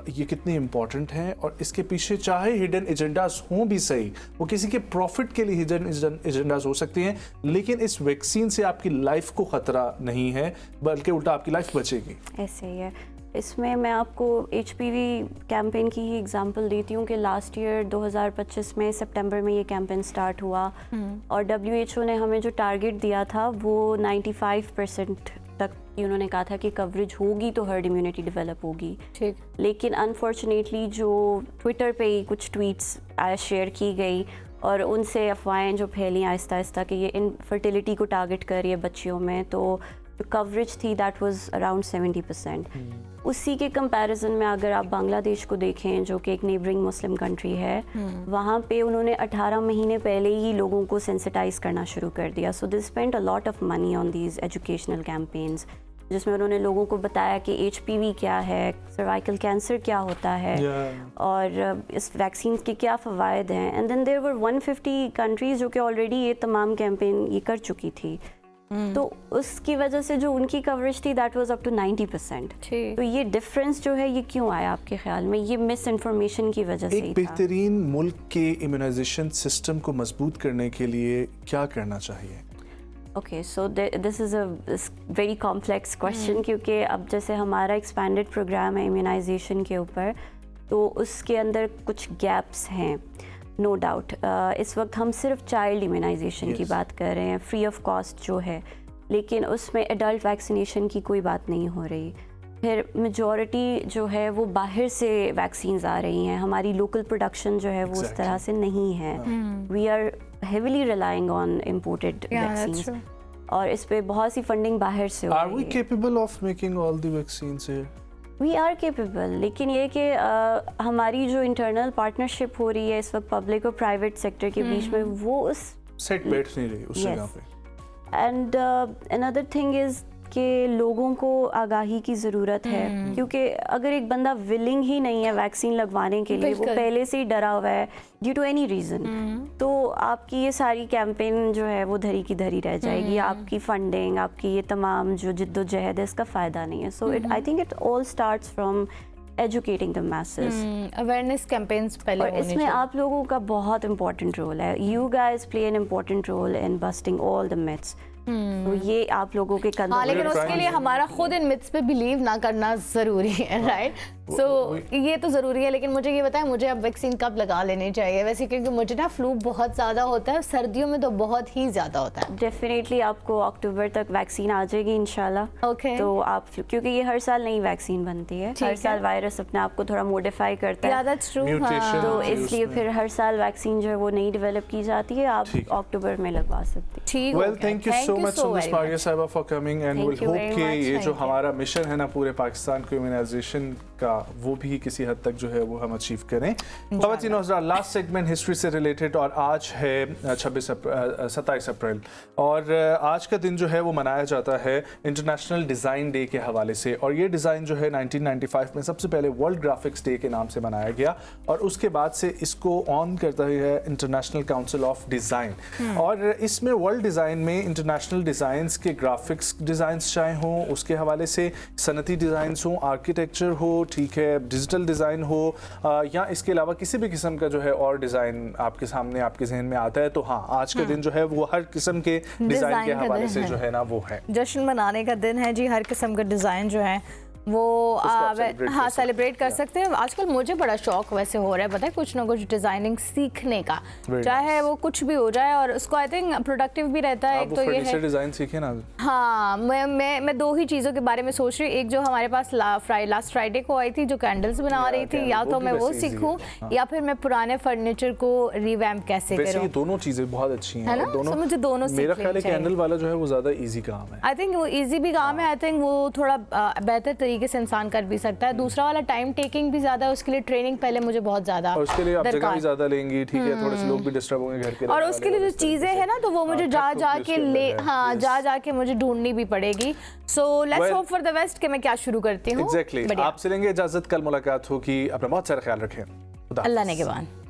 ये कितनी इम्पॉर्टेंट है, और इसके पीछे चाहे हिडन एजेंडाज हों भी सही, वो किसी के प्रॉफिट के लिए हिडन एजेंडाज हो सकते हैं, लेकिन इस वैक्सीन से आपकी लाइफ को ख़तरा नहीं है, बल्कि उल्टा आपकी लाइफ बचेगी। ऐसे ही है। इसमें मैं आपको HPV कैंपेन की ही एग्जांपल देती हूँ कि लास्ट ईयर 2025 में सितंबर में ये कैंपेन स्टार्ट हुआ, और WHO ने हमें जो टारगेट दिया था वो 95% तक की उन्होंने कहा था कि कवरेज होगी तो हर्ड इम्यूनिटी डेवलप होगी, ठीक। लेकिन अनफॉर्चुनेटली जो ट्विटर पे ही कुछ ट्वीट्स शेयर की गई और उनसे अफवाहें जो फैली आहिस्ता आहिस्ता कि ये इनफर्टिलिटी को टारगेट कर रही है बच्चियों में, तो जो कवरेज थी दैट वाज अराउंड 70%। उसी के कंपैरिजन में अगर आप बांग्लादेश को देखें, जो कि एक नेबरिंग मुस्लिम कंट्री है, वहाँ पे उन्होंने 18 महीने पहले ही लोगों को सेंसिटाइज करना शुरू कर दिया। So they spent a lot of money on these educational campaigns, जिसमें उन्होंने लोगों को बताया कि HPV क्या है, सर्वाइकल कैंसर क्या होता है, और इस वैक्सीन के क्या फ़वाद हैं। And then there were 150 countries जो कि ऑलरेडी ये तमाम कैंपेन ये कर चुकी थी, तो उसकी वजह से जो उनकी कवरेज थी दैट वाज अप टू 90%। तो ये डिफरेंस जो है ये क्यों आया आपके ख्याल में? ये मिस इन्फॉर्मेशन की वजह से ही एक था। बेहतरीन मुल्क के इम्यूनाइजेशन सिस्टम को मजबूत करने के लिए क्या करना चाहिए? Okay, so this is a very complex question, क्योंकि अब जैसे हमारा एक्सपैंडेड प्रोग्राम है इम्यूनाइजेशन के ऊपर, तो उसके अंदर कुछ गैप्स हैं, नो डाउट। इस वक्त हम सिर्फ चाइल्ड इम्यूनाइजेशन की बात कर रहे हैं, फ्री ऑफ कॉस्ट जो है, लेकिन उसमें एडल्ट वैक्सीनेशन की कोई बात नहीं हो रही। फिर मेजॉरिटी जो है वो बाहर से वैक्सीन्स आ रही हैं, हमारी लोकल प्रोडक्शन जो है वो उस तरह से नहीं है। We are heavily relying on imported vaccines, और इस पे बहुत सी फंडिंग बाहर से हो रही है। Are we capable of making all the vaccines here? We are capable, लेकिन ये कि हमारी जो इंटरनल पार्टनरशिप हो रही है इस वक्त पब्लिक और प्राइवेट सेक्टर के बीच में, वो उस सेट बैठ नहीं रही उस जगह पे। एंड अनदर थिंग इज़ कि लोगों को आगाही की ज़रूरत है, क्योंकि अगर एक बंदा विलिंग ही नहीं है वैक्सीन लगवाने के लिए, वो बिल्कुल। पहले से ही डरा हुआ है ड्यू टू एनी रीज़न, तो आपकी ये सारी कैंपेन जो है वो धरी की धरी रह जाएगी। आपकी फंडिंग, आपकी ये तमाम जो जिद्दोजहद है, इसका फ़ायदा नहीं है। So it I think it all starts from educating the masses. Awareness campaigns पहले और होने इसमें चाहिए। आप लोगों का बहुत इंपॉर्टेंट रोल है। You guys play an important role in busting all the myths. तो ये आप लोगों के हाँ, कंधों लेकिन We're उसके trying लिए to- हमारा खुद इन मिथ्स पे बिलीव ना करना ज़रूरी है, राइट? सो ये तो ज़रूरी है, लेकिन मुझे ये बताएं, मुझे अब वैक्सीन कब लगा लेनी चाहिए वैसे? क्योंकि मुझे ना फ्लू बहुत ज़्यादा होता है, सर्दियों में तो बहुत ही ज़्यादा होता है। डेफिनेटली आपको अक्टूबर तक वैक्सीन आ जाएगी इंशाल्लाह। Okay. तो आप, क्योंकि ये हर साल नई वैक्सीन बनती है, ठीक हर है। साल वायरस अपने आप को थोड़ा मॉडिफाई करता या है, दैट्स ट्रू। Mutation। तो जी, इसलिए उसमें। फिर हर साल वैक्सीन जो है वो नई डेवलप की जाती है। आप ठीक। अक्टूबर में लगवा सकते हैं। ठीक। Well, thank you so much miss Maria sahiba for coming and Thank will you hope very कि much, ये जो thank you। हमारा मिशन है ना पूरे पाकिस्तान को इम्यूनाइजेशन का, वो भी किसी हद तक जो है वो हम अचीव करें। ख़वातीन और हज़रात, लास्ट सेगमेंट हिस्ट्री से रिलेटेड, और आज है 27 अप्रैल, और आज का दिन जो है वो मनाया जाता है इंटरनेशनल डिज़ाइन डे के हवाले से। और ये डिज़ाइन जो है 1995 में सबसे पहले वर्ल्ड ग्राफिक्स डे के नाम से मनाया गया, और उसके बाद से इसको ऑन करता है इंटरनेशनल काउंसिल ऑफ डिज़ाइन। और इसमें वर्ल्ड डिज़ाइन में इंटरनेशनल डिज़ाइंस के ग्राफिक्स डिज़ाइंस चाहे हों, उसके हवाले से सनती डिज़ाइंस हों, आर्किटेक्चर हो, ठीक है, डिजिटल डिज़ाइन हो, या इसके अलावा किसी भी किस्म का जो है और डिज़ाइन आपके सामने, आपके जहन में आता है, तो हाँ, आज का दिन जो है वो हर किस्म के डिज़ाइन के का हवाले दिन से है। जो है ना वो है। जश्न मनाने का दिन है जी। हर किस्म का डिज़ाइन जो है वो आप celebrate हाँ कर सकते सेलिब्रेट कर सकते हैं। आजकल मुझे बड़ा शौक वैसे हो रहा है, पता है, कुछ ना कुछ डिज़ाइनिंग सीखने का, Very चाहे वो कुछ भी हो जाए, और उसको आई थिंक प्रोडक्टिव भी रहता है। आप एक वो तो ये फर्नीचर है, डिज़ाइन सीखे ना। हाँ, मैं दो ही चीज़ों के बारे में सोच रही हूँ। एक जो हमारे पास लास्ट फ्राइडे को आई थी, जो कैंडल्स बना Yeah, रही थी, candle, या वो तो भी मैं वो वैसे easy सीखूँ, है, हाँ। या फिर मैं पुराने फर्नीचर को रिवैम्प कैसे वैसे करूँ। ये दोनों चीज़ें बहुत अच्छी हैं, है ना? और दोनों So मुझे दोनों सीख मेरा लेनी ख्याल है चाहिए। कैंडल वाला जो है वो ज़्यादा इजी काम है। आई थिंक वो इजी भी काम है, आई थिंक वो थोड़ा बेहतर तरीके से इंसान कर भी सकता है। दूसरा वाला टाइम टेकिंग भी ज़्यादा है, उसके लिए ट्रेनिंग पहले मुझे बहुत ज़्यादा और उसके लिए आप जगह दरकार। भी ज़्यादा लेंगी, ठीक है, थोड़े से लोग भी डिस्टर्ब होंगे घर के और रहने उसके वाले, लिए और जो इस तरीके चीज़ें से। हैं ना, तो वो मुझे हाँ, जा ठक ठुक जा भी के उसके अंदर ले, है, हाँ, yes। जा के मुझे ढूंढनी भी पड़ेगी। So let's Well, hope for the best कि मैं क्या शुरू करती हूँ। एग्जैक्टली। बढ़िया। आपसे लेंगे इजाज़त, कल मुलाकात होगी, अपना बहुत सारा ख्याल रखें। खुदा अल्लाह हाफ़िज़। ने के बाद।